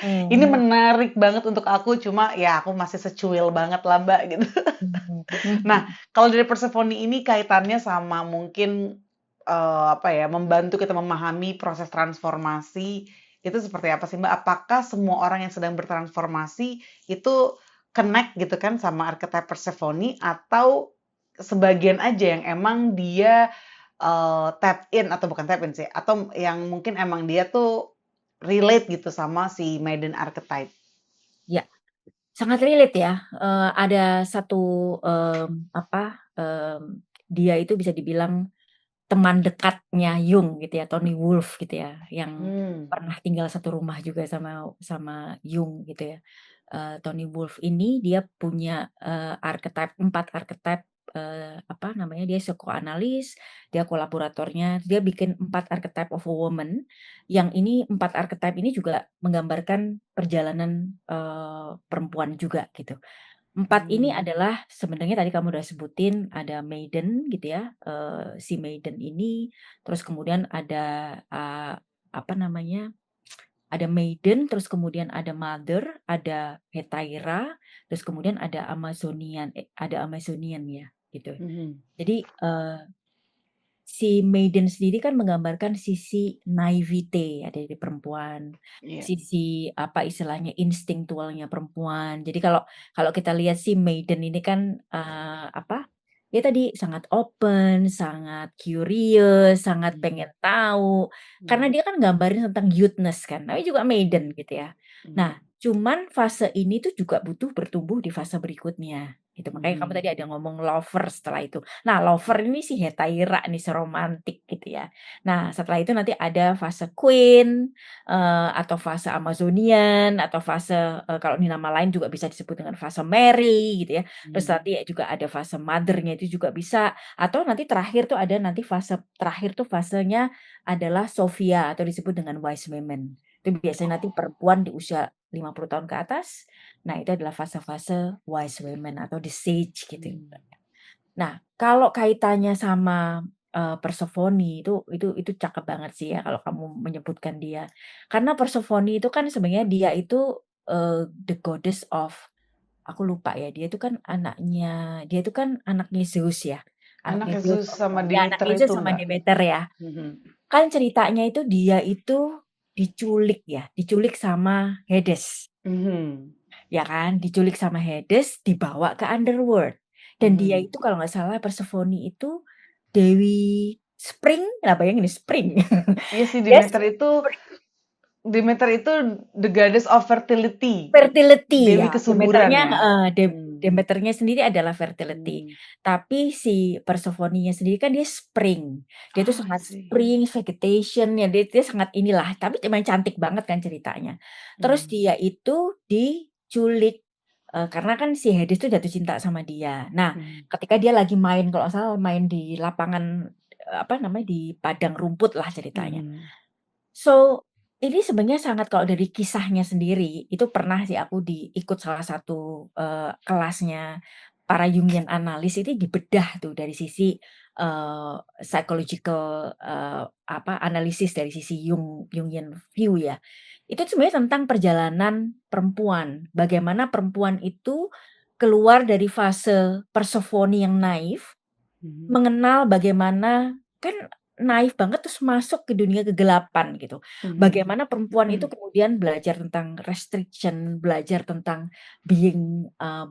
Mhm, Ini mhm, menarik banget untuk aku, cuma ya aku masih secuil banget lah Mbak gitu. mhm, Nah, mhm. kalau dari Persephone ini kaitannya sama mungkin apa ya, membantu kita memahami proses transformasi itu seperti apa sih Mbak? Apakah semua orang yang sedang bertransformasi itu connect gitu kan sama archetype Persephone atau sebagian aja yang emang dia tap in atau bukan tap in sih, atau yang mungkin emang dia tuh relate gitu sama si Maiden archetype? Ya, sangat relate ya, ada satu, apa, dia itu bisa dibilang teman dekatnya Jung gitu ya, Tony Wolff gitu ya, yang Hmm. pernah tinggal satu rumah juga sama sama Jung gitu ya. Tony Wolff ini dia punya, archetype 4 archetype, apa namanya, dia psikoanalis, dia kolaboratornya, dia bikin 4 archetype of a woman, yang ini 4 archetype ini juga menggambarkan perjalanan, perempuan juga gitu. 4 ini Hmm. adalah sebenarnya tadi kamu udah sebutin ada maiden gitu ya, si maiden ini, terus kemudian ada, apa namanya, ada maiden, terus kemudian ada mother, ada hetaira, terus kemudian ada Amazonian ya, gitu. Mhm. Jadi, si maiden sendiri kan menggambarkan sisi naivete ya dari perempuan, Iya. sisi apa istilahnya, instinktualnya perempuan. Jadi kalau kalau kita lihat si maiden ini kan, apa, dia tadi sangat open, sangat curious, sangat Mhm. pengen tahu, karena Mhm. dia kan gambarin tentang youth-ness kan, namanya juga maiden gitu ya. Mhm. Nah, cuman fase ini tuh juga butuh bertumbuh di fase berikutnya, gitu. Makanya kamu Mhm. tadi ada ngomong lover setelah itu. Nah, lover ini si hetaira nih, si romantik gitu ya. Nah, setelah itu nanti ada fase queen, atau fase Amazonian, atau fase, kalau di nama lain juga bisa disebut dengan fase Mary gitu ya. Terus Mhm. nanti juga ada fase mother-nya itu juga bisa, atau nanti terakhir tuh ada nanti fase terakhir tuh fasenya adalah Sophia atau disebut dengan wise women. Itu biasanya nanti Oh. perempuan di usia 50 tahun ke atas, nah itu adalah fase-fase wise women atau the sage gitu. Mmm. Nah, kalau kaitannya sama, Persephone itu cakep banget sih ya kalau kamu menyebutkan dia. Karena Persephone itu kan sebenarnya dia itu, the goddess of aku lupa ya, dia itu kan anaknya Zeus ya, anaknya Anaknya Zeus Zeus sama perempuan. Ya Demeter anaknya itu Zeus sama enggak? Demeter ya. Mhm. Kan ceritanya itu dia itu diculik ya, diculik sama Hades. Mhm. Ya kan, diculik sama Hades, dibawa ke underworld. Dan dia Mhm. itu kalau nggak salah Persephone itu dewi spring, nah bayangin nih spring. Iya sih Dia Demeter itu the goddess of fertility, fertility dewi ya, kesuburan ya? Mhm. Demeternya sendiri adalah fertility. Mmm. Tapi si Persephone-nya sendiri kan dia spring. Dia tuh Oh, I sangat see. spring, vegetation ya, dia sangat inilah, tapi emang cantik banget kan ceritanya. Terus Mhm. dia itu diculik, karena kan si Hades tuh jatuh cinta sama dia. Nah, Mhm. ketika dia lagi main kalau nggak salah main di lapangan, apa namanya, di padang rumput lah ceritanya. Mhm. So, ini sebenarnya sangat kalau dari kisahnya sendiri, itu pernah sih aku ikut salah satu, kelasnya para Jungian analis itu dibedah tuh dari sisi, psychological, apa, analisis dari sisi Jungian view ya. Itu sebenarnya tentang perjalanan perempuan, bagaimana perempuan itu keluar dari fase Persephone yang naif, Mhm. mengenal bagaimana kan naif banget terus masuk ke dunia kegelapan gitu. Mhm. Bagaimana perempuan itu kemudian belajar tentang restriction, belajar tentang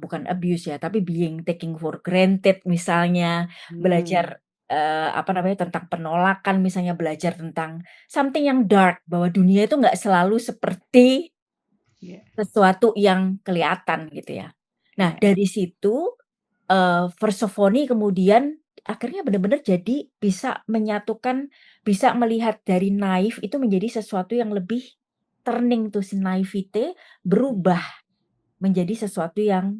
bukan abuse ya, tapi being taking for granted misalnya, Mmm. belajar, apa namanya, tentang penolakan misalnya, belajar tentang something yang dark, bahwa dunia itu nggak selalu seperti Iya, sesuatu yang kelihatan gitu ya. Nah, iya. dari situ, Persephone kemudian akhirnya benar-benar jadi bisa menyatukan, bisa melihat dari naif itu menjadi sesuatu yang lebih turning tuh si naivete berubah Mhm, menjadi sesuatu yang,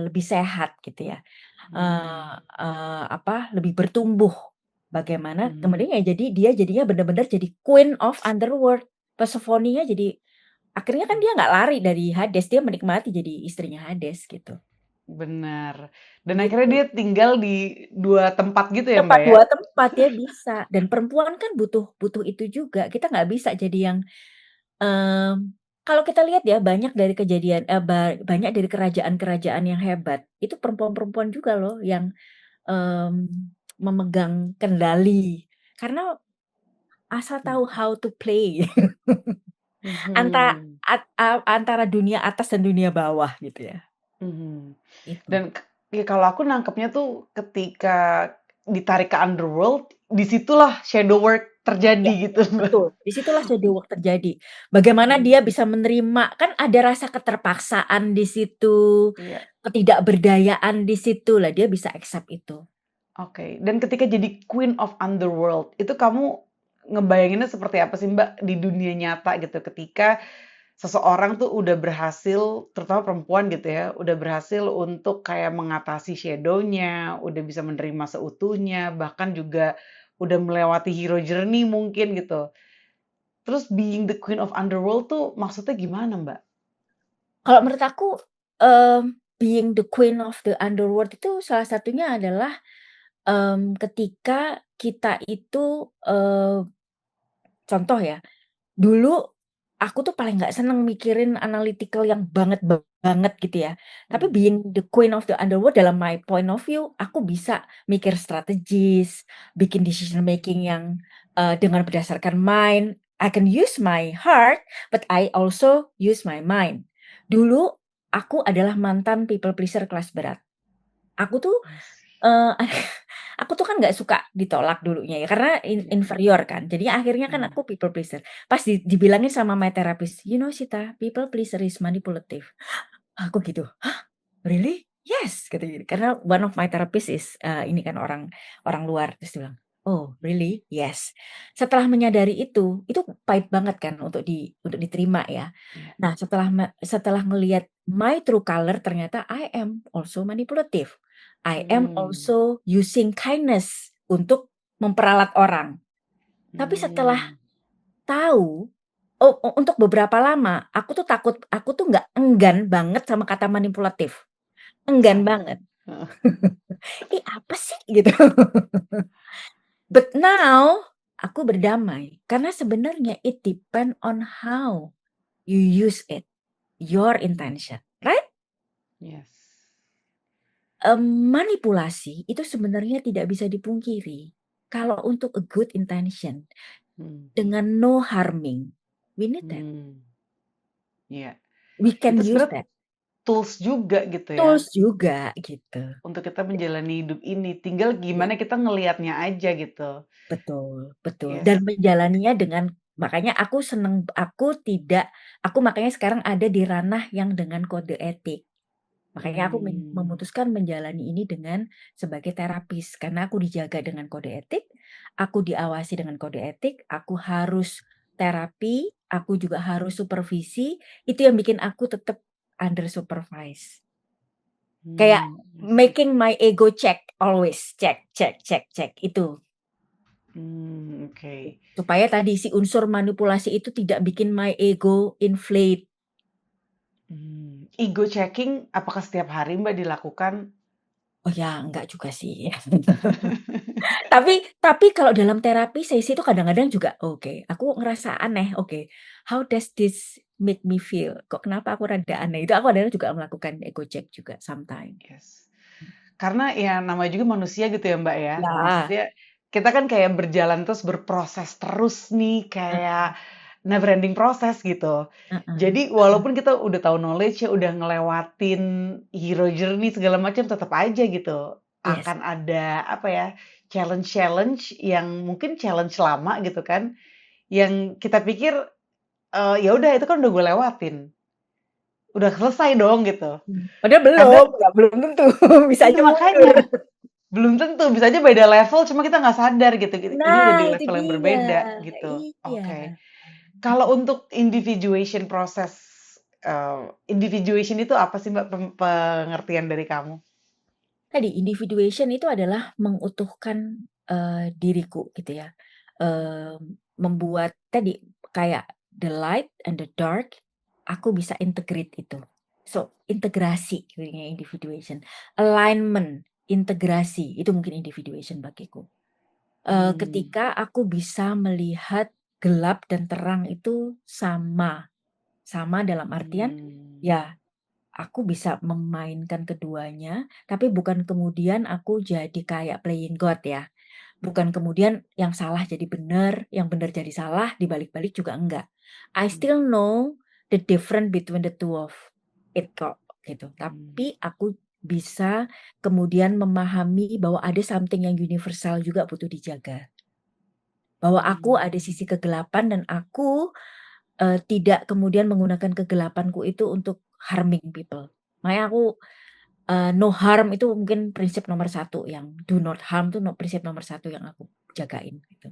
lebih sehat gitu ya, mhm, lebih bertumbuh. Bagaimana mhm. kemudian ya jadi dia jadinya benar-benar jadi queen of underworld. Persephone-nya jadi akhirnya kan dia nggak lari dari Hades, dia menikmati jadi istrinya Hades gitu. Bener. Dan akhirnya Gitu. dia tinggal di 2 tempat gitu ya, Tempat Mbak, ya? 2 tempat ya bisa, dan perempuan kan butuh butuh itu juga. Kita nggak bisa jadi yang, kalau kita lihat ya banyak dari kejadian banyak dari kerajaan-kerajaan yang hebat, itu perempuan-perempuan juga loh yang, mmm, memegang kendali. Karena asal Mhm, tahu how to play mhm, antara dunia atas dan dunia bawah gitu ya, mhm. itu. Dan ya kalau aku nangkepnya tuh ketika ditarik ke underworld, disitulah shadow work terjadi Ya, gitu, Mbak. betul. Di situlah shadow work terjadi. Bagaimana dia Mhm, bisa menerima, kan ada rasa keterpaksaan di situ, iya, ketidakberdayaan di situ, lah dia bisa accept itu. oke. Dan ketika jadi queen of underworld, itu kamu ngebayanginnya seperti apa sih, Mbak, di dunia nyata gitu ketika seseorang tuh udah berhasil, terutama perempuan gitu ya, udah berhasil untuk kayak mengatasi shadow-nya, udah bisa menerima seutuhnya, bahkan juga udah melewati hero journey mungkin gitu. Terus being the queen of underworld tuh maksudnya gimana, Mbak? Kalau menurut aku, being the queen of the underworld itu salah satunya adalah, ketika kita itu, contoh ya, dulu aku tuh paling nggak seneng mikirin analytical yang banget gitu ya. Tapi Mmm, being the queen of the underworld dalam my point of view, aku bisa mikir strategis, bikin decision making yang, dengan berdasarkan mind. I can use my heart, but I also use my mind. Dulu aku adalah mantan people pleaser kelas berat. Aku tuh, I see. eee, aku tuh kan nggak suka ditolak dulunya ya, karena Iya, inferior kan. Jadinya akhirnya kan mmm, aku people pleaser. Pas dibilangin sama my therapist, "You know Sita, people pleaser is manipulative." Aku gitu, "Really? Yes," kata gitu. Karena one of my therapist is, ini kan orang orang luar, terus dia bilang, "Oh really? Yes." Setelah menyadari itu pahit banget kan untuk diterima ya. iya, Nah setelah ngelihat my true color ternyata I am also manipulative. I am mmm, also using kindness untuk memperalat orang. Tapi setelah mmm, tahu, untuk beberapa lama aku tuh nggak enggan banget sama kata manipulatif, enggan sama, banget. heeh, Apa sih?" Gitu. But now, aku berdamai, karena sebenarnya it depend on how you use it, your intention, right? yes, Manipulasi itu sebenarnya tidak bisa dipungkiri. Kalau untuk a good intention, mmm, dengan no harming, we need that, mmm, iya. we Itu can use sebenarnya that, tools juga gitu ya, tools juga gitu. untuk kita menjalani hidup ini, tinggal Iya. gimana kita ngelihatnya aja gitu. Betul betul, Yes, dan menjalaninya dengan makanya aku makanya sekarang ada di ranah yang dengan kode etik. Makanya aku mmm, memutuskan menjalani ini dengan sebagai terapis, karena aku dijaga dengan kode etik, aku diawasi dengan kode etik, aku harus terapi, aku juga harus supervisi, itu yang bikin aku tetap under supervise. Kayak I see, making my ego check, always check check check check, itu. oke. Supaya tadi si unsur manipulasi itu tidak bikin my ego inflate. Ego checking apakah setiap hari, Mbak, dilakukan? Oh ya, enggak juga sih. Tapi kalau dalam terapi sesi itu kadang-kadang juga, oke, aku ngerasa aneh, oke, how does this make me feel? Kok kenapa aku rada aneh? Itu aku kadang juga melakukan ego check juga sometime. Yes. Karena ya namanya juga manusia gitu ya, Mbak, ya. Ya, Maksudnya kita kan kayak berjalan terus berproses terus nih, heeh kayak never ending proses gitu. heeh Jadi heeh, walaupun kita udah tahu knowledge ya, udah ngelewatin hero journey segala macam, tetap aja gitu yes, akan ada apa ya, challenge-challenge yang mungkin challenge lama gitu kan, yang kita pikir, ya udah itu kan udah gue lewatin, udah selesai dong gitu. Padahal Kadang belum, nggak belum tentu, bisa iya aja makanya, mundur. belum tentu, bisa aja beda level cuma kita nggak sadar gitu, ini udah Nah, di itu level yang dia. berbeda gitu. Iya. Oke. Kalau untuk individuation proses, individuation itu apa sih Mbak pengertian dari kamu? Tadi individuation itu adalah mengutuhkan, diriku gitu ya, membuat tadi kayak the light and the dark, aku bisa integrate itu. So, integrasi jadinya individuation, alignment, integrasi, itu mungkin individuation bagiku. Hmm. Ketika aku bisa melihat gelap dan terang itu sama, sama dalam artian, Hmm. ya aku bisa memainkan keduanya, tapi bukan kemudian aku jadi kayak playing God ya. Bukan kemudian yang salah jadi benar, yang benar jadi salah, dibalik-balik juga enggak. I still know the difference between the two of it kok, gitu. Hmm. Tapi aku bisa kemudian memahami bahwa ada something yang universal juga butuh dijaga. Bahwa aku ada Hmm. sisi kegelapan dan aku tidak kemudian menggunakan kegelapanku itu untuk harming people. Makanya aku no harm itu mungkin prinsip nomor satu yang do not harm tuh prinsip nomor satu yang aku jagain gitu.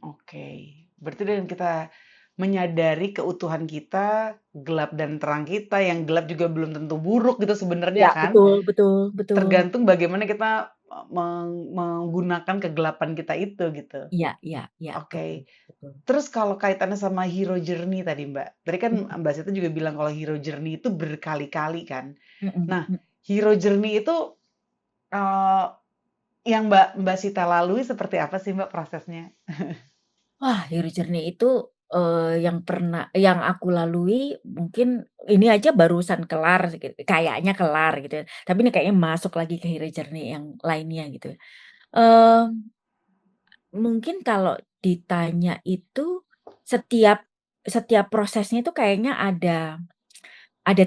Oke. Berarti dengan kita menyadari keutuhan kita, gelap dan terang kita, yang gelap juga belum tentu buruk gitu sebenarnya Ya kan. betul betul betul. Tergantung bagaimana kita menggunakan kegelapan kita itu gitu. Iya iya iya, betul Oke. betul. Terus kalau kaitannya sama hero journey tadi Mbak, tadi kan Mhm Mbak Sita juga bilang kalau hero journey itu berkali-kali kan. mhm Nah, mhm. hero journey itu eh, yang Mbak Sita lalui seperti apa sih Mbak prosesnya? Wah, hero journey itu, yang aku lalui mungkin ini aja barusan kelar kayaknya kelar gitu ya, tapi ini kayaknya masuk lagi ke hero journey yang lainnya gitu ya. Mmm Mungkin kalau ditanya itu setiap setiap prosesnya itu kayaknya ada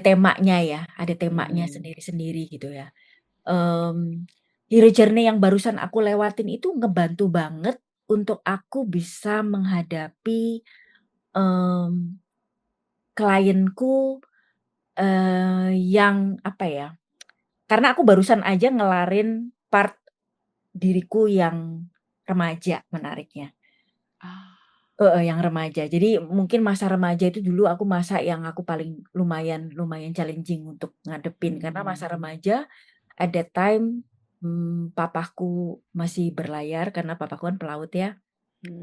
temanya ya, ada temanya Hmm. sendiri-sendiri gitu ya. Mmm, Hero journey yang barusan aku lewatin itu ngebantu banget untuk aku bisa menghadapi, mmm, klienku, yang apa ya, karena aku barusan aja ngelarin part diriku yang remaja menariknya. Ah. Heeh, yang remaja. Jadi mungkin masa remaja itu dulu aku masa yang aku paling lumayan lumayan challenging untuk ngadepin, karena masa Hmm. remaja at that time, papaku masih berlayar karena papaku kan pelaut ya,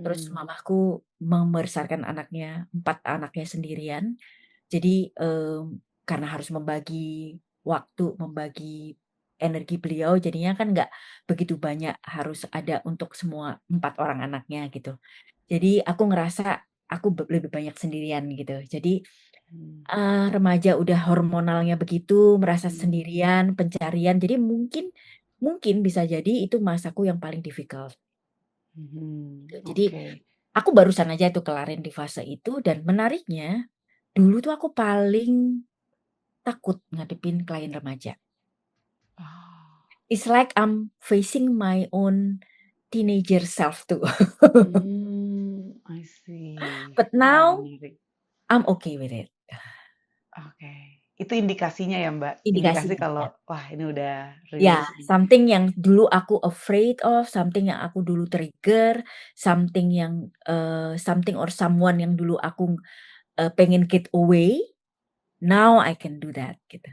terus Hmm. mamaku membesarkan anaknya, 4 anaknya sendirian. Jadi, karena harus membagi waktu, membagi energi beliau, jadinya kan nggak begitu banyak harus ada untuk semua 4 orang anaknya gitu. Jadi aku ngerasa aku lebih banyak sendirian gitu. Jadi, Hmm. remaja udah hormonalnya begitu, merasa Hmm. sendirian, pencarian, jadi mungkin mungkin bisa jadi itu masaku yang paling difficult gitu. Jadi Oke. aku barusan aja tuh kelarin di fase itu dan menariknya, dulu tuh aku paling takut ngadepin klien remaja. Ah. It's like I'm facing my own teenager self tuh. I see. But Wah, now menarik. I'm okay with it. Oke. Itu indikasinya ya, Mbak? Indikasi Indikasinya kalau, ya. wah ini udah Ya, rilis nih. something yang dulu aku afraid of, something yang aku dulu trigger, something yang, something or someone yang dulu aku, pengen get away, now I can do that gitu.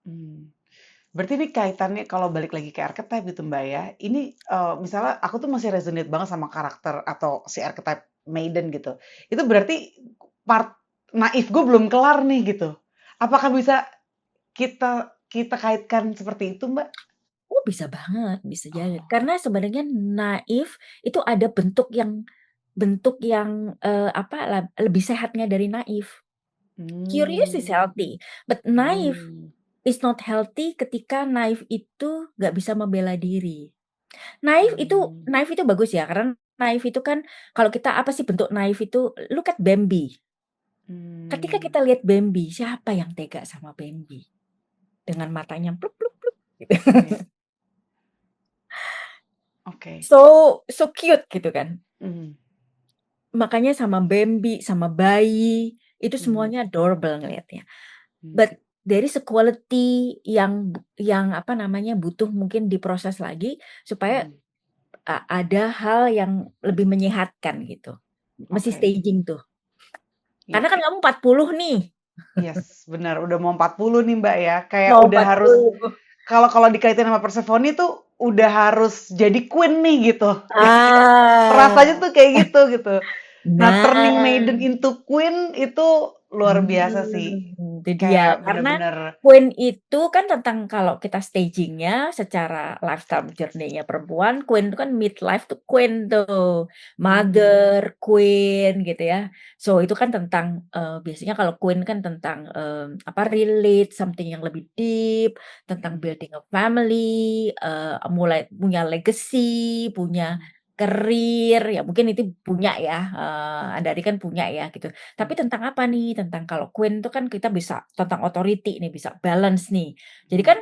Mmm. Berarti ini kaitannya kalau balik lagi ke archetype gitu, Mbak, ya, ini, misalnya aku tuh masih resonate banget sama karakter atau si archetype Maiden gitu. Itu berarti part naif gue belum kelar nih gitu. Apakah bisa kita kita kaitkan seperti itu, Mbak? Oh, bisa banget, bisa jadi. Oh. Karena sebenarnya naif itu ada bentuk yang, apa, lebih sehatnya dari naif. Curious is Mmm. healthy, but naif Mmm. is not healthy ketika naif itu nggak bisa membela diri. Naif itu bagus ya, karena naif itu kan kalau kita apa sih bentuk naif itu, look at Bambi. Ketika Mmm. kita lihat Bambi, siapa yang tega sama Bambi? Dengan matanya plup plup plup gitu. Iya. Oke. So so cute gitu kan. Mhm, Makanya sama Bambi, sama bayi, itu mhm, semuanya adorable ngelihatnya. mmm, But there is a quality yang apa namanya, butuh mungkin diproses lagi supaya mhm. ada hal yang lebih menyehatkan gitu. Mesti Oke. staging tuh. Karena Iya. kan kamu 40 nih, Yes, benar, udah mau 40 nih, Mbak, ya. Kayak mau udah harus 40. kalau kalau dikaitin sama Persephone tuh udah harus jadi queen nih gitu. Rasanya Ah, tuh kayak gitu. Nah, turning maiden nah. into queen itu luar biasa sih. Itu dia. Kayak Karena bener-bener Queen itu kan tentang kalau kita staging-nya secara lifestyle journey-nya perempuan, Queen itu kan midlife tuh Queen tuh, mhm, mother, Queen gitu ya. So itu kan tentang, biasanya kalau Queen kan tentang, apa, relate something yang lebih deep, tentang mhm, building a family, mulai punya legacy, punya mhm, career, ya mungkin itu punya ya, Andari kan punya ya gitu. Tapi mhm, tentang apa nih? Tentang kalau Queen itu kan kita bisa tentang authority nih, bisa balance nih. Jadi mhm. kan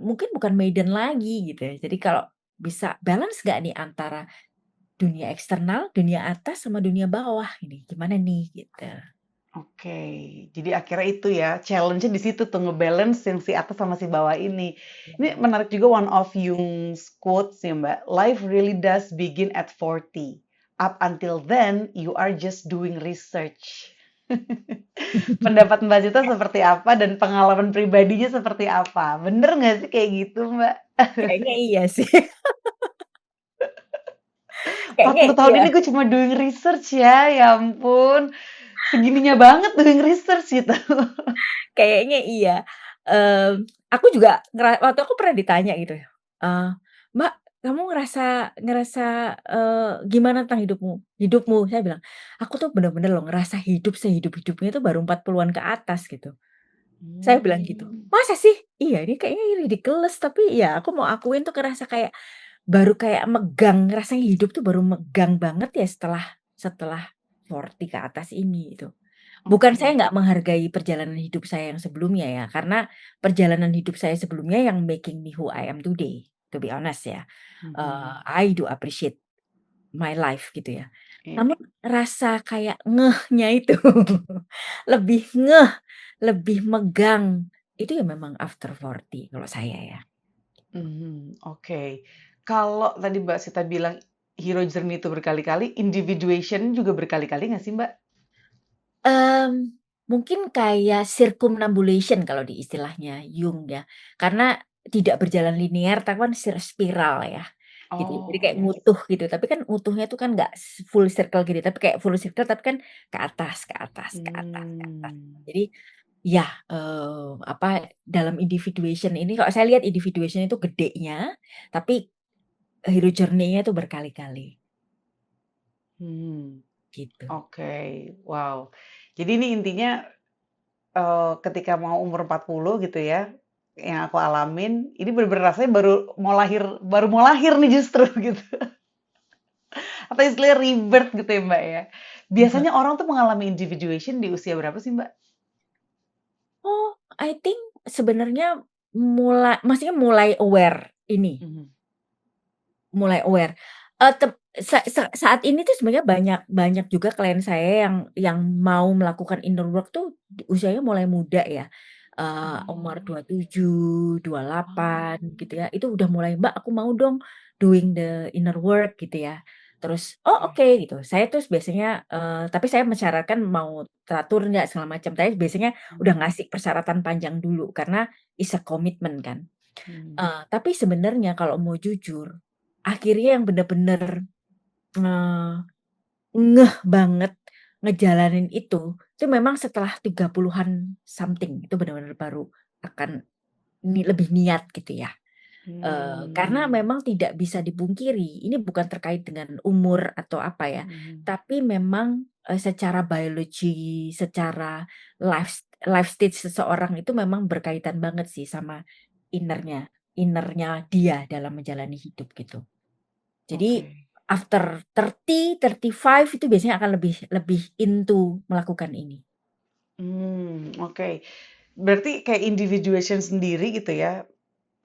mungkin bukan maiden lagi gitu ya. Jadi kalau bisa balance nggak nih antara dunia eksternal, dunia atas, sama dunia bawah ini, gimana nih gitu. Oke, jadi akhirnya itu ya, challenge-nya di situ tuh nge-balance yang si atas sama si bawah ini. Ini Mhm. menarik juga one of Jung's quotes ya, Mbak. Life really does begin at 40. Up until then, you are just doing research. Pendapat Mbak Cita seperti apa dan pengalaman pribadinya seperti apa? Bener nggak sih kayak gitu, Mbak? Kayaknya iya sih, Empat kayaknya puluh tahun iya, ini gue cuma doing research ya, ya ampun. Segininya banget doing research gitu. kayaknya iya. Aku juga waktu aku pernah ditanya gitu ya, "Mbak, kamu ngerasa ngerasa, gimana tentang hidupmu?" "Hidupmu?" Saya bilang, "Aku tuh bener-bener loh ngerasa hidup sehidup-hidupnya itu baru 40-an ke atas," gitu. Saya bilang gitu. Hmm, "Masa sih?" "Iya, ini kayaknya ridiculous, tapi ya aku mau akuin tuh ngerasa kayak baru kayak megang, rasanya hidup tuh baru megang banget ya setelah setelah 40 ke atas ini," gitu. Bukan saya oke. nggak menghargai perjalanan hidup saya yang sebelumnya ya, karena perjalanan hidup saya sebelumnya yang making me who I am today, to be honest ya. Mhm. I do appreciate my life gitu ya. Iya. Namun rasa kayak ngehnya itu, lebih ngeh, lebih megang, itu ya memang after 40 kalau saya ya. Mhm, oke. Kalau tadi Mbak Sita bilang hero journey itu berkali-kali, individuation juga berkali-kali nggak sih, Mbak? Mungkin kayak circumambulation kalau di istilahnya Jung ya, karena tidak berjalan linear tapi kan spiral ya, gitu. Jadi Oh, kayak yes. ngutuh gitu, tapi kan utuhnya tuh kan nggak full circle gitu, tapi kayak full circle tapi kan ke atas ke atas ke atas ke atas. Hmm, Jadi ya, apa, dalam individuation ini kalau saya lihat individuation itu gedenya, tapi hero journey-nya itu berkali-kali, hmm, gitu. oke. Wow. Jadi ini intinya ketika mau umur 40 gitu ya, yang aku alamin, ini bener-bener rasanya baru mau lahir nih justru gitu. Atau istilahnya rebirth gitu ya, Mbak, ya. Biasanya orang tuh mengalami individuation di usia berapa sih, Mbak? Oh, I think sebenarnya maksudnya mulai aware ini, Mhm, mulai aware. Tep sa sa saat ini tuh sebenarnya banyak banyak juga klien saya yang mau melakukan inner work tuh usianya mulai muda ya, umur oh, 27, 28 oh, gitu ya, itu udah mulai, "Mbak, aku mau dong doing the inner work," gitu ya. Terus, "Oh, oke. oke," gitu. Saya terus biasanya, tapi saya mensyaratkan mau teratur nggak segala macam, tapi biasanya udah Mhm, ngasih persyaratan panjang dulu karena is a commitment kan. mhm. Tapi sebenarnya kalau mau jujur, akhirnya yang bener-bener, eee, ngeh banget ngejalanin itu memang setelah 30-an something, itu bener-bener baru akan lebih niat gitu ya. Karena Mmm, memang tidak bisa dipungkiri, ini bukan terkait dengan umur atau apa ya, mhm, tapi memang, secara biologi, secara life stage seseorang itu memang berkaitan banget sih sama inner-nya dia dalam menjalani hidup gitu. Jadi oke. after 30, 35 itu biasanya akan lebih lebih into melakukan ini. Oke. Berarti kayak individuation sendiri gitu ya,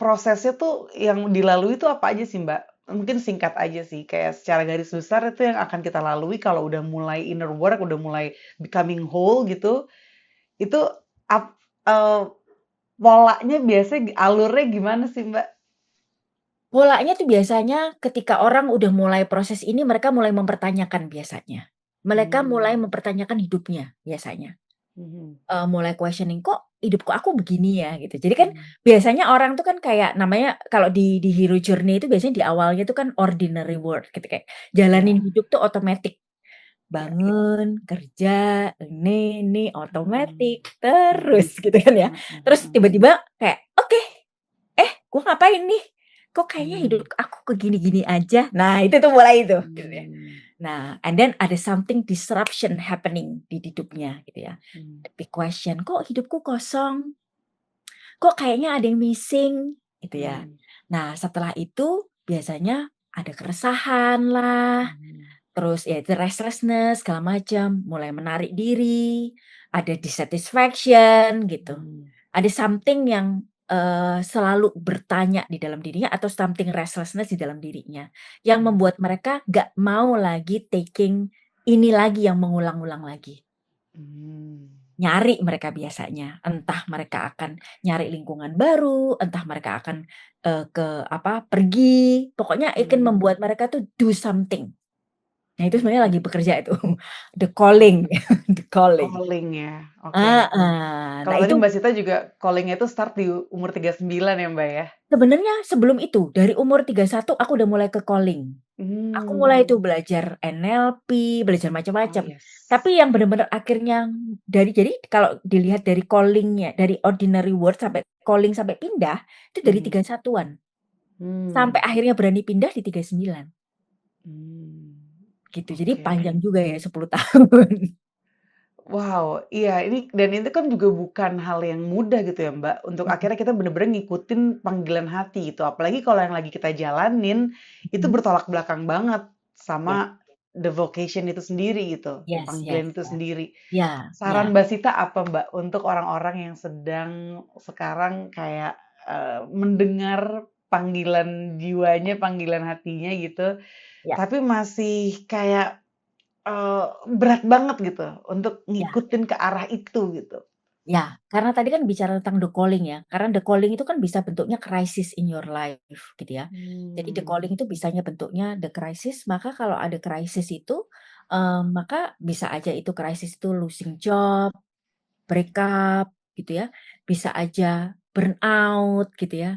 prosesnya tuh yang dilalui itu apa aja sih, Mbak? mungkin singkat aja sih, kayak secara garis besar itu yang akan kita lalui kalau udah mulai inner work, udah mulai becoming whole gitu, itu ap eee, polanya biasanya alurnya gimana sih, Mbak? Polanya tuh biasanya ketika orang udah mulai proses ini, mereka mulai mempertanyakan biasanya. Mereka mulai Mmm, mempertanyakan hidupnya biasanya. mhm, Mulai questioning, "Kok hidupku aku begini ya?" Gitu. Jadi kan mmm, biasanya orang tuh kan kayak namanya kalau di hero journey itu biasanya di awalnya tuh kan ordinary world gitu, kayak jalanin iya, hidup tuh otomatis. iya, Bangun, kerja, ini, mhm, otomatis, mhm, terus gitu kan ya. mhm, Terus mhm, tiba-tiba kayak, "Oke, gua ngapain nih? Kok kayaknya hidup mmm, aku ke gini-gini aja." Nah, itu tuh mulai itu, gitu ya. mmm, Nah, and then ada something disruption happening di hidupnya gitu ya. mmm, The big question, "Kok hidupku kosong? Kok kayaknya ada yang missing?" Gitu ya. mmm, Nah, setelah itu biasanya ada keresahan lah, mhm, terus ya itu restlessness segala macam, mulai menarik diri, ada dissatisfaction gitu. mmm, Ada something yang, selalu bertanya di dalam dirinya atau something restlessness di dalam dirinya, yang mmm, membuat mereka nggak mau lagi taking ini lagi yang mengulang-ulang lagi. mmm, Nyari mereka biasanya, entah mereka akan nyari lingkungan baru, entah mereka akan, ke apa, pergi, pokoknya ingin mmm, membuat mereka tuh do something. Nah, itu sebenarnya oke. lagi bekerja itu, the calling, the calling. Calling ya, oke. Heeh. Nah, Kalau tadi itu Mbak Sita juga calling-nya itu start di umur 39 ya, Mbak, ya? sebenarnya sebelum itu, dari umur 31 aku udah mulai ke calling. Aku mulai tuh Mmm, belajar NLP, belajar oh, macam-macam. yes. Tapi yang benar-benar akhirnya jadi kalau dilihat dari calling-nya, dari ordinary world sampai calling sampai pindah, itu dari Mhm, 31-an. Sampai mmm, akhirnya berani pindah di 39, mmm, gitu. Jadi oke. panjang juga ya 10 tahun. Wow, iya ini dan itu kan juga bukan hal yang mudah gitu ya, Mbak, untuk Mhm akhirnya kita bener-bener ngikutin panggilan hati gitu. Apalagi kalau yang lagi kita jalanin, itu mhm. bertolak belakang banget Yes, sama the vocation itu sendiri gitu, yes, yes, panggilan itu yes. sendiri. Ya, ya, Saran Mbak Sita apa, Mbak, untuk orang-orang yang sedang sekarang kayak, mendengar panggilan jiwanya, panggilan hatinya gitu, ya, tapi masih kayak berat banget gitu untuk ya. ngikutin ke arah itu gitu. Ya, karena tadi kan bicara tentang the calling ya, karena the calling itu kan bisa bentuknya crisis in your life gitu ya. Jadi the Mmm, calling itu bisanya bentuknya the crisis, maka kalau ada krisis itu, maka bisa aja itu krisis itu losing job, break up gitu ya, bisa aja burnout gitu ya.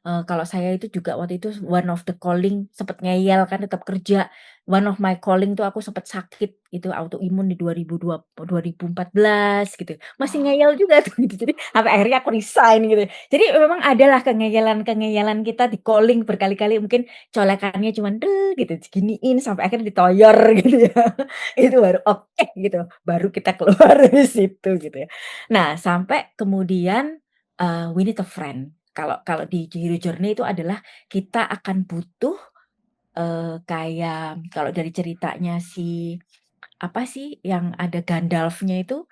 Kalau saya itu juga waktu itu one of the calling sempet ngeyel kan tetap kerja, one of my calling tuh aku sempet sakit itu autoimun di 2014 gitu, masih oh, ngeyel juga tuh gitu, jadi sampai akhirnya aku resign gitu. Jadi memang adalah kengeyelan-kengeyelan kita di calling berkali-kali mungkin colekannya cuman gitu, diginiin sampai akhirnya ditoyor gitu ya. Itu baru oke gitu, baru kita keluar dari situ gitu ya. Nah sampai kemudian, we need a friend. Kalau kalau di Hero Journey itu adalah kita akan butuh, kayak kalau dari ceritanya si, apa sih yang ada Gandalf-nya itu,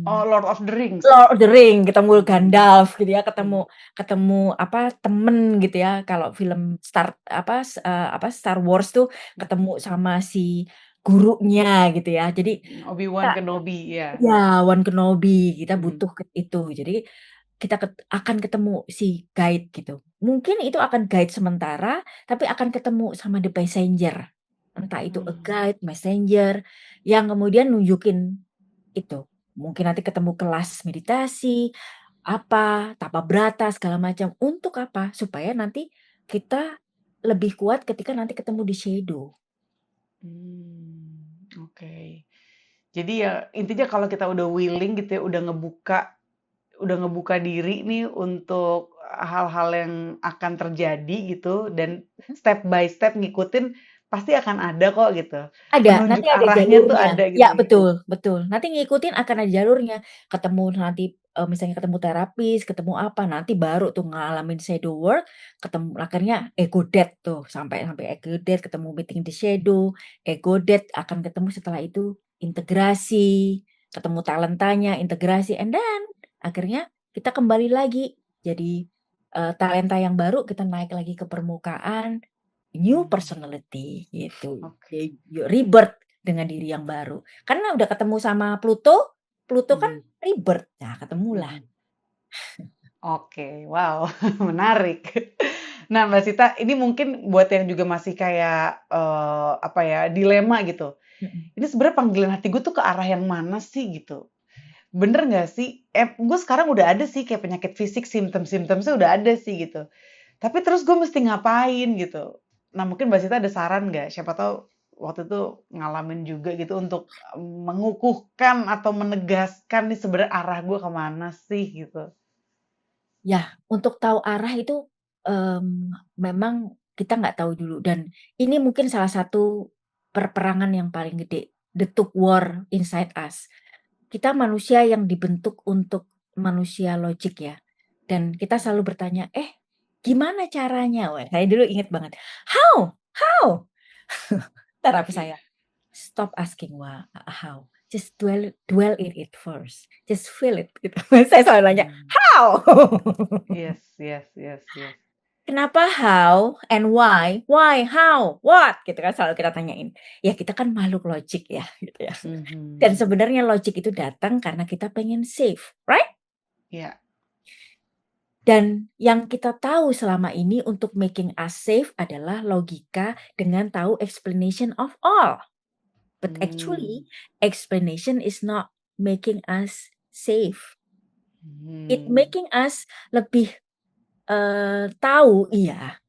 oh, Lord of the Rings? Lord of the Ring, ketemu Mhm, Gandalf gitu ya, mhm. ketemu ketemu apa, temen gitu ya, kalau film Star Wars tuh ketemu sama si gurunya gitu ya. Jadi Obi-Wan kita Kenobi, ya. ya, One Kenobi, kita Mhm, butuh itu. Jadi kita akan ketemu si guide gitu. Mungkin itu akan guide sementara, tapi akan ketemu sama the messenger. Entah itu a mmm, guide, messenger, yang kemudian nunjukin itu. Mungkin nanti ketemu kelas meditasi, apa, tapa brata, segala macam. Untuk apa? Supaya nanti kita lebih kuat ketika nanti ketemu di shadow. oke. Jadi ya intinya kalau kita udah willing gitu ya, udah ngebuka diri nih untuk hal-hal yang akan terjadi gitu dan step by step ngikutin, pasti akan ada kok gitu. Ada, Penunjuk nanti ada arahnya tuh jalurnya. ada gitu Ya, ya? betul betul. Nanti ngikutin akan ada jalurnya. Ketemu nanti, misalnya ketemu terapis, ketemu apa, nanti baru tuh ngalamin shadow work, ketemu akhirnya ego death tuh, sampai sampai ego death, ketemu meeting the shadow, ego death, akan ketemu setelah itu integrasi, ketemu talentanya, integrasi, and then akhirnya kita kembali lagi jadi, talenta yang baru, kita naik lagi ke permukaan, new Hmm, personality gitu. oke. Rebirth dengan diri yang baru. Karena udah ketemu sama Pluto, Pluto kan Mhm, rebirth. Nah, ketemulah. mhm. Oke, wow, menarik. Nah, Mbak Sita, ini mungkin buat yang juga masih kayak, apa ya, dilema gitu. Mhm. Ini sebenarnya panggilan hati gue tuh ke arah yang mana sih gitu? Bener nggak sih? Gue sekarang udah ada sih kayak penyakit fisik, simptom-simptomnya udah ada sih gitu. Tapi terus gue mesti ngapain gitu? Nah, mungkin Mbak Sita ada saran nggak? Siapa tahu waktu itu ngalamin juga gitu untuk mengukuhkan atau menegaskan nih sebenarnya arah gue kemana sih gitu. Ya, untuk tahu arah itu, memang kita nggak tahu dulu dan ini mungkin salah satu perperangan yang paling gede, the tug war inside us. Kita manusia yang dibentuk untuk manusia logik ya, dan kita selalu bertanya, "Eh, gimana caranya?" Wah, saya dulu inget banget, "How? How?" Terapi I- saya, "Stop asking how, just dwell in it first, just feel it," gitu. Saya selalu nanya, Hmm. "How?" Yes, yes, yes, yes. Kenapa how and why? Why, how, what, gitu kan selalu kita tanyain. Ya kita kan makhluk logik ya, gitu ya. Dan Mhm. sebenarnya logik itu datang karena kita pengen safe, right? Ya. Dan yang kita tahu selama ini untuk making us safe adalah logika dengan tahu explanation of all. But Hmm. actually, explanation is not making us safe. It Hmm. making us lebih tahu, iya.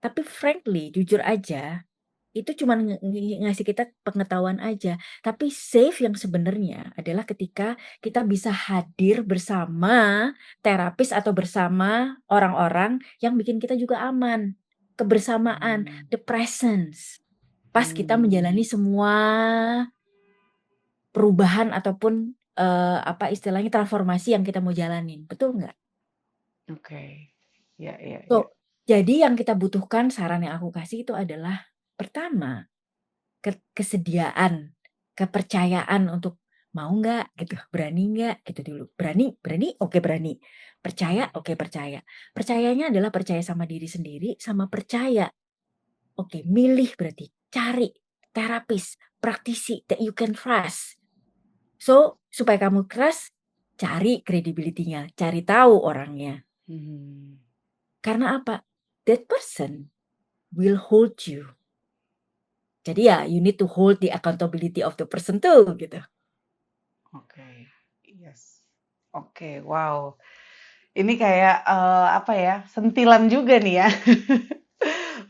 Tapi frankly, jujur aja, itu cuman ngasih kita pengetahuan aja, tapi safe yang sebenarnya adalah ketika kita bisa hadir bersama terapis atau bersama orang-orang yang bikin kita juga aman. Kebersamaan, Hmm. the presence. Pas kita Hmm. menjalani semua perubahan ataupun, apa istilahnya, transformasi yang kita mau jalanin, betul nggak? Oke. Ya, ya, ya. So, jadi yang kita butuhkan saran yang aku kasih itu adalah, pertama kesediaan, kepercayaan untuk mau nggak gitu, berani nggak gitu dulu. Berani berani, oke berani. Percaya, oke percaya. Percayanya adalah percaya sama diri sendiri, sama percaya. Oke, milih berarti, cari terapis, praktisi that you can trust. So, supaya kamu trust, cari credibility-nya, cari tahu orangnya. Mhm. Karena apa? That person will hold you. Jadi ya, you need to hold the accountability of the person too, gitu. Oke. Yes. Oke, wow. Ini kayak, apa ya, sentilan juga nih ya,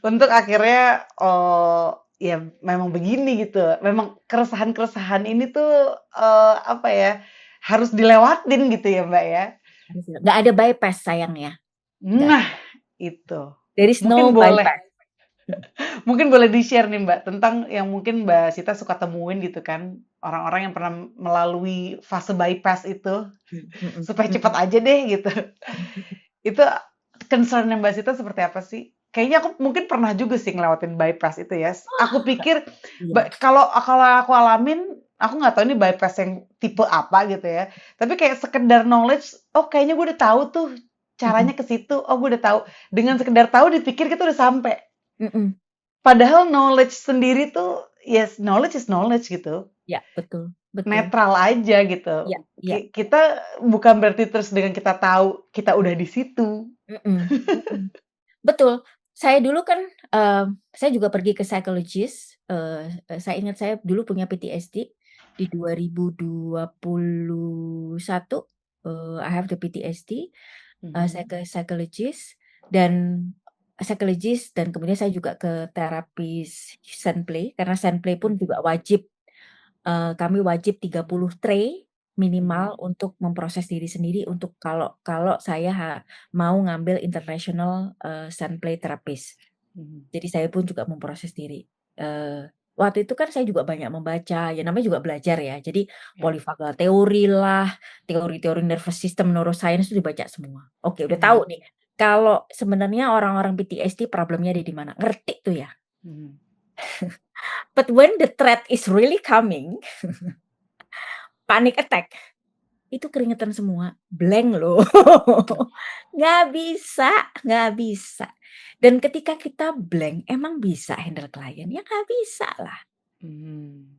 untuk akhirnya, ya memang begini gitu, memang keresahan-keresahan ini tuh, apa ya, harus dilewatin gitu ya, Mbak, ya? Nggak ada bypass sayangnya, nggak ada Nah, bypass. itu. There is Mungkin no boleh bypass. mungkin boleh di-share nih, Mbak, tentang yang mungkin Mbak Sita suka temuin gitu kan, orang-orang yang pernah melalui fase bypass itu, Mhm supaya cepat mhm aja deh gitu. mhm. Itu concern-nya Mbak Sita seperti apa sih? Kayaknya aku mungkin pernah juga sih ngelewatin bypass itu ya. Aku Nggak pikir iya, kalau kalau aku alamin, aku nggak tahu ini bypass yang tipe apa gitu ya. Tapi kayak sekedar knowledge, oh kayaknya gue udah tahu tuh caranya mhm ke situ. Oh gue udah tahu. Dengan sekedar tahu dipikir kita udah sampai. mhm. Padahal knowledge sendiri tuh, yes, knowledge is knowledge gitu. Ya, betul betul. Netral aja gitu. Iya iya, Kita bukan berarti terus dengan kita tahu kita udah di situ. mhm mhm. Betul. Saya dulu kan, saya juga pergi ke psychologist, saya ingat saya dulu punya PTSD di 2021, I have the PTSD, saya Mhm. ke psychologist dan kemudian saya juga ke terapis Sandplay karena Sandplay pun juga Mhm. wajib, kami wajib 30 tray minimal Mhm. untuk memproses diri sendiri untuk kalau kalau saya mau ngambil international, Sandplay terapis. Mhm. Jadi saya pun juga memproses diri. Waktu itu kan saya juga banyak membaca, ya namanya juga belajar ya. Jadi Ya. polyvagal teori lah, teori-teori nervous system, neuroscience itu dibaca semua. Oke, udah tahu Mhm. nih, kalau sebenarnya orang-orang PTSD problemnya ada di mana, ngerti tuh ya. Mhm. But when the threat is really coming, panic attack. itu keringetan semua, blank loh. Nggak bisa, nggak bisa. Dan ketika kita blank, emang bisa handle klien? Ya nggak bisa lah. Mhm.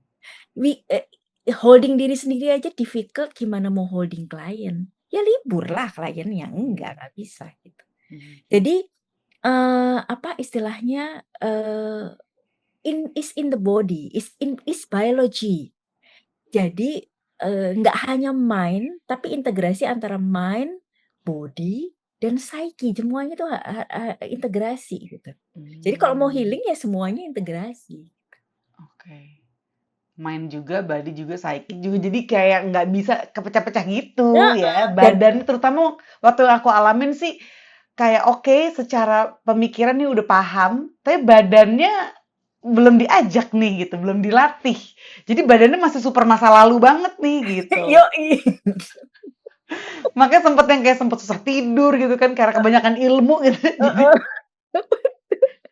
Holding diri sendiri aja difficult, gimana mau holding klien? Ya libur lah kliennya, nggak bisa gitu. Mhm. Jadi, apa istilahnya, is in the body, is biology. Jadi, nggak hanya mind, tapi integrasi antara mind, body, dan psyche, semuanya itu integrasi gitu. Jadi kalau mau Mmm, healing ya semuanya integrasi. oke. Mind juga, body juga, psychic juga, jadi kayak nggak bisa kepecah-pecah gitu ya, Heeh, dan badan terutama waktu aku alamin sih, kayak oke secara pemikiran nih udah paham, tapi badannya belum diajak nih gitu, belum dilatih. Jadi badannya masih super masa lalu banget nih gitu. yoi. Makanya sempet yang kayak sempet susah tidur gitu kan karena kebanyakan ilmu gitu. Jadi Heeh,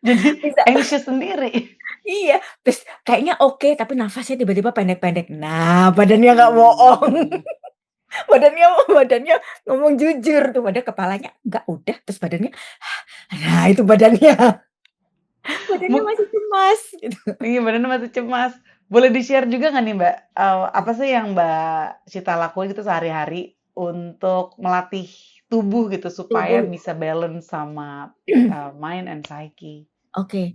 jadi bisa anxious sendiri. iya, terus kayaknya oke, tapi nafasnya tiba-tiba pendek-pendek. Nah, badannya nggak bohong. Hmm. Badannya badannya ngomong jujur tuh, padahal kepalanya, "Enggak, udah." Terus badannya, nah itu badannya. Badannya Mu- masih cemas gitu. Iya badannya masih cemas. Boleh di-share juga nggak nih Mbak, apa sih yang Mbak Cita lakuin gitu sehari-hari untuk melatih tubuh gitu supaya Tubuh. bisa balance sama mind and psyche? Oke,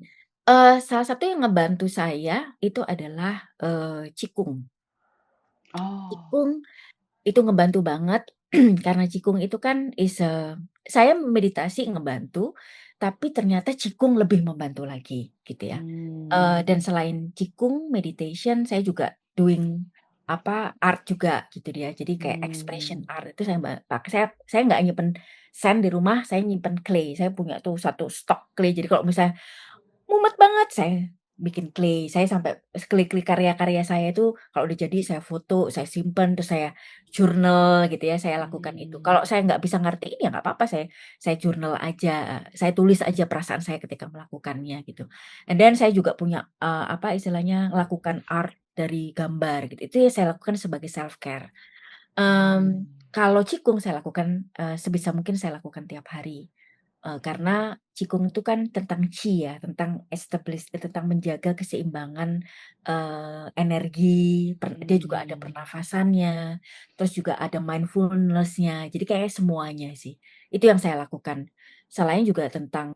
salah satu yang ngebantu saya itu adalah, qigong. Oh. Qigong itu ngebantu banget karena qigong itu kan saya meditasi ngebantu, tapi ternyata qigong lebih membantu lagi gitu ya. Hmm. Dan selain qigong, meditation, saya juga doing art juga gitu dia. Jadi kayak expression Hmm. art itu saya pakai saya nggak nyimpen sand di rumah, saya nyimpen clay. Saya punya tuh satu stok clay. Jadi kalau misalnya mumet banget, saya bikin clay. Saya sampai clay-clay karya-karya saya itu kalau udah jadi saya foto, saya simpen, terus saya journal gitu ya, saya lakukan itu. Kalau Hmm. saya nggak bisa ngertiin ya nggak apa-apa, saya journal aja, saya tulis aja perasaan saya ketika melakukannya gitu. And then saya juga punya, apa istilahnya, lakukan art dari gambar gitu. Itu ya saya lakukan sebagai self care. Hmm. Kalau qigong saya lakukan, sebisa mungkin saya lakukan tiap hari. Karena qigong itu kan tentang qi ya, tentang menjaga keseimbangan, energi, dia juga ada Hmm. pernafasannya, terus juga ada mindfulness-nya, jadi kayaknya semuanya sih. Itu yang saya lakukan. Selain juga tentang,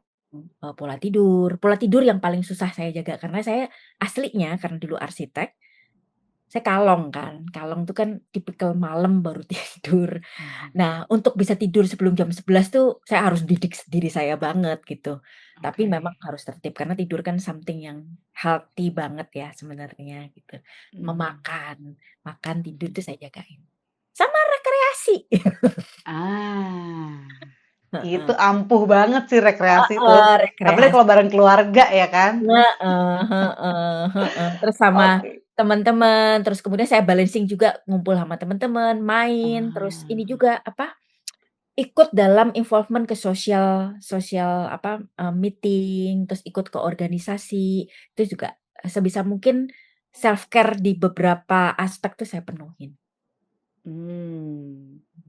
pola tidur yang paling susah saya jaga, karena saya aslinya karena dulu arsitek, saya kalong kan, kalong tuh kan tipikal malam baru tidur. Mhm. Nah, untuk bisa tidur sebelum jam 11 tuh saya harus didik diri saya banget gitu. Tapi memang Oke. harus tertib karena tidur kan something yang healthy banget ya sebenarnya gitu. Mhm. Memakan, makan, tidur Mhm. tuh saya jagain. Sama rekreasi. Ah, itu Heeh. ampuh banget sih rekreasi tuh. Heeh, Apalagi rekreasi. kalau bareng keluarga ya kan? Heeh heeh heeh. Terus sama Oke. teman-teman, terus kemudian saya balancing juga ngumpul sama teman-teman, main, terus ini Ah. juga ikut dalam involvement ke sosial sosial meeting, terus ikut ke organisasi, itu juga sebisa mungkin self care di beberapa aspek tuh saya penuhin.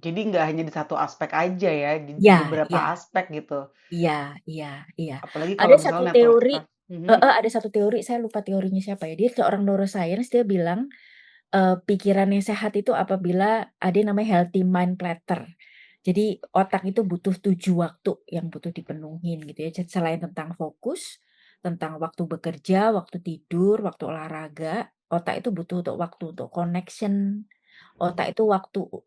Jadi nggak hanya di satu aspek aja ya, di Iya beberapa iya aspek gitu. iya iya iya. Apalagi Ada kalau satu misalnya network teori kita. Mhm. heeh, ada satu teori saya lupa teorinya siapa ya, dia seorang neuroscience dia bilang, pikiran yang sehat itu apabila ada yang namanya healthy mind platter. Jadi otak itu butuh 7 waktu yang butuh dipenuhin gitu ya, selain tentang fokus, tentang waktu bekerja, waktu tidur, waktu olahraga, otak itu butuh untuk waktu untuk connection, otak itu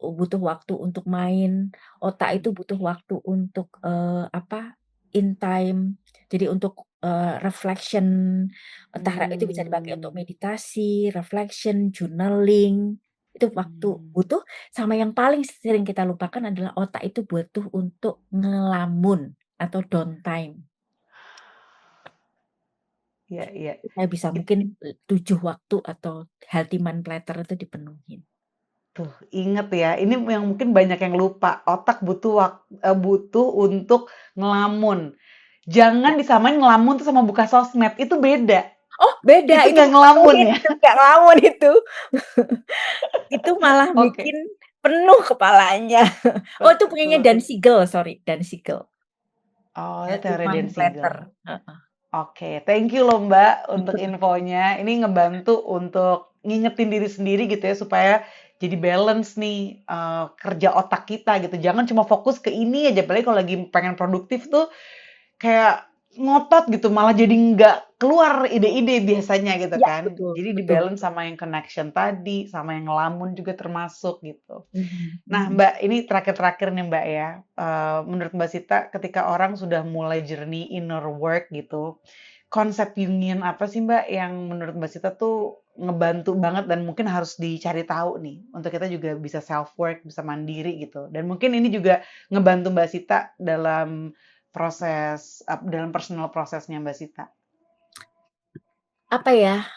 butuh waktu untuk main, otak itu butuh waktu untuk, in time, jadi untuk, reflection, entah itu bisa dipakai untuk Hmm. meditasi, reflection, journaling, itu waktu Hmm. butuh. Sama yang paling sering kita lupakan adalah otak itu butuh untuk ngelamun atau downtime. Iya, iya. Saya bisa It mungkin, 7 waktu atau healthy mind platter itu dipenuhin. Tuh, inget ya, ini yang mungkin banyak yang lupa, otak butuh untuk ngelamun. Jangan Ya. disamain ngelamun tuh sama buka sosmed, itu beda. Oh beda, Itu itu nggak nggak ngelamun penuhin ya. itu, nggak ngelamun itu. Itu malah Oke. penuh kepalanya. Oh itu punyanya Betul. Dan Siegel, sorry, Dan Siegel. Oh, Ya, itu teori Human Dan Platter. Siegel. Heeh. Oke, thank you loh Mbak untuk infonya. Ini ngebantu untuk ngingetin diri sendiri gitu ya supaya jadi balance nih kerja otak kita gitu. Jangan cuma fokus ke ini aja. Apalagi kalau lagi pengen produktif tuh kayak ngotot gitu, malah jadi nggak keluar ide-ide biasanya gitu Ya, kan. betul, Jadi betul. di-balance sama yang connection tadi, sama yang ngelamun juga termasuk gitu. Mhm, Nah, mhm. Mbak, ini terakhir-terakhir nih, Mbak ya. Menurut Mbak Sita, ketika orang sudah mulai journey inner work gitu, konsep Jungian apa sih, Mbak, yang menurut Mbak Sita tuh ngebantu banget dan mungkin harus dicari tahu nih, untuk kita juga bisa self work, bisa mandiri gitu. Dan mungkin ini juga ngebantu Mbak Sita dalam dalam personal prosesnya Mbak Sita. Apa ya,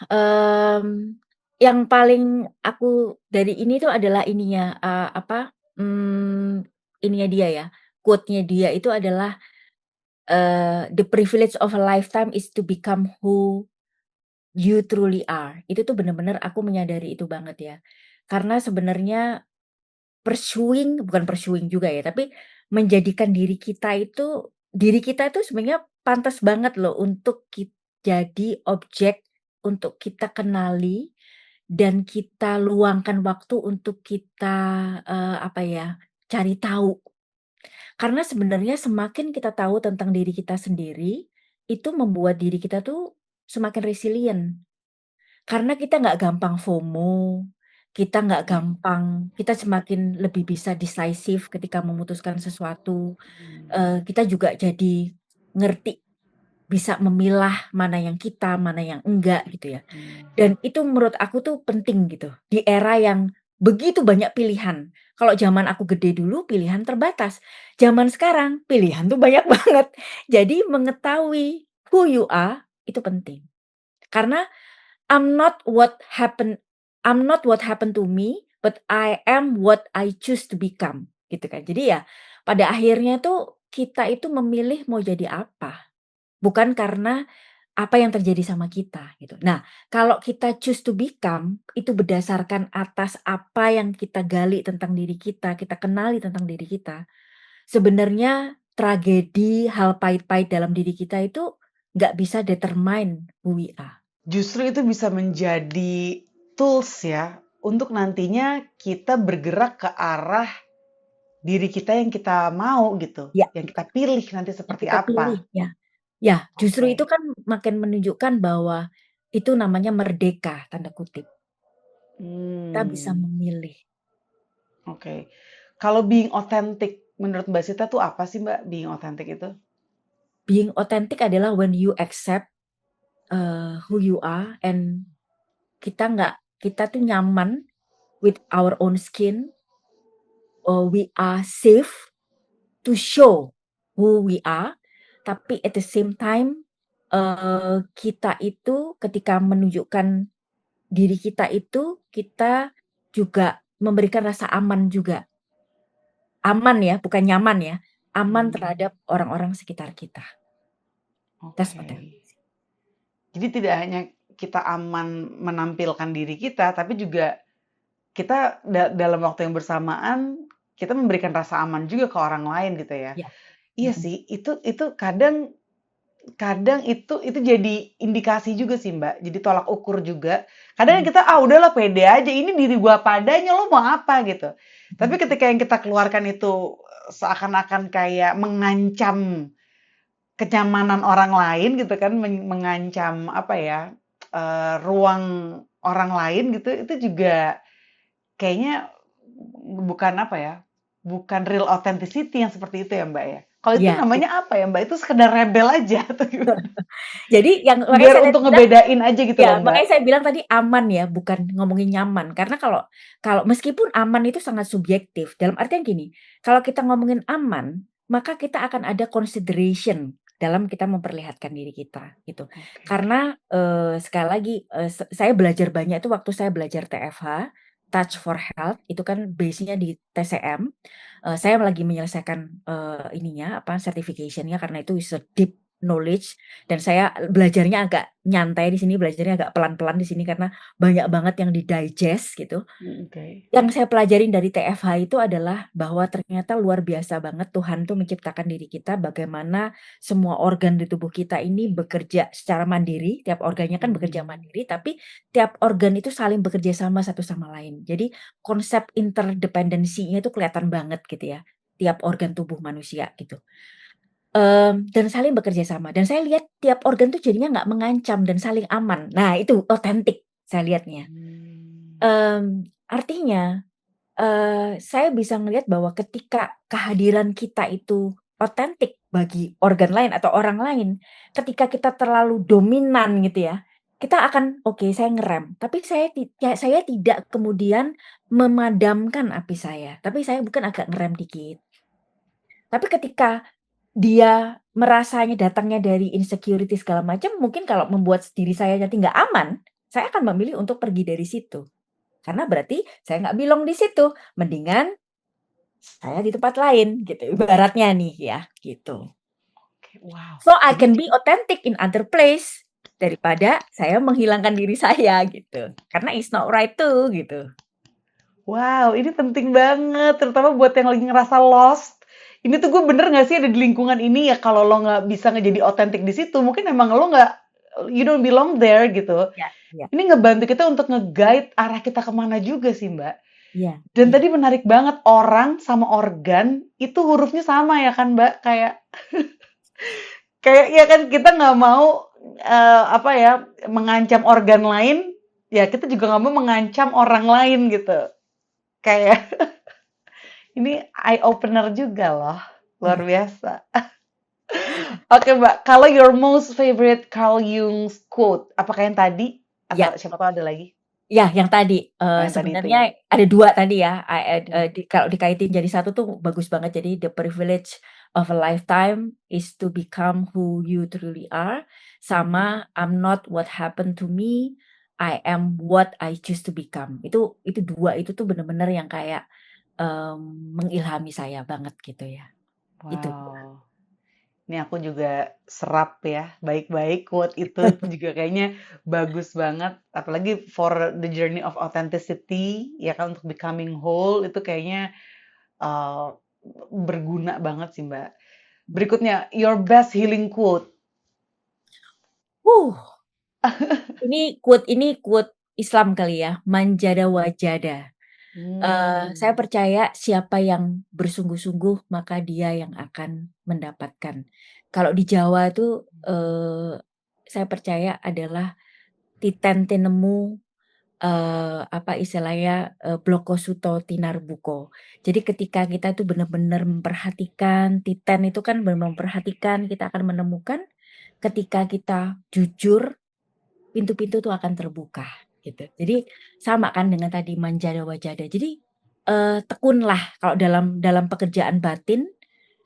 yang paling aku dari ini tuh adalah ininya, apa, ininya dia ya, quote-nya dia itu adalah, "The privilege of a lifetime is to become who you truly are." Itu tuh bener-bener aku menyadari itu banget ya. Karena sebenarnya bukan pursuing juga ya, tapi menjadikan diri kita itu sebenarnya pantas banget loh untuk jadi objek untuk kita kenali dan kita luangkan waktu untuk kita, apa ya, cari tahu. Karena sebenarnya semakin kita tahu tentang diri kita sendiri, itu membuat diri kita tuh semakin resilient. Karena kita nggak gampang FOMO, kita semakin lebih bisa decisive ketika memutuskan sesuatu, Hmm, kita juga jadi ngerti, bisa memilah mana yang kita, mana yang enggak gitu ya. hmm, Dan itu menurut aku tuh penting gitu, di era yang begitu banyak pilihan. Kalau zaman aku gede dulu pilihan terbatas, zaman sekarang pilihan tuh banyak banget. Jadi mengetahui who you are itu penting. Karena I'm not what happened I'm not what happened to me, but I am what I choose to become, gitu kan. Jadi ya, pada akhirnya tuh kita itu memilih mau jadi apa, bukan karena apa yang terjadi sama kita, gitu. Nah, kalau kita choose to become, itu berdasarkan atas apa yang kita gali tentang diri kita kenali tentang diri kita. Sebenarnya tragedi, hal pahit-pahit dalam diri kita itu nggak bisa determine who we are. Justru itu bisa menjadi tools ya untuk nantinya kita bergerak ke arah diri kita yang kita mau gitu, Ya. yang kita pilih nanti Yang seperti kita apa. pilih, ya. Ya, justru itu Oke. kan makin menunjukkan bahwa itu namanya "merdeka" tanda kutip. Kita bisa Hmm, memilih. oke. Kalau being authentic menurut Mbak Sita tuh apa sih Mbak being authentic itu? Being authentic adalah when you accept, who you are and kita tuh nyaman with our own skin, or we are safe to show who we are, tapi at the same time, kita itu ketika menunjukkan diri kita itu, kita juga memberikan rasa aman juga. Aman ya, bukan nyaman ya, aman Hmm, terhadap orang-orang sekitar kita. That's oke. authentic. Jadi tidak hanya kita aman menampilkan diri kita, tapi juga kita dalam waktu yang bersamaan kita memberikan rasa aman juga ke orang lain gitu ya. Ya, Iya mhm, sih, itu kadang kadang itu jadi indikasi juga sih, Mbak. Jadi tolak ukur juga. Kadang mhm, kita, "Ah, udahlah pede aja, ini diri gua apa adanya, lo mau apa?" gitu. Tapi mhm. ketika yang kita keluarkan itu seakan-akan kayak mengancam kenyamanan orang lain gitu kan, mengancam apa ya, ruang orang lain gitu, itu juga kayaknya bukan apa ya, bukan real authenticity yang seperti itu ya, Mbak, ya? Kalau itu Iya, namanya apa ya, Mbak? Itu sekedar rebel aja atau gimana? jadi yang makanya Biar saya tadi untuk bilang ngebedain aja gitu ya, loh, Mbak. makanya saya bilang tadi aman ya, bukan ngomongin nyaman. Karena kalau kalau meskipun aman itu sangat subjektif, dalam artian gini, kalau kita ngomongin aman, maka kita akan ada consideration dalam kita memperlihatkan diri kita, gitu. Oke. Karena, sekali lagi, saya belajar banyak itu waktu saya belajar TFH, Touch for Health, itu kan base-nya di TCM, saya lagi menyelesaikan, ininya, apa, certification-nya karena itu is a deep knowledge dan saya belajarnya agak nyantai di sini, belajarnya agak pelan-pelan di sini karena banyak banget yang di-digest gitu. Oke. Yang saya pelajarin dari TFH itu adalah bahwa ternyata luar biasa banget Tuhan tuh menciptakan diri kita bagaimana semua organ di tubuh kita ini bekerja secara mandiri, tiap organnya kan bekerja Hmm. mandiri, tapi tiap organ itu saling bekerja sama satu sama lain. Jadi konsep interdependensinya itu kelihatan banget gitu ya, tiap organ tubuh manusia gitu. Dan saling bekerja sama dan saya lihat tiap organ tuh jadinya nggak mengancam dan saling aman. Nah itu otentik saya lihatnya. Hmm. Artinya saya bisa ngelihat bahwa ketika kehadiran kita itu otentik bagi organ lain atau orang lain, ketika kita terlalu dominan gitu ya, kita akan, "Oke, saya ngerem." Tapi saya tidak kemudian memadamkan api saya, tapi saya mungkin agak ngerem dikit. Tapi ketika dia merasanya datangnya dari insecurity segala macam, mungkin kalau membuat diri saya nanti nggak aman, saya akan memilih untuk pergi dari situ. Karena berarti saya nggak belong di situ, mendingan saya di tempat lain gitu, ibaratnya nih ya, gitu. Oke, wow. So I Jadi can be authentic in other place, daripada saya menghilangkan diri saya gitu, karena it's not right too, gitu. wow, ini penting banget, terutama buat yang lagi ngerasa lost. Ini tuh gue bener gak sih ada di lingkungan ini ya kalau lo nggak bisa ngejadi otentik di situ, mungkin emang lo nggak, you don't belong there gitu. Ya, iya, Ini ngebantu kita untuk nge-guide arah kita kemana juga sih Mbak. iya, Dan iya, tadi menarik banget orang sama organ itu hurufnya sama ya kan Mbak? Kayak kayak ya kan kita nggak mau apa ya mengancam organ lain, ya kita juga nggak mau mengancam orang lain gitu. Kayak ini eye opener juga loh. Luar iya, biasa. Oke, Mbak. Kalau your most favorite Carl Jung's quote, apakah yang tadi iya. atau siapa tahu ada lagi? Ya, yang tadi, Oh, yang tadi itu ya. sebenarnya ada 2 tadi ya, Hmm. kalau dikaitin jadi satu tuh bagus banget. Jadi, "The privilege of a lifetime is to become who you truly are," Mhm. sama, "I'm not what happened to me, I am what I choose to become." Itu 2 itu tuh bener-bener yang kayak, mengilhami saya banget gitu ya, itu. Wow. Ini aku juga serap ya, baik-baik quote itu juga kayaknya bagus banget. Apalagi for the journey of authenticity, ya kan untuk becoming whole itu kayaknya eh, berguna banget sih Mbak. Berikutnya, your best healing quote. Huh, ini quote Islam kali ya, "Man jada wa jada." Saya Hmm. percaya siapa yang bersungguh-sungguh maka dia yang akan mendapatkan. Kalau di Jawa itu, saya percaya adalah titen tinemu, apa istilahnya, bloko suto tinarbuko. Jadi ketika kita itu benar-benar memperhatikan, titen itu kan benar memperhatikan, kita akan menemukan ketika kita jujur, pintu-pintu tuh akan terbuka, gitu. Jadi sama kan dengan tadi manjada wajada. Jadi, tekunlah kalau dalam pekerjaan batin,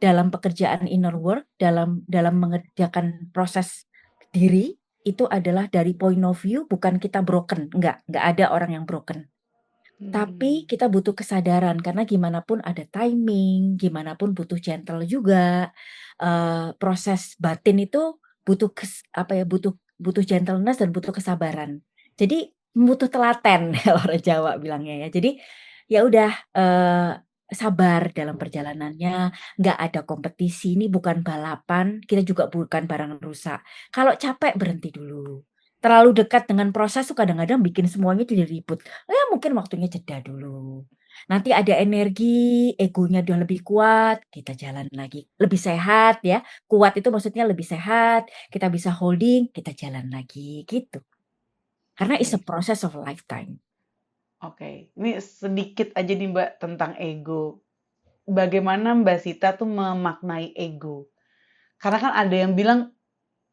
dalam pekerjaan inner work, dalam mengerjakan proses diri, itu adalah dari point of view bukan kita broken, enggak ada orang yang broken. Tapi Hmm. kita butuh kesadaran karena gimana pun ada timing, gimana pun butuh gentle juga, proses batin itu butuh apa ya, butuh butuh gentleness dan butuh kesabaran. Jadi butuh telaten kalau orang Jawa bilangnya ya. Jadi ya udah, sabar dalam perjalanannya, nggak ada kompetisi, ini bukan balapan, kita juga bukan barang rusak. Kalau capek berhenti dulu. Terlalu dekat dengan proses tuh kadang-kadang bikin semuanya jadi ribut. Ya mungkin waktunya jeda dulu. Nanti ada energi, egonya udah lebih kuat, kita jalan lagi. Lebih sehat ya, kuat itu maksudnya lebih sehat, kita bisa holding, kita jalan lagi, gitu. Karena it's a Oke, process of a lifetime. oke. Ini sedikit aja nih Mbak tentang ego. Bagaimana Mbak Sita tuh memaknai ego? Karena kan ada yang bilang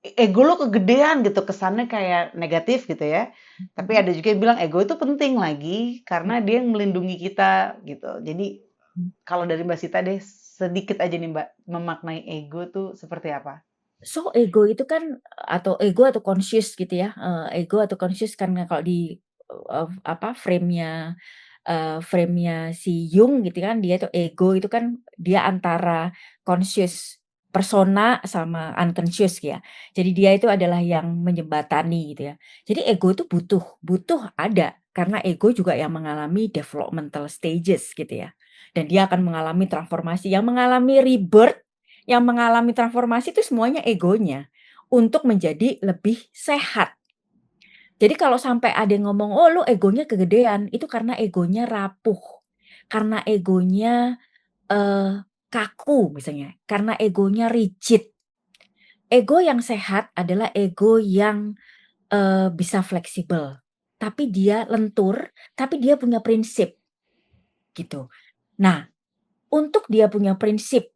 ego lo kegedean gitu, kesannya kayak negatif gitu ya. Tapi Mhm, ada juga yang bilang ego itu penting lagi karena dia yang melindungi kita gitu. Jadi mhm. kalau dari Mbak Sita deh sedikit aja nih Mbak memaknai ego tuh seperti apa? So ego itu kan atau ego atau conscious gitu ya, ego atau conscious karena kalau di, apa, frame-nya si Jung gitu kan, dia itu ego itu kan dia antara conscious. persona sama unconscious ya. Jadi dia itu adalah yang menjembatani gitu ya. Jadi ego itu butuh ada, karena ego juga yang mengalami developmental stages gitu ya. Dan dia akan mengalami transformasi, yang mengalami rebirth, yang mengalami transformasi itu semuanya egonya untuk menjadi lebih sehat. Jadi kalau sampai ada yang ngomong, "Oh lu egonya kegedean," itu karena egonya rapuh, karena egonya, kaku misalnya, karena egonya rigid. Ego yang sehat adalah ego yang, bisa fleksibel, tapi dia lentur, tapi dia punya prinsip, gitu. Nah, untuk dia punya prinsip,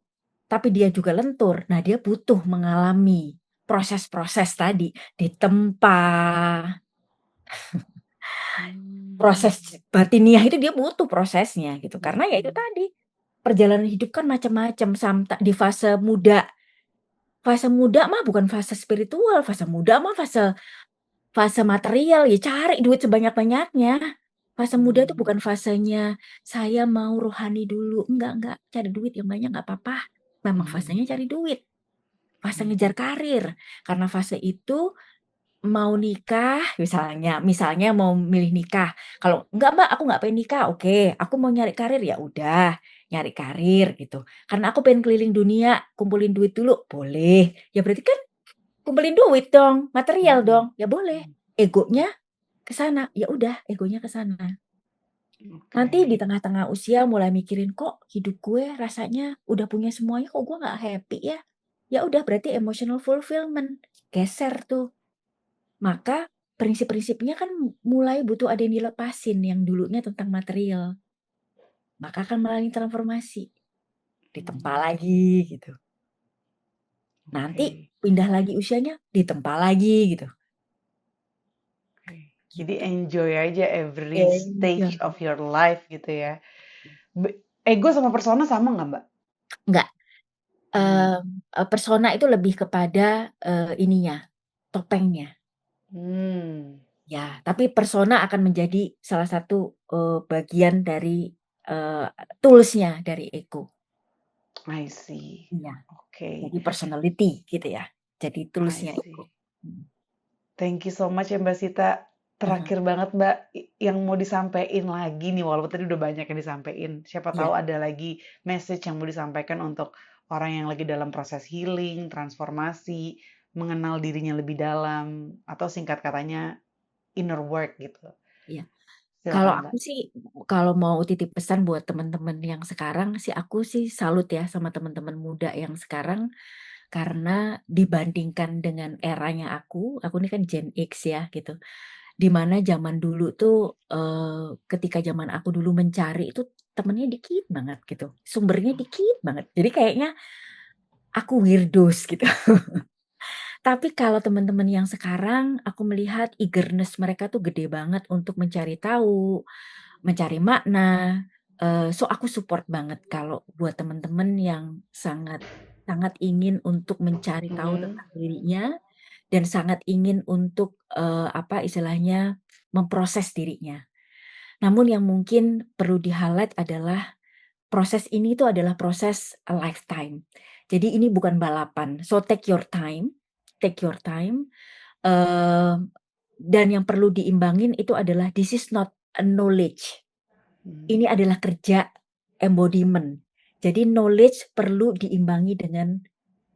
tapi dia juga lentur, nah dia butuh mengalami proses-proses tadi, ditempa, Hmm. proses batiniah itu dia butuh prosesnya gitu. Karena ya itu Mhm. tadi, perjalanan hidup kan macam-macam, di fase muda mah bukan fase spiritual, fase muda mah fase fase material, ya cari duit sebanyak-banyaknya. Fase muda itu Hmm. bukan fasenya, "Saya mau rohani dulu," enggak, cari duit yang banyak nggak apa-apa. Memang Mhm. fasenya cari duit, fase Mhm. ngejar karir. Karena fase itu mau nikah misalnya mau milih nikah, kalau, "Enggak Mbak, aku nggak pengen nikah," oke, aku mau nyari karir, ya udah, nyari karir gitu. Karena aku pengen keliling dunia, kumpulin duit dulu, boleh. Ya berarti kan kumpulin duit dong, material Mhm. dong, ya boleh. Mhm. Egonya ke sana, ya udah egonya ke sana. Nanti di Oke. tengah-tengah usia mulai mikirin, "Kok hidup gue rasanya udah punya semuanya, kok gue nggak happy ya?" Ya udah berarti emotional fulfillment, geser tuh. Maka prinsip-prinsipnya kan mulai butuh ada yang dilepasin yang dulunya tentang material. Maka akan mengalami transformasi, ditempa Mmm. lagi gitu. Nanti Oke. pindah lagi usianya, ditempa lagi gitu. Oke. Jadi Gitu. enjoy aja every Iya. stage of your life gitu ya. Ego sama persona sama nggak, Mbak? Enggak, Hmm. persona itu lebih kepada, ininya, topengnya. Hmm. Ya, tapi persona akan menjadi salah satu, bagian dari, eee, tools-nya dari ego. I see. Iya, Oke. jadi personality gitu ya, jadi I tools-nya ego. see. Mhm. Thank you so much ya Mbak Sita. Ah Terakhir banget Mbak, yang mau disampaikan lagi nih, walaupun tadi udah banyak yang disampaikan. Siapa iya, tahu ada lagi message yang mau disampaikan untuk orang yang lagi dalam proses healing, transformasi, mengenal dirinya lebih dalam, atau singkat katanya inner work gitu. iya. Kalau Silakan aku Mbak. sih, kalau mau titip pesan buat teman-teman yang sekarang sih, aku sih salut ya sama teman-teman muda yang sekarang, karena dibandingkan dengan eranya aku ini kan Gen X ya gitu, di mana zaman dulu tuh, ketika zaman aku dulu mencari itu temennya dikit banget gitu, sumbernya dikit banget. Jadi kayaknya aku weirdos gitu. Tapi kalau teman-teman yang sekarang, aku melihat eagerness mereka tuh gede banget untuk mencari tahu, mencari makna, so aku support banget kalau buat teman-teman yang sangat sangat ingin untuk mencari tahu Mhm. tentang dirinya dan sangat ingin untuk, apa istilahnya, memproses dirinya. Namun yang mungkin perlu di-highlight adalah proses ini tuh adalah proses a lifetime. Jadi ini bukan balapan, so take your time, eee, dan yang perlu diimbangin itu adalah this is not a knowledge, Mhm. ini adalah kerja embodiment. Jadi knowledge perlu diimbangi dengan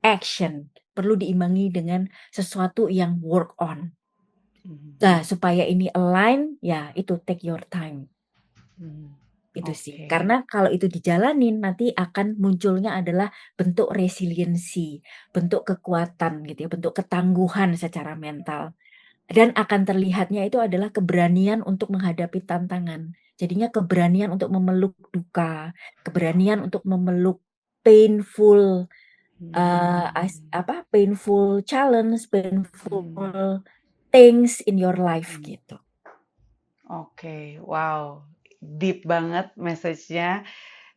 action, perlu diimbangi dengan sesuatu yang work on. Mhm. Nah, supaya ini align, ya itu take your time, Mhm. itu sih. Oke. Karena kalau itu dijalanin nanti akan munculnya adalah bentuk resiliensi, bentuk kekuatan gitu ya, bentuk ketangguhan secara mental. Dan akan terlihatnya itu adalah keberanian untuk menghadapi tantangan. Jadinya keberanian untuk memeluk duka, keberanian untuk memeluk painful, Hmm. painful challenge, Hmm. painful things in your life Hmm. gitu. Oke, wow, deep banget message-nya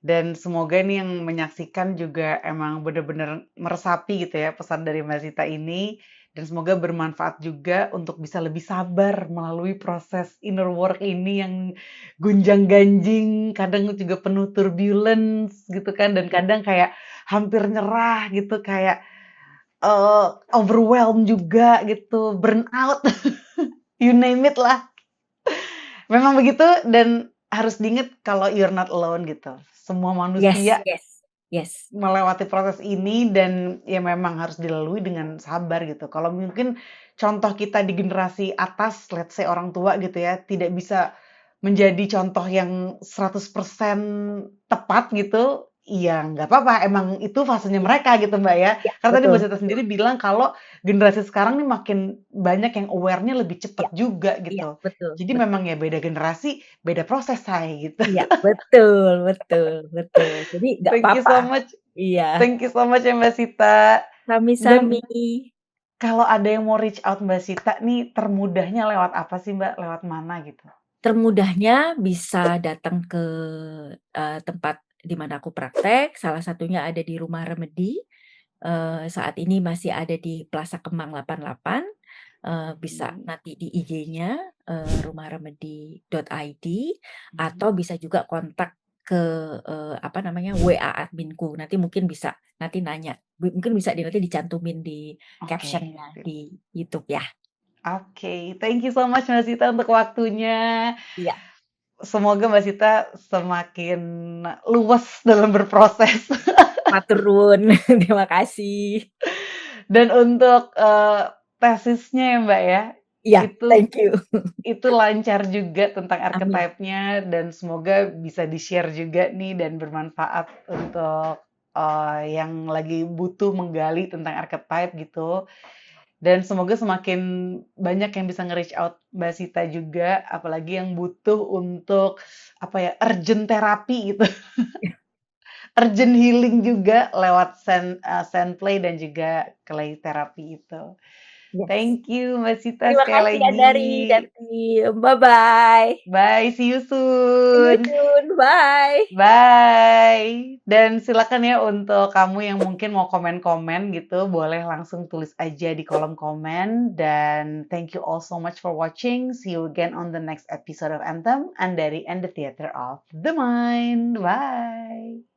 dan semoga nih yang menyaksikan juga emang bener-bener meresapi gitu ya pesan dari Mbak Sita ini Dan semoga bermanfaat juga untuk bisa lebih sabar melalui proses inner work ini yang gunjang-ganjing, kadang juga penuh turbulence gitu kan, dan Iya. kadang kayak hampir nyerah gitu, kayak overwhelmed juga gitu, burnout, you name it lah. Memang begitu dan harus diingat kalau you're not alone gitu. Semua Yes, manusia yes, yes. melewati proses ini dan ya memang harus dilalui dengan sabar gitu. Kalau mungkin contoh kita di generasi atas, let's say orang tua gitu ya, tidak bisa menjadi contoh yang 100% tepat gitu, ya nggak apa-apa, emang itu fasenya Iya, mereka gitu Mbak ya. iya, Karena tadi betul, Mbak Sita betul. sendiri bilang kalau generasi sekarang nih makin banyak yang aware-nya lebih Iya, cepat juga iya, gitu. betul, Jadi betul. memang ya beda generasi, beda proses say gitu. Iya, betul, betul, betul. Jadi nggak Thank you apa-apa. so much. Iya, Thank you so much ya Mbak Sita. sami-sami. Dan kalau ada yang mau reach out Mbak Sita nih, termudahnya lewat apa sih Mbak? Lewat mana gitu? Termudahnya bisa datang ke, tempat di mana aku praktek, salah satunya ada di Rumah Remedi, saat ini masih ada di Plaza Kemang 88, bisa Mhm, nanti di IG-nya, rumahremedi.id mhm. atau bisa juga kontak ke, apa namanya, WA adminku, nanti mungkin bisa nanti nanya, mungkin bisa nanti dicantumin di Oke, caption-nya sip. di YouTube ya. Oke, thank you so much Mbak Sita untuk waktunya. Iya, Semoga Mbak Sita semakin luwes dalam berproses. matur nuwun, terima kasih. Dan untuk, tesisnya ya Mbak ya, Iya, itu thank you. itu lancar juga tentang Amin. archetype-nya dan semoga bisa di-share juga nih dan bermanfaat untuk, yang lagi butuh menggali tentang archetype gitu. Dan semoga semakin banyak yang bisa nge-reach out Mbak Sita juga, apalagi yang butuh untuk, apa ya, urgent terapi gitu, urgent healing juga lewat sand play dan juga clay therapy itu. Yes. Thank you Mbak Sita Terima sekali kasih Kak lagi. Dari Darti. Bye-bye. Bye, see you See you soon. soon. Bye. Bye. Dan silakan ya untuk kamu yang mungkin mau komen-komen gitu, boleh langsung tulis aja di kolom komen. Dan thank you all so much for watching. See you again on the next episode of Anthem, Andari and the Theater of the Mind. Bye.